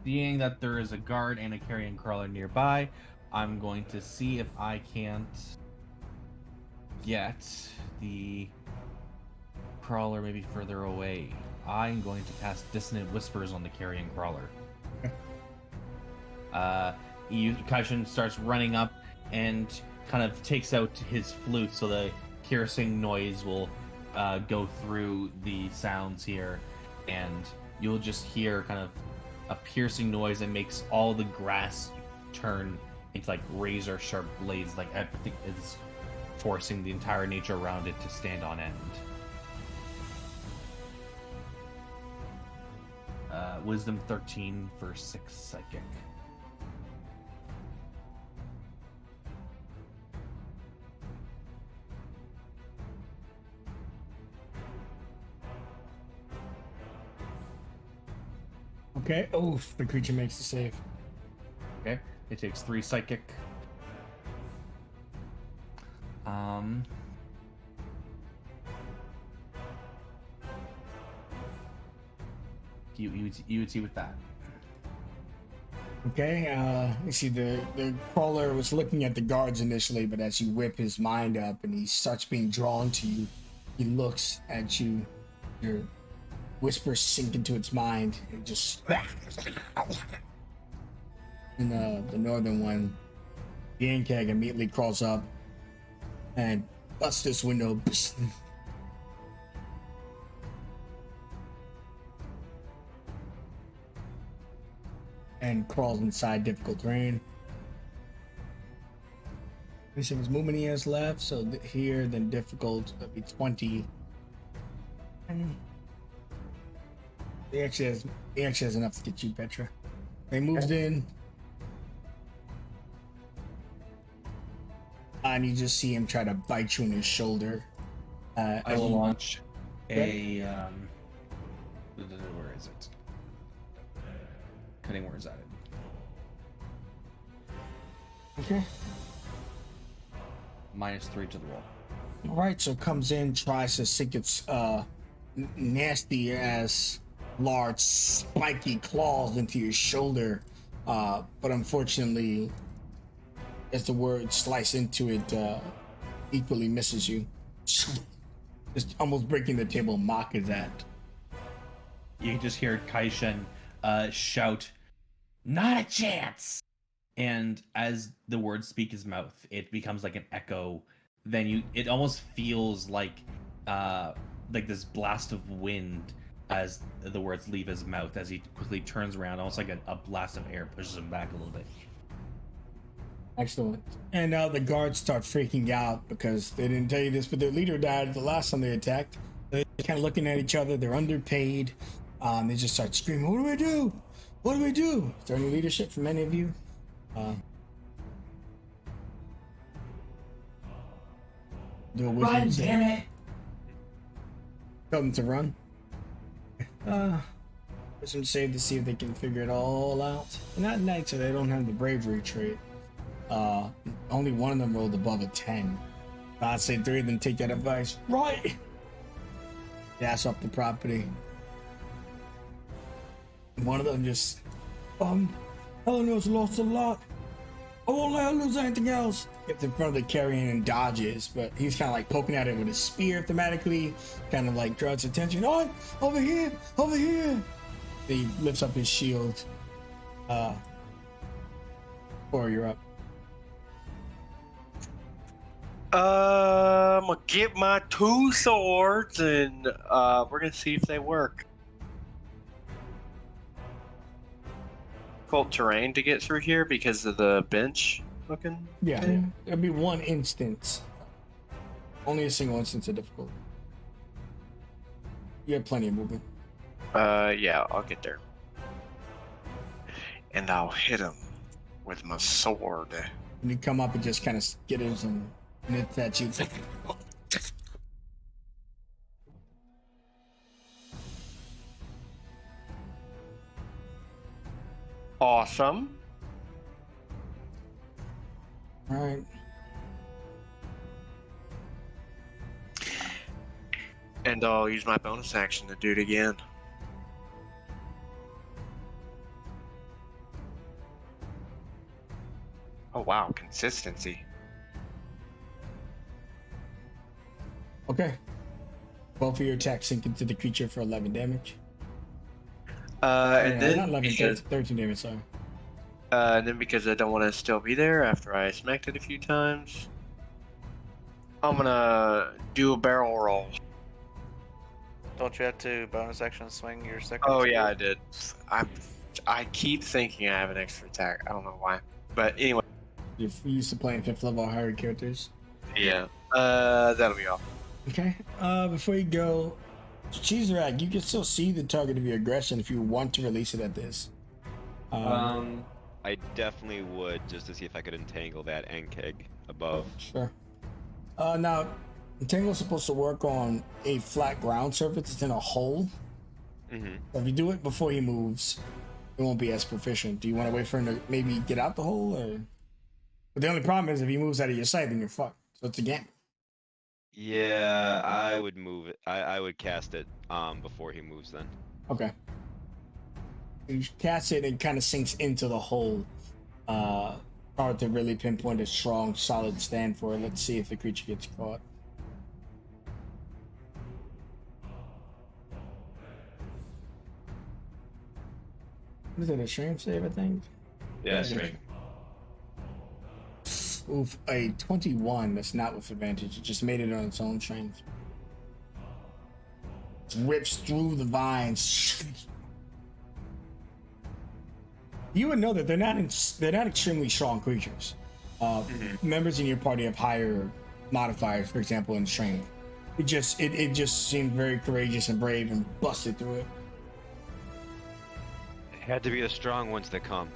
Seeing that there is a guard and a carrion crawler nearby, I'm going to see if I can't get the crawler maybe further away. I'm going to cast Dissonant Whispers on the carrion crawler. Kaishin starts running up and kind of takes out his flute, so the piercing noise will go through the sounds here, and you'll just hear kind of a piercing noise that makes all the grass turn into like razor sharp blades, like everything is forcing the entire nature around it to stand on end. Wisdom 13 for 6 psychic. Okay. Oh, the creature makes the save. Okay. It takes 3 psychic. You would see with that. Okay, you see the crawler was looking at the guards initially, but as you whip his mind up and he starts being drawn to you, he looks at you, your whispers sink into its mind, and just and the northern one, the Ankeg immediately crawls up and busts this window. And crawls inside difficult terrain. Let me see his movement he has left. So here, then difficult, that'd be 20. He actually has enough to get you, Petra. He moves in. And you just see him try to bite you in his shoulder. I will launch a where is it? Cutting words at it. Okay. -3 to the roll. All right, so comes in, tries to sink its nasty ass, large, spiky claws into your shoulder, but unfortunately, as the words slice into it, equally misses you. Just almost breaking the table. Mock is at. You can just hear Kaishin shout, "Not a chance!" And as the words speak his mouth, it becomes like an echo. Then it almost feels like this blast of wind as the words leave his mouth, as he quickly turns around, almost like a blast of air pushes him back a little bit. Excellent. And now the guards start freaking out because they didn't tell you this, but their leader died the last time they attacked. They're kind of looking at each other. They're underpaid. They just start screaming, "What do we do? What do we do?" Is there any leadership from any of you? Do a Run, damn it! Tell them to run. Some save to see if they can figure it all out. Not knights, so they don't have the bravery trait. Only one of them rolled above a 10. I'd say 3 of them take that advice. Right! gas off the property. One of them just, Eleanor's lost a lot. I won't let her lose anything else. Gets in front of the carrion and dodges, but he's kind of like poking at it with his spear thematically, kind of like draws attention. Oh, over here, over here. He lifts up his shield. Or you're up. I'm gonna get my 2 swords and we're gonna see if they work. Difficult terrain to get through here because of the bench looking. Yeah, there'll be one instance. Only a single instance of difficulty. You have plenty of movement. Yeah, I'll get there. And I'll hit him with my sword. And you come up and just kind of skitters and nits at you. Awesome. All right. And I'll use my bonus action to do it again. Oh wow, consistency. Okay. Both of your attacks sink into the creature for 11 damage. And then not 11, because, 13 damage, sorry. and then because I don't want to still be there after I smacked it a few times, I'm gonna do a barrel roll. Don't you have to bonus action swing your second? Oh yeah, I sword? did. I keep thinking I have an extra attack. I don't know why, but anyway. You're used to playing 5th level or higher characters. Yeah. That'll be all. Okay. Before you go, Cheeserak, you can still see the target of your aggression if you want to release it at this. I definitely would, just to see if I could entangle that Enkeg above. Sure. Now, Entangle is supposed to work on a flat ground surface. It's in a hole. Mm-hmm. So if you do it before he moves, it won't be as proficient. Do you want to wait for him to maybe get out the hole, or? But the only problem is if he moves out of your sight, then you're fucked. So it's a gamble. Yeah, I would move it. I would cast it before he moves then. Okay. You cast it and it kind of sinks into the hole. Hard to really pinpoint a strong, solid stand for it. Let's see if the creature gets caught. Is it a strength save, I think? Yeah, strength. Oof, a 21. That's not with advantage. It just made it on its own strength. It rips through the vines. You would know that they're not extremely strong creatures. Members in your party have higher modifiers, for example, in strength. It just seemed very courageous and brave and busted through it. It had to be the strong ones that come.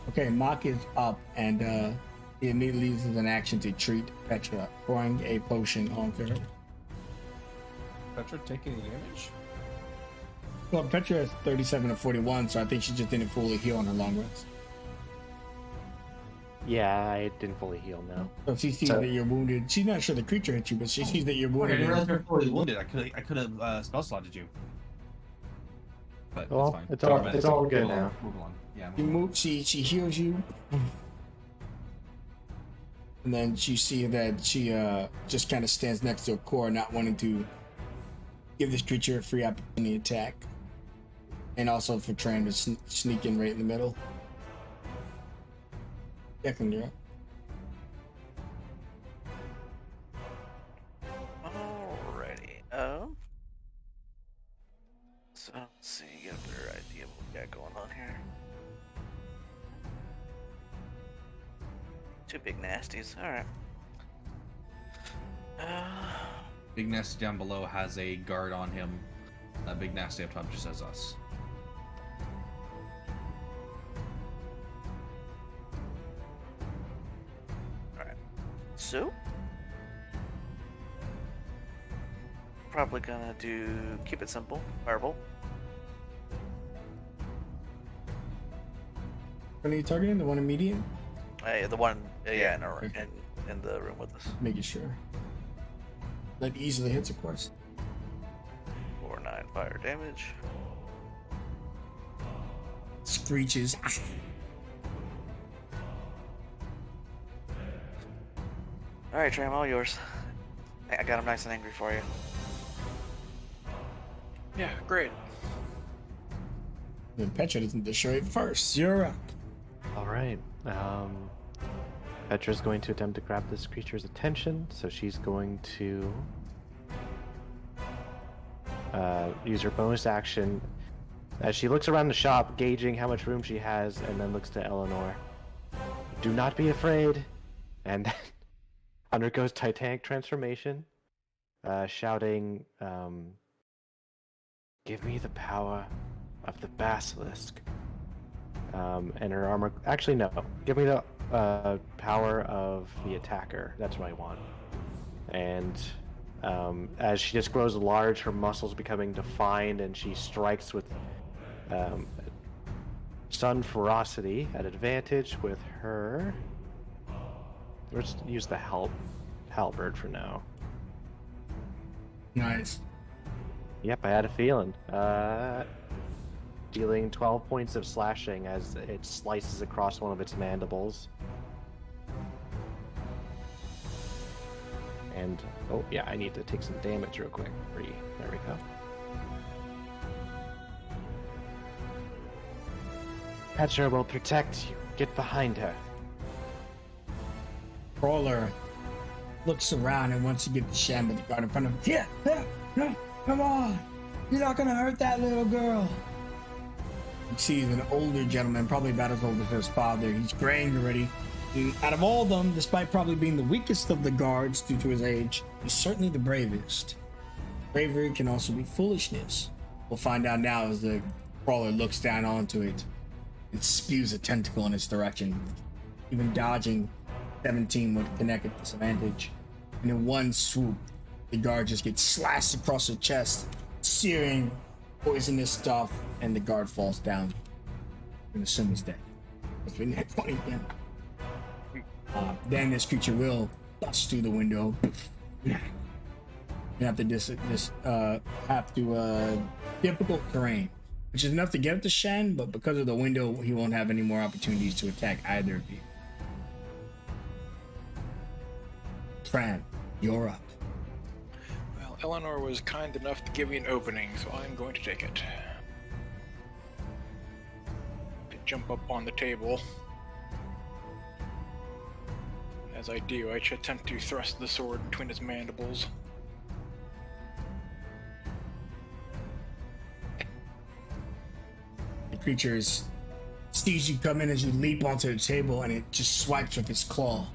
Okay, Mock is up, and he immediately uses an action to treat Petra, pouring a potion onto her. Petra taking damage? Well, Petra has 37 to 41, so I think she just didn't fully heal on her long rest. Yeah, I didn't fully heal now. So she sees that you're wounded. She's not sure the creature hit you, but she sees that you're I wounded. didn't realize you were fully wounded. I could have spell slotted you. But Well, that's fine. it's all good now. Move along. Yeah. You move. She heals you, and then you see that she just kind of stands next to a core, not wanting to give this creature a free opportunity attack, and also for trying to sneak in right in the middle. Declan, you're up. Alrighty. So let's see, get a better idea of what we got going on here. Two big nasties. Alright. Big Nasty down below has a guard on him. That Big Nasty up top just says us. Alright. So probably gonna keep it simple. Firebolt. What are you targeting? The one immediate? The one in the room with us. Making sure. That easily hits, of course. 4/9 fire damage. Screeches. Alright, Tram, all yours. I got him nice and angry for you. Yeah, great. Then Petra doesn't destroy it first. You're up. All right. Petra's going to attempt to grab this creature's attention, so she's going to use her bonus action as she looks around the shop, gauging how much room she has, and then looks to Eleanor. Do not be afraid, and then undergoes Titanic transformation, shouting, "Give me the power of the basilisk." And her armor. Actually, no. Give me the power of the attacker. That's what I want. And as she just grows large, her muscles becoming defined, and she strikes with Sun Ferocity at advantage with her. Let's use the halberd for now. Nice. Yep, I had a feeling. Dealing 12 points of slashing as it slices across one of its mandibles. And, oh yeah, I need to take some damage real quick. There we go. Petra will protect you. Get behind her. Crawler looks around and wants to get the Shambler guard in front of him. Yeah, come on. You're not gonna hurt that little girl. You see he's an older gentleman, probably about as old as his father. He's graying already. And out of all of them, despite probably being the weakest of the guards due to his age, he's certainly the bravest. Bravery can also be foolishness. We'll find out now as the crawler looks down onto it and spews a tentacle in its direction. Even dodging 17 would connect at disadvantage. And in one swoop, the guard just gets slashed across the chest, searing poisonous stuff, and the guard falls down. I'm gonna assume he's dead. It's been net 20 again. Then this creature will bust through the window. You have to difficult terrain, which is enough to get up to Shen, but because of the window, he won't have any more opportunities to attack either of you. Fran, you're up. Well, Eleanor was kind enough to give me an opening, so I'm going to take it. I jump up on the table. As I do, I attempt to thrust the sword between his mandibles. The creature sees you come in as you leap onto the table, and it just swipes with its claw.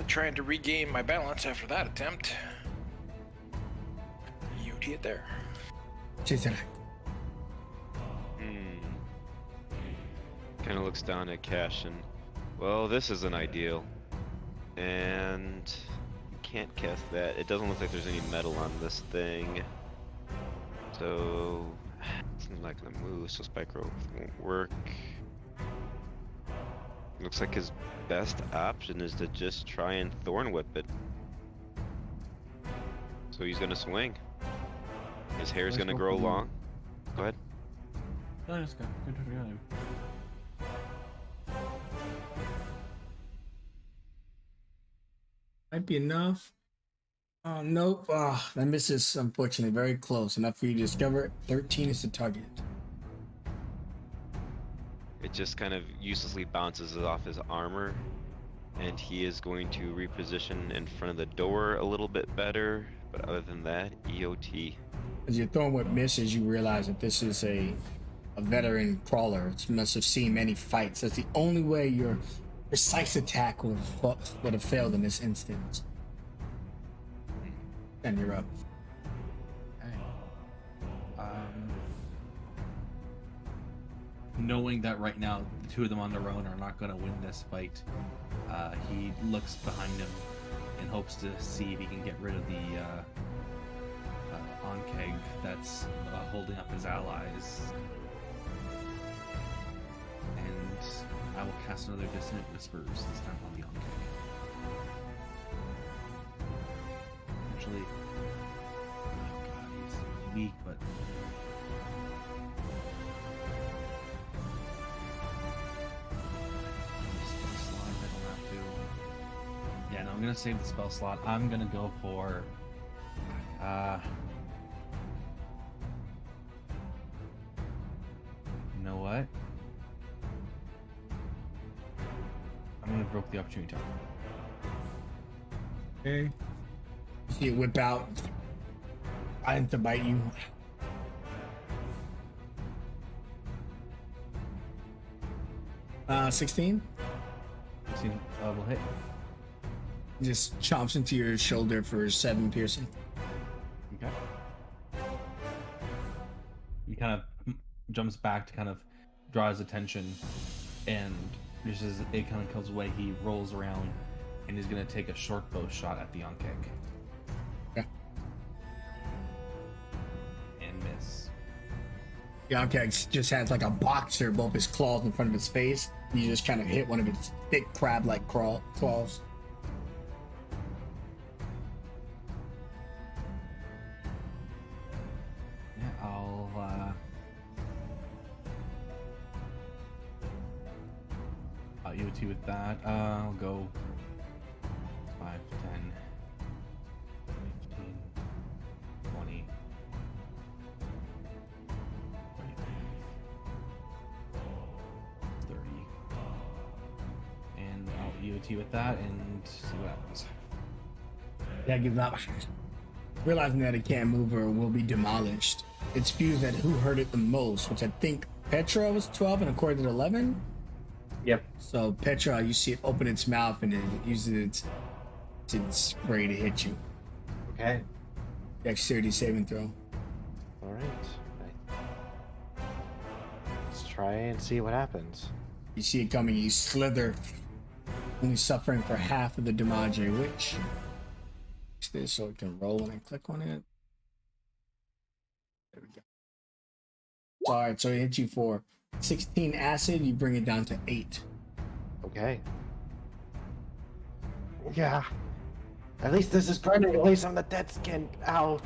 Trying to regain my balance after that attempt. You see it there. Kind of looks down at Cash and, well, this isn't ideal. And you can't cast that. It doesn't look like there's any metal on this thing. So it's not gonna move, so Spike Rope won't work. Looks like his best option is to just try and Thorn Whip it. So he's gonna swing. His hair's gonna grow long. Go ahead. Let's go. Might be enough. Oh, nope. Oh, that misses, unfortunately. Very close. Enough for you to discover it. 13 is the target. It just kind of uselessly bounces off his armor, and he is going to reposition in front of the door a little bit better, but other than that, EOT. As you're throwing what misses, you realize that this is a veteran crawler. It must have seen many fights. That's the only way your precise attack would have failed in this instance. And you're up. Knowing that right now the two of them on their own are not going to win this fight, he looks behind him and hopes to see if he can get rid of the Onkeg that's holding up his allies. and I will cast another Dissonant Whispers, this time on the on-kick. Actually, oh god, he's weak, but... Spell slot, I don't have to. Yeah, no, I'm gonna save the spell slot. I'm gonna go for... You know what? I'm gonna invoke the opportunity token. Okay. See it whip out. I have to bite you. Uh, 16. 16 will hit. Just chomps into your shoulder for 7 piercing. Okay. He kind of jumps back to kind of draw his attention, and just as it kind of comes away, he rolls around and he's going to take a short bow shot at the on kick. Yeah. And miss. The Onkex just has like a boxer, both his claws in front of his face. You just kind of hit one of its thick crab-like claws. Yeah, I'll UT with that. I'll go 5, 10, 15, 20, 25, 30. And I'll EOT with that and see what happens. That gives up. Realizing that it can't move or will be demolished, it spews at who hurt it the most, which I think Petra was 12 and according to 11. Yep. So Petra, you see it open its mouth and it uses its spray to hit you. Okay. Dexterity saving throw. All right. Let's try and see what happens. You see it coming, you slither, only suffering for half of the damage, which fix this so it can roll when I click on it. There we go. Alright, so it hits you for 16 acid, you bring it down to 8. Okay. Yeah. At least this is burning away some of the dead skin. Ow.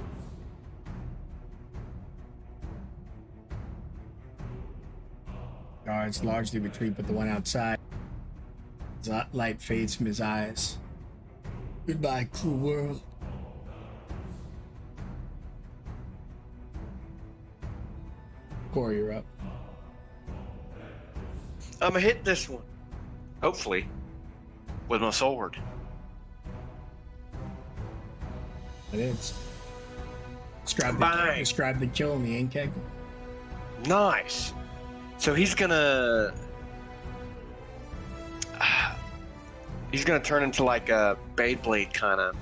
Guards largely retreat, but the one outside, light fades from his eyes. Goodbye, cruel world. Corey, you're up. I'm gonna hit this one. Hopefully. With my sword. It is. Bang. Describe the kill in the ink keg. Nice. So he's gonna turn into like a Beyblade kind of,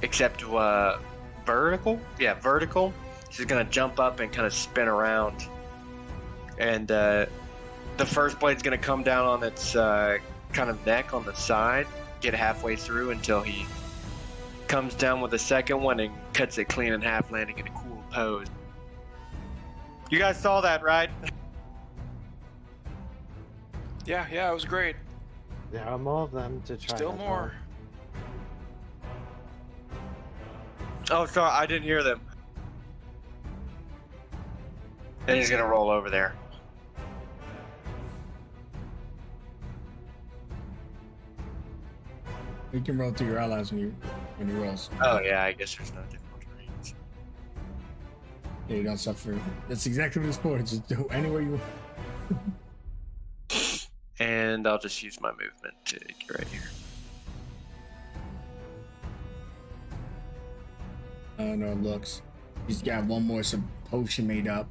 except vertical. Yeah, vertical. He's gonna jump up and kind of spin around, and the first blade's gonna come down on its kind of neck on the side, get halfway through until he comes down with the second one and cuts it clean in half, landing in a cool pose. You guys saw that, right? Yeah, it was great. There are more of them to try. Still more. Oh, sorry, I didn't hear them. Then he's gonna roll over there. You can roll through your allies when you roll. Oh yeah, I guess there's no difficult range. Yeah, you don't suffer. That's exactly what it's for. Just do anywhere you want. And I'll just use my movement to get right here. Oh no, it looks. He's got one more potion made up.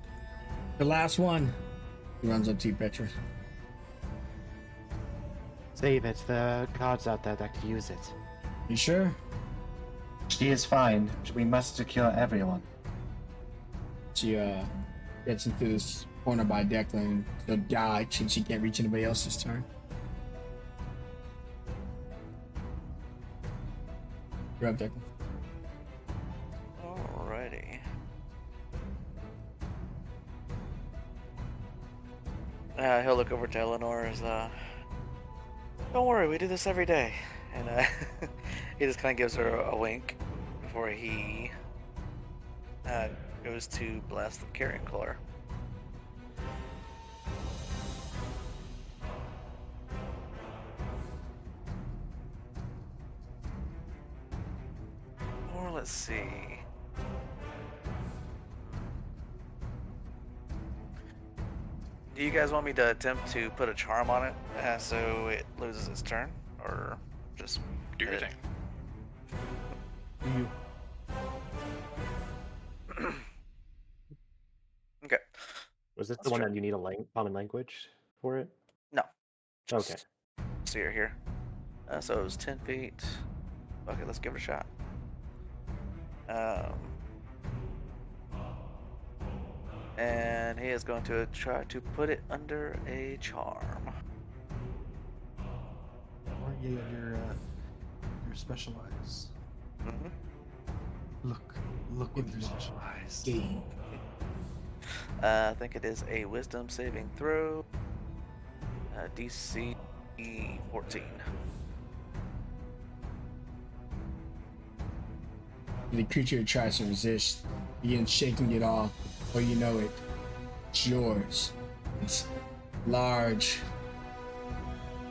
The last one. He runs up to you, Petra. Save it. The gods out there that can use it. You sure? She is fine. We must secure everyone. She gets into this corner by Declan. She'll die since she can't reach anybody else this turn. You're up, Declan. Alrighty. He'll look over to Eleanor as, don't worry, we do this every day. And he just kind of gives her a wink before he goes to blast the carrion claw. Or let's see. Do you guys want me to attempt to put a charm on it so it loses its turn? Or just Do your hit it? thing. Okay. Was this Let's the one try. that you need a common language for it? No. Okay. See her here. So it was 10 feet. Okay, let's give it a shot. And he is going to try to put it under a charm. Or yeah, your specialize. Mm-hmm. Look with your specialize. Game. I think it is a wisdom saving throw. DC 14. The creature tries to resist, begins shaking it off, or you know it, it's yours. It's large,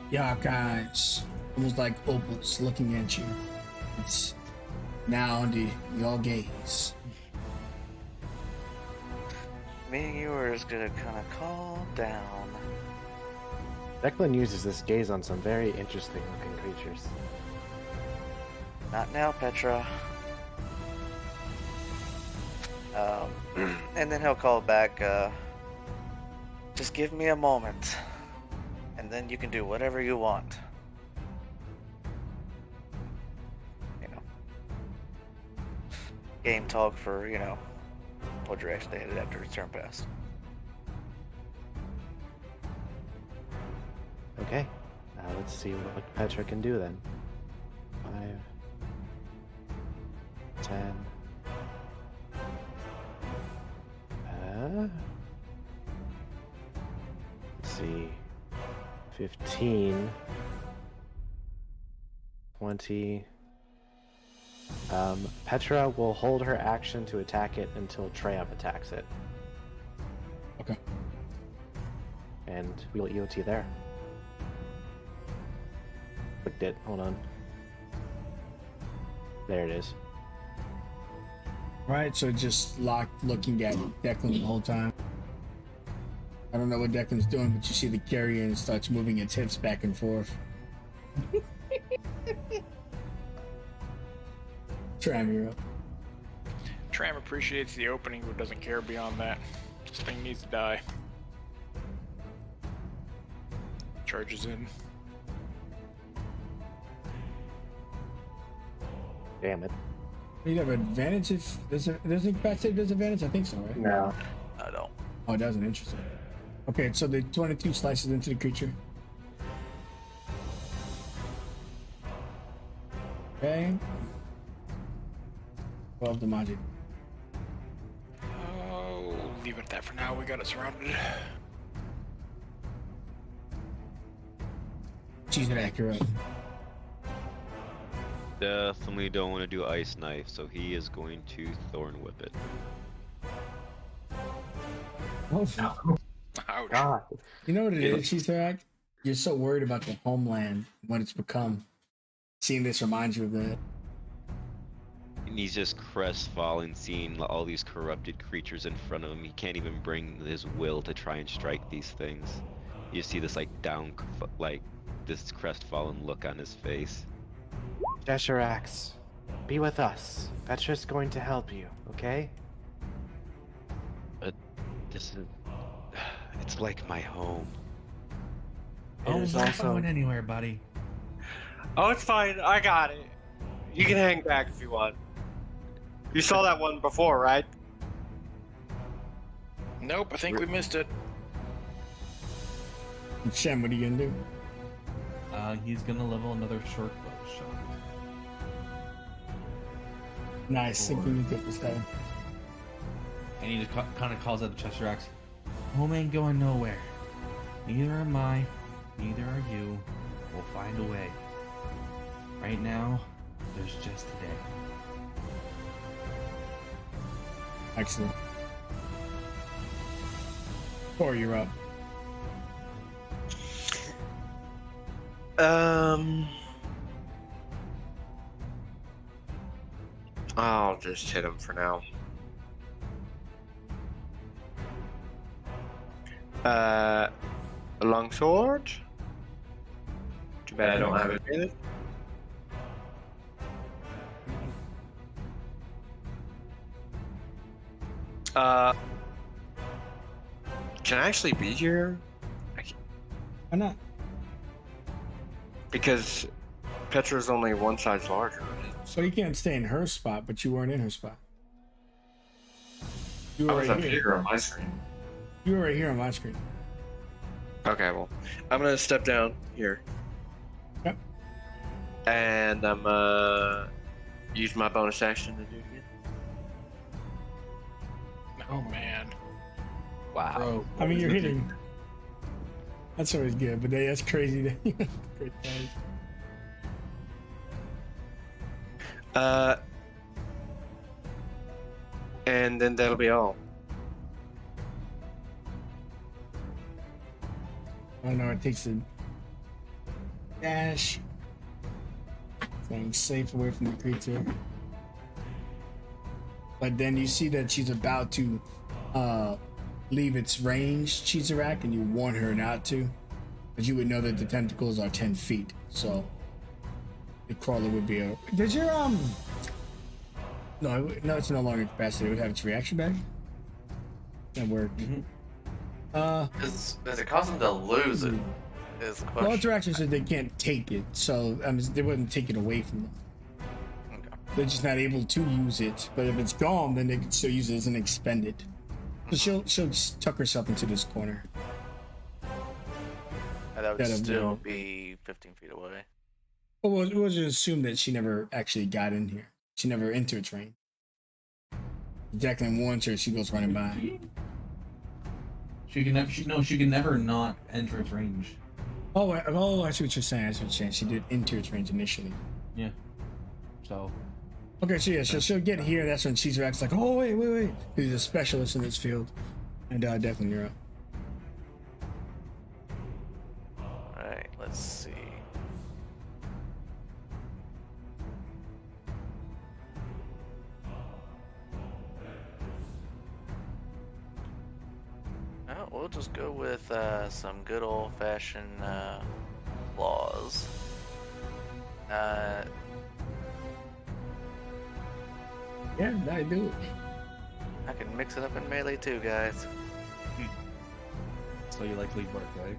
dark eyes, almost like opals looking at you. It's now under your gaze. Me and you are just gonna kind of calm down. Declan uses this gaze on some very interesting looking creatures. Not now, Petra. And then he'll call back, just give me a moment, and then you can do whatever you want. You know. Game talk for, you know, what direction they headed after his turn passed. Okay. Let's see what Petra can do then. 5, 10. Let's see. 15. 20. Petra will hold her action to attack it until Treya attacks it. Okay. And we'll EOT there. Clicked it. Hold on. There it is. Right, so just locked looking at Declan the whole time. I don't know what Declan's doing, but you see the carrion starts moving its hips back and forth. Tram, you're up. Tram appreciates the opening but doesn't care beyond that. This thing needs to die. Charges in. Damn it. You have advantage if doesn't Pat say disadvantage? I think so, right? No. I don't. Oh, it doesn't. Interesting. Okay, so the 22 slices into the creature. Okay. 12 damage. Oh, leave it at that for now. We got it surrounded. She's accurate. Definitely don't want to do ice knife, so he is going to thorn whip it. Oh no. Ouch. God. You know what it is, Sheethack? You're so worried about the homeland, what it's become. Seeing this reminds you of that. And he's just crestfallen, seeing all these corrupted creatures in front of him. He can't even bring his will to try and strike these things. You see this this crestfallen look on his face. Jeshurax, be with us. Petra's going to help you, okay? This is... It's like my home. It is I'm not also going anywhere, buddy. Oh, it's fine. I got it. You can hang back if you want. You saw that one before, right? Nope, I think we missed it. Shem, what are you gonna do? He's gonna level another short bow shot. Nice, thinking you get this time. And he just kind of calls out the Cheshire Axe. Home ain't going nowhere. Neither am I. Neither are you. We'll find a way. Right now, there's just today. Excellent. Or you're up. I'll just hit him for now. A longsword. Too bad I don't have it in it. Can I actually be here? Why not? Because Petra's only one size larger. So you can't stay in her spot, but you weren't in her spot. You I were was right up here. here on my screen. You were right here on my screen. Okay, well, I'm gonna step down here. Yep. And I'm use my bonus action to do it again. Oh man. Wow. Bro, I mean, you're hitting. That's always good, but that's crazy. Great guys. And then that'll be all. I don't know. It takes a dash. Staying safe away from the creature. But then you see that she's about to leave its range, Chizarak, and you warn her not to. But you would know that the tentacles are 10 feet, so the crawler would be a. Does your No, it's no longer capacity. It would have its reaction back. That worked. Does it cause them to lose it? Is the Well, question. its reaction said they can't take it, so they wouldn't take it away from them. Okay. They're just not able to use it. But if it's gone, then they can still use it as an expended. So she'll just tuck herself into this corner. And that would That'll still do. be 15 feet away. Well, we'll just assume that she never actually got in here. She never entered its range. Declan warns her, she goes running by. She can never not enter its range. Oh, I see what you're saying. I see what you're saying. She did enter its range initially. Yeah. So. Okay, so yeah, she'll get here. That's when Chizarak's like, oh, wait. He's a specialist in this field. And Declan, you're up. Alright, let's see. Oh, we'll just go with some good old-fashioned laws. Yeah, I do. I can mix it up in melee too, guys. So you like lead work, right?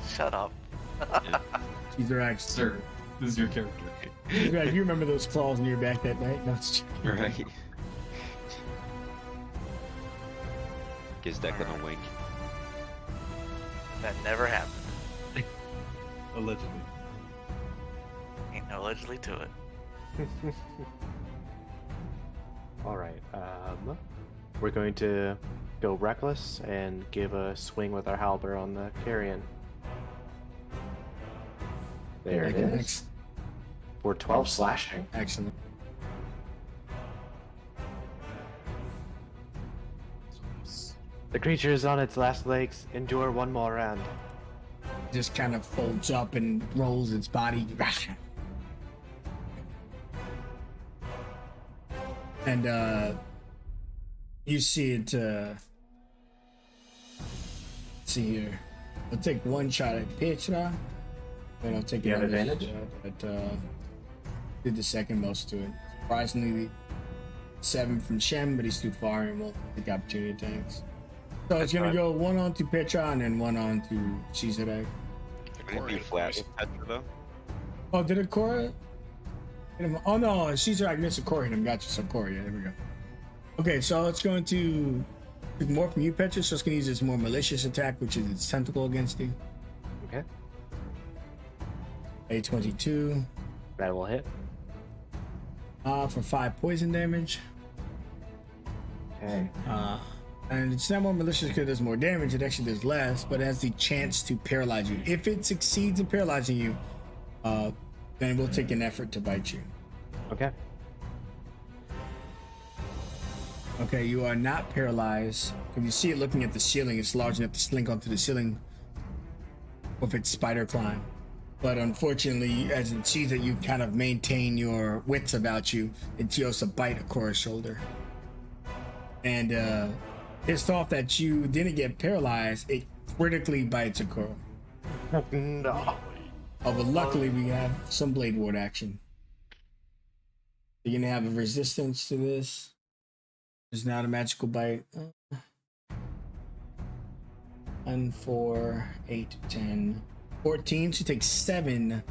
Shut up. Chizarak, Sir, this is your character. Chizarak, you remember those claws in your back that night? No, it's joking. Right. Gives Declan a wink. That never happened. Allegedly. Ain't no allegedly to it. All right. We're going to go reckless and give a swing with our halberd on the carrion. There it is. For 12 slashing. Excellent. The creature is on its last legs. Endure one more round. Just kind of folds up and rolls its body. And you see it. Let's see here. I'll take one shot at Petra. Then I'll take You have another advantage? shot at did the second most to it. Surprisingly, 7 from Shem, but he's too far and won't take opportunity attacks. So it's gonna go one on to Petra and then one on to Chizarak. Would it be flat with Petra though? Oh, did it Cora? Hit him? Oh no, Chizarak missed a Cora hit him. Gotcha, so Cora, yeah, there we go. Okay, so it's going to take more from you, Petra, so it's gonna use its more malicious attack, which is its tentacle against you. Okay. A22. That will hit. For 5 poison damage. Okay. And it's not more malicious because there's more damage, it actually does less, but it has the chance to paralyze you. If it succeeds in paralyzing you, then it will take an effort to bite you. Okay. Okay, you are not paralyzed. If you see it looking at the ceiling, it's large enough to slink onto the ceiling with its spider climb. But unfortunately, as it sees that you kind of maintain your wits about you, it deals a bite Akora's shoulder. And pissed off that you didn't get paralyzed, it critically bites Akora. No. Oh, but luckily we have some Blade Ward action. You're gonna have a resistance to this. It's not a magical bite. 1, 4, 8, 10, 14. She takes 7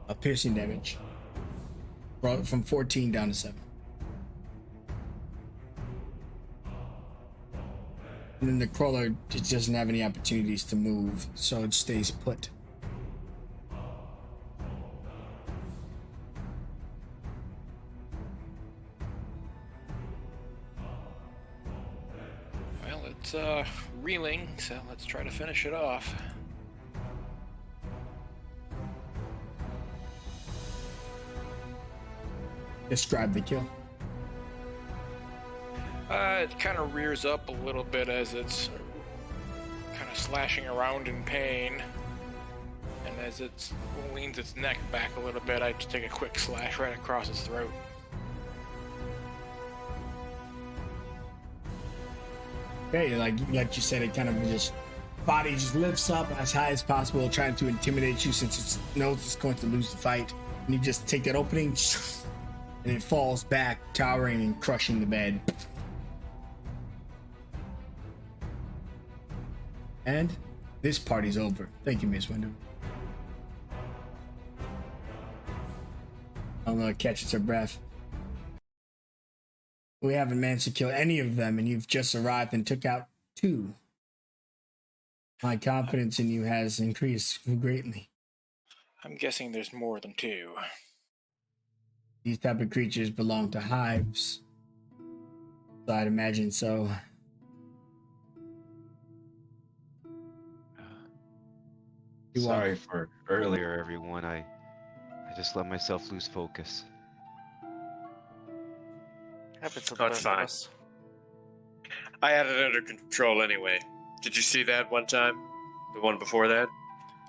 of piercing damage. Brought from 14 down to 7. And then the crawler just doesn't have any opportunities to move, so it stays put. Well, it's reeling, so let's try to finish it off. Describe the kill. It kind of rears up a little bit as it's kind of slashing around in pain. And as it leans its neck back a little bit, I just take a quick slash right across its throat. Okay, like you said, it kind of just body just lifts up as high as possible, trying to intimidate you since it knows it's going to lose the fight. And you just take that opening, and it falls back, towering and crushing the bed. And this party's over. Thank you, Miss Window. I'm gonna catch her breath. We haven't managed to kill any of them, and you've just arrived and took out 2. My confidence in you has increased greatly. I'm guessing there's more than 2. These type of creatures belong to hives, so I'd imagine so. Sorry for earlier, everyone. I just let myself lose focus. Happens to the That's best of fine. us. I had it under control anyway. Did you see that one time? The one before that?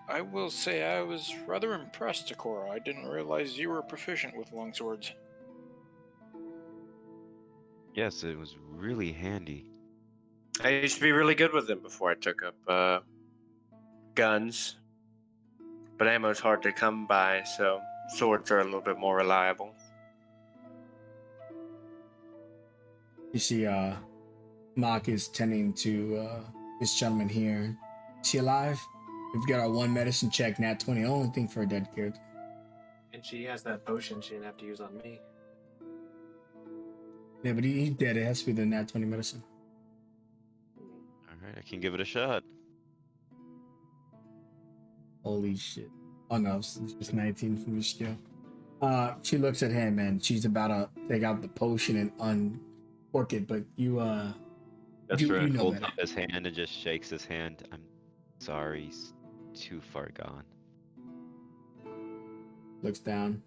I will say I was rather impressed, Takora. I didn't realize you were proficient with longswords. Yes, it was really handy. I used to be really good with them before I took up guns. But ammo's hard to come by, so swords are a little bit more reliable. You see, Mock is tending to this gentleman here. Is he alive? We've got our 1 medicine check, nat 20. Only thing for a dead character. And she has that potion she didn't have to use on me. Yeah, but he's dead. It has to be the nat 20 medicine. Alright, I can give it a shot. Holy shit. Oh no, it's just 19 from your skill. She looks at him and she's about to take out the potion and uncork it, but you Jester know holds better. up his hand and just shakes his hand. I'm sorry, he's too far gone. Looks down.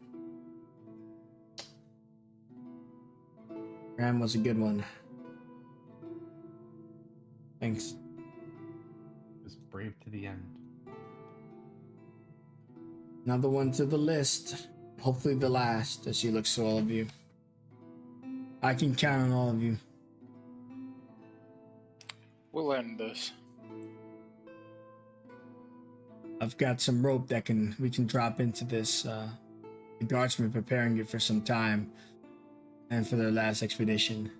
Ram was a good one. Thanks. Was brave to the end. Another one to the list. Hopefully the last, as she looks to all of you. I can count on all of you. We'll end this. I've got some rope that we can drop into this. The guardsmen preparing it for some time and for their last expedition.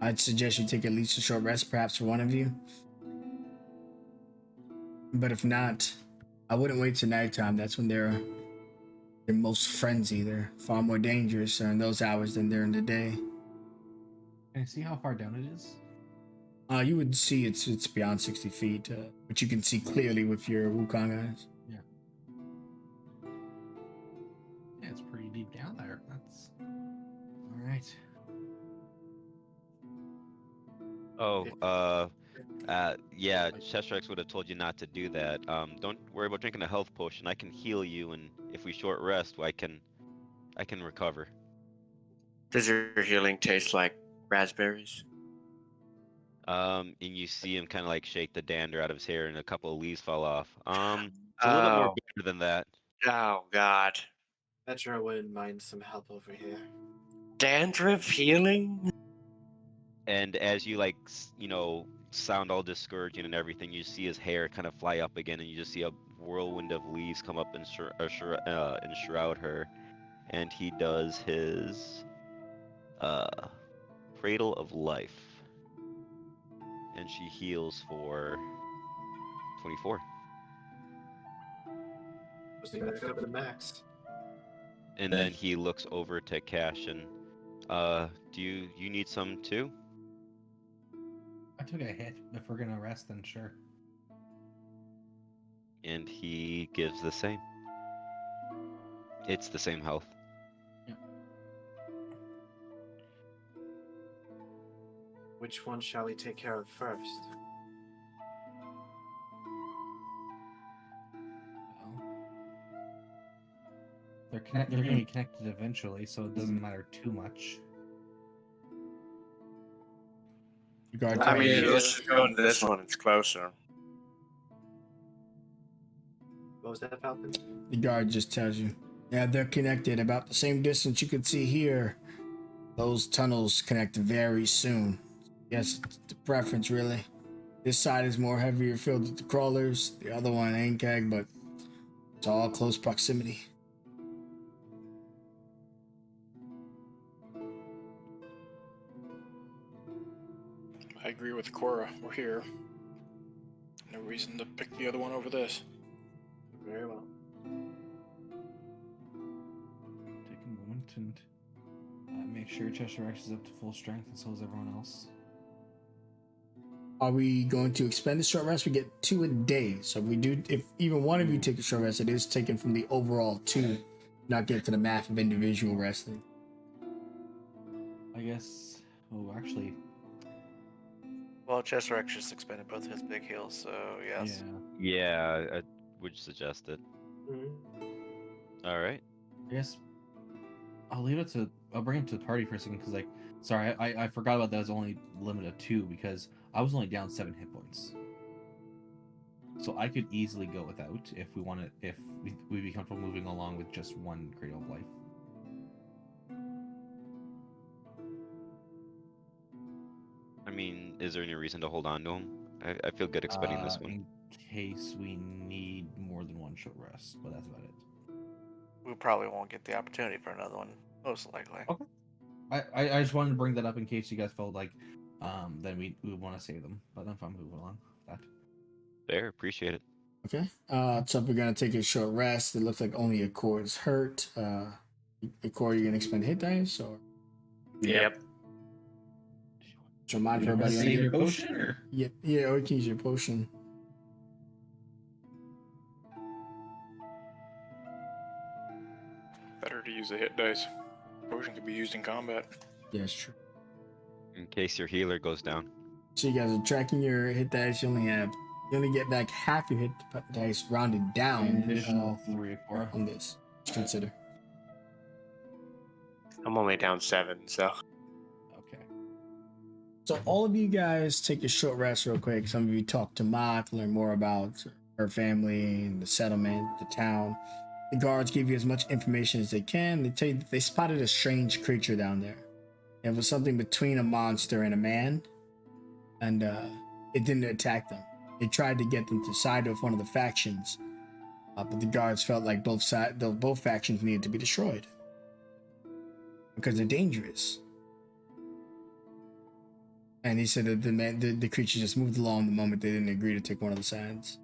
I'd suggest you take at least a short rest, perhaps for one of you. But if not, I wouldn't wait till nighttime. That's when they're most frenzied. They're far more dangerous in those hours than they're in the day. Can I see how far down it is? You would see it's beyond 60 feet, but you can see clearly with your Wukong eyes. Yeah, it's pretty deep down there. That's all right. Oh, yeah, Cheshrex would have told you not to do that. Don't worry about drinking a health potion. I can heal you, and if we short rest, I can recover. Does your healing taste like raspberries? And you see him kind of like shake the dander out of his hair, and a couple of leaves fall off. It's a little bit more Oh, bitter than that. oh God. Petra wouldn't mind some help over here. Dandruff healing? And as you like, sound all discouraging and everything, you see his hair kind of fly up again, and you just see a whirlwind of leaves come up and enshroud her. And he does his Cradle of Life, and she heals for 24. Was he back up to max? And then he looks over to Cash and, do you need some too? I took a hit. If we're gonna rest, then sure. And he gives the same. It's the same health. Which one shall we take care of first? Well, they're gonna be connected eventually, so it doesn't matter too much. Guard I mean, tells- let's just go into this one. It's closer. What was that, Falcon? the guard just tells you. Yeah, they're connected about the same distance you could see here. Those tunnels connect very soon. Yes, it's the preference really. This side is more heavier filled with the crawlers. The other one ain't keg, but it's all close proximity. I agree with Cora. We're here. No reason to pick the other one over this. Very well. Take a moment and make sure Cheshire X is up to full strength, and so is everyone else. Are we going to expend the short rest? We get 2 a day. So if even one of you take a short rest, it is taken from the overall 2. Not get to the math of individual resting. I guess. Oh, actually, Well, Chester X just expended both his big heals, so yes. yeah. Yeah, I would suggest it. Mm-hmm. All right. I guess I'll leave it to. I'll bring him to the party for a second because, sorry, I forgot about that. It was only limited to 2 because I was only down 7 hit points. So I could easily go without if we want to. If we'd be comfortable moving along with just 1 Cradle of Life. I mean, is there any reason to hold on to him? I feel good expending this one. In case we need more than 1 short rest, but that's about it. We probably won't get the opportunity for another one, most likely. Okay. I just wanted to bring that up in case you guys felt like then we want to save them, but I'm fine moving along with that. Fair, appreciate it. Okay. So we're gonna take a short rest. It looks like only Accord is hurt. Accord, you're gonna expend hit dice or Yep. just remind everybody. Save your potion, or? Yeah, or you can use your potion. Better to use the hit dice. Potion could be used in combat. Yeah, it's true. In case your healer goes down. So you guys are tracking your hit dice. You only get back half your hit dice rounded down. An additional 3 or 4. On this. Just consider. I'm only down 7, so. Okay. So all of you guys take a short rest real quick. Some of you talk to Mock, learn more about her family and the settlement, the town. The guards give you as much information as they can. They tell you that they spotted a strange creature down there. It was something between a monster and a man, and it didn't attack them. It tried to get them to side with one of the factions, but the guards felt like both factions needed to be destroyed because they're dangerous. And he said that the creature just moved along the moment they didn't agree to take one of the sides.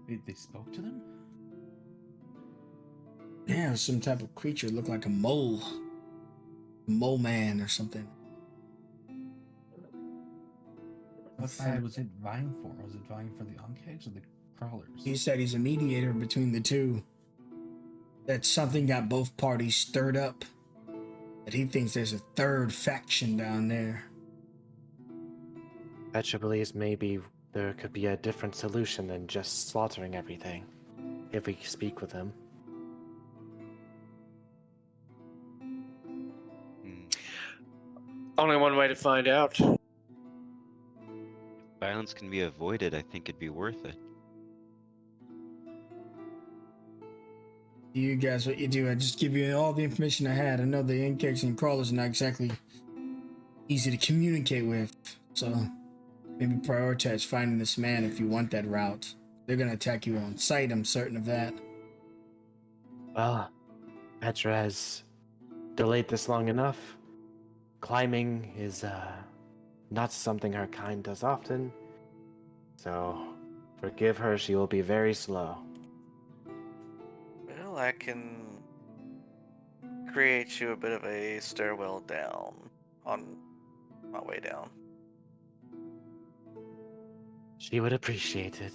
They spoke to them? Yeah, it was some type of creature. It looked like a mole man or something. What side was it vying for? Was it vying for the Onkegs or the Crawlers? He said he's a mediator between the two. That something got both parties stirred up. That he thinks there's a third faction down there. Petra believes maybe there could be a different solution than just slaughtering everything, if we speak with him. Hmm. Only one way to find out. Violence can be avoided. I think it'd be worth it. You guys, what you do? I just give you all the information I had. I know the inkegs and crawlers are not exactly easy to communicate with, so maybe prioritize finding this man if you want that route. They're gonna attack you on sight, I'm certain of that. Well, Petra has delayed this long enough. Climbing is not something her kind does often, so forgive her, she will be very slow. Well, I can create you a bit of a stairwell down on my way down. She would appreciate it.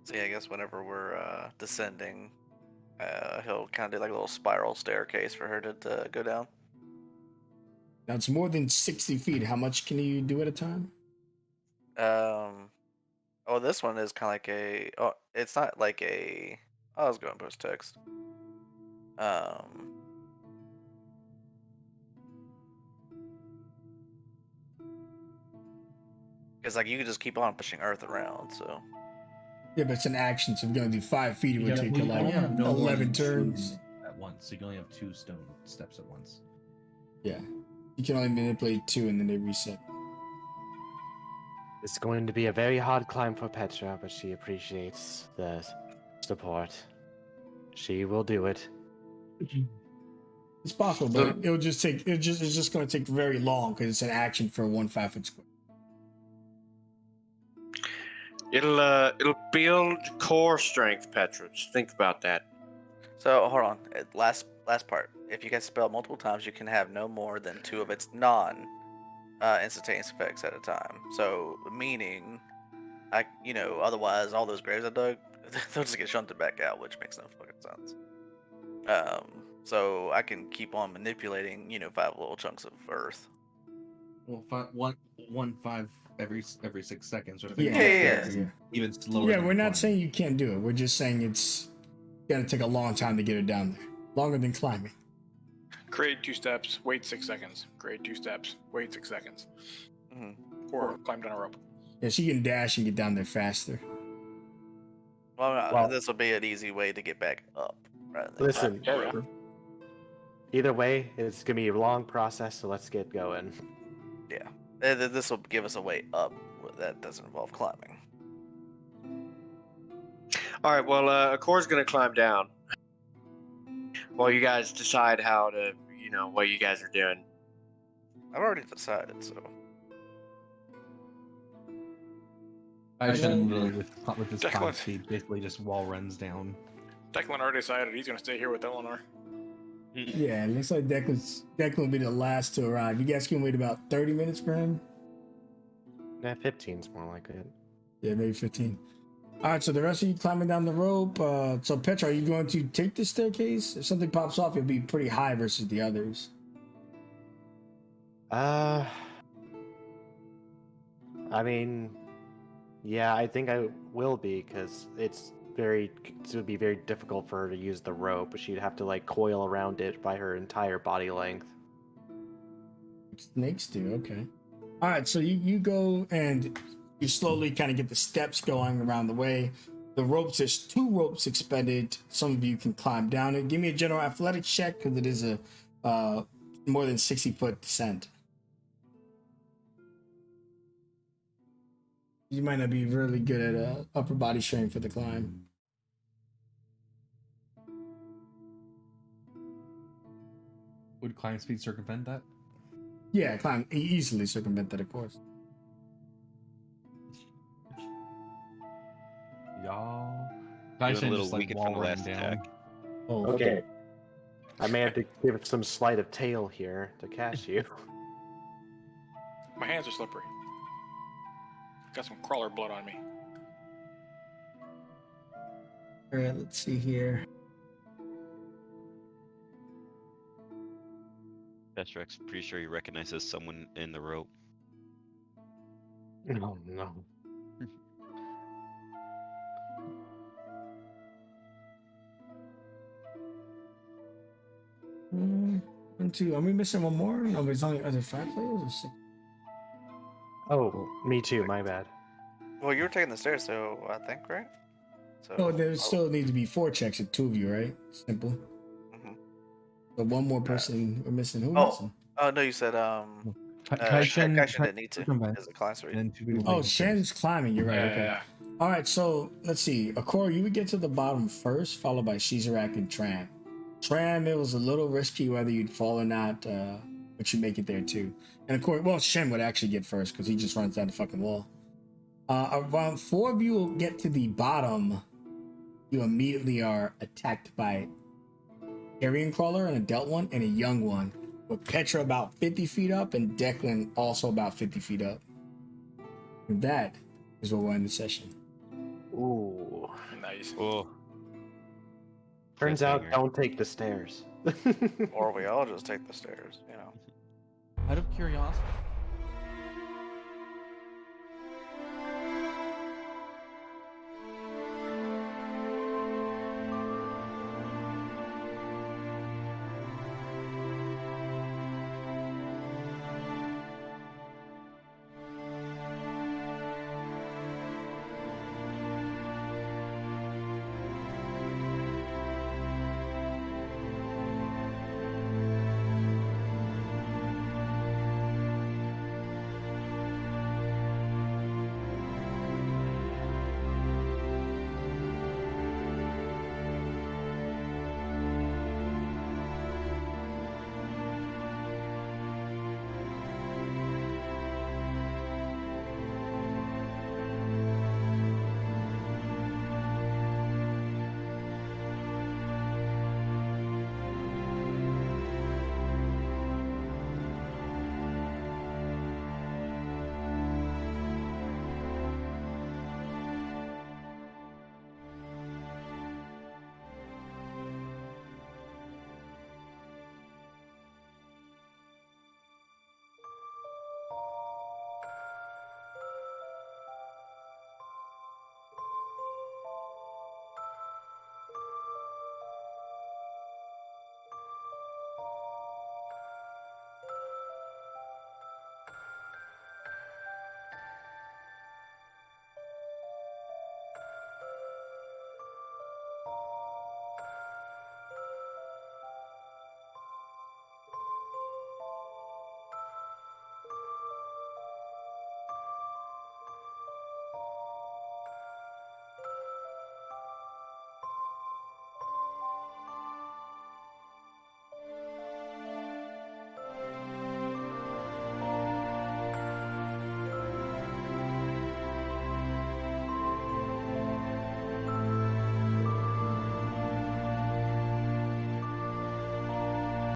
So yeah, I guess whenever we're descending, he'll kind of do like a little spiral staircase for her to go down. Now it's more than 60 feet. How much can you do at a time? Oh, this one is kind of like a. Oh, it's not like a. I was going post text. Because like you could just keep on pushing Earth around, so. Yeah, but it's an action, so if you're gonna do 5 feet, it would take you like only have no more 11 than 2 turns. at once. So you can only have 2 stone steps at once. Yeah. You can only manipulate 2 and then they reset. It's going to be a very hard climb for Petra, but she appreciates the support. She will do it. It's possible, but it'll just take it's just gonna take very long because it's an action for 1 5-foot square. It'll build core strength, Petra. Just think about that. So hold on. Last part. If you guys spell multiple times, you can have no more than 2 of its non instantaneous effects at a time. So meaning, otherwise all those graves I dug, they'll just get shunted back out, which makes no fucking sense. So I can keep on manipulating, 5 little chunks of earth. Well, 5 every 6 seconds, sort of Yeah, thing. Yeah. Even slower. Yeah, than we're not climbing. saying you can't do it. We're just saying it's gonna take a long time to get her down there. Longer than climbing. Create 2 steps, wait 6 seconds. Create 2 steps, wait 6 seconds. Or climb down a rope. Yeah, she can dash and get down there faster. Well, this will be an easy way to get back up. Rather than Listen, Yeah. either way, it's going to be a long process, so let's get going. Yeah. This will give us a way up that doesn't involve climbing. All right. Well, Core's gonna climb down. While you guys decide how to, what you guys are doing. I've already decided, so. I should literally with this Declan. climb speed, basically just wall runs down. Declan already decided he's going to stay here with Eleanor. Yeah, it looks like Declan will be the last to arrive. You guys can wait about 30 minutes for him? Yeah, 15's more like it. Yeah, maybe 15. All right, so the rest of you climbing down the rope. So Petra, are you going to take the staircase? If something pops off, it'll be pretty high versus the others. I mean, yeah, I think I will be, because it would be very difficult for her to use the rope. She'd have to coil around it by her entire body length. Snakes do, okay. All right, so you go and you slowly kind of get the steps going around the way. The ropes, there's 2 ropes expended. Some of you can climb down it. Give me a general athletics check because it is a more than 60-foot descent. You might not be really good at upper body strength for the climb. Would climb speed circumvent that? Yeah, climb easily circumvent that, of course. Y'all. Doing a should little just, weakened wall from the run last down. attack. Oh, Okay. I may have to give it some sleight of tail here to catch you. My hands are slippery. Got some crawler blood on me. All right, let's see here. Vestrex, pretty sure he recognizes someone in the rope. No, no. One, two. Are we missing one more? No, it's only, are there 5 players or 6? Oh, me too. My bad. Well, you were taking the stairs, so I think, right? So. Oh, there still need to be 4 checks at 2 of you, right? Simple. Mhm. So one more person we're missing. Who are we missing? Oh no, you said Kaishin Kaishin didn't need to come back. as a class read. And then 2 people Oh, taking stairs. Shen's climbing. You're right. Yeah, Okay. yeah. All right. So let's see. Akora, you would get to the bottom first, followed by Shizarak and Tram. Tram, it was a little risky whether you'd fall or not, but you make it there too. And of course, well, Shen would actually get first because he just runs down the fucking wall. Around 4 of you will get to the bottom. You immediately are attacked by Carrion Crawler, an adult one, and a young one, with Petra about 50 feet up and Declan also about 50 feet up. And that is where we're in the session. Ooh. Nice. Oh. Turns out, Cliffhanger. don't take the stairs. Or we all just take the stairs, you know. Out of curiosity,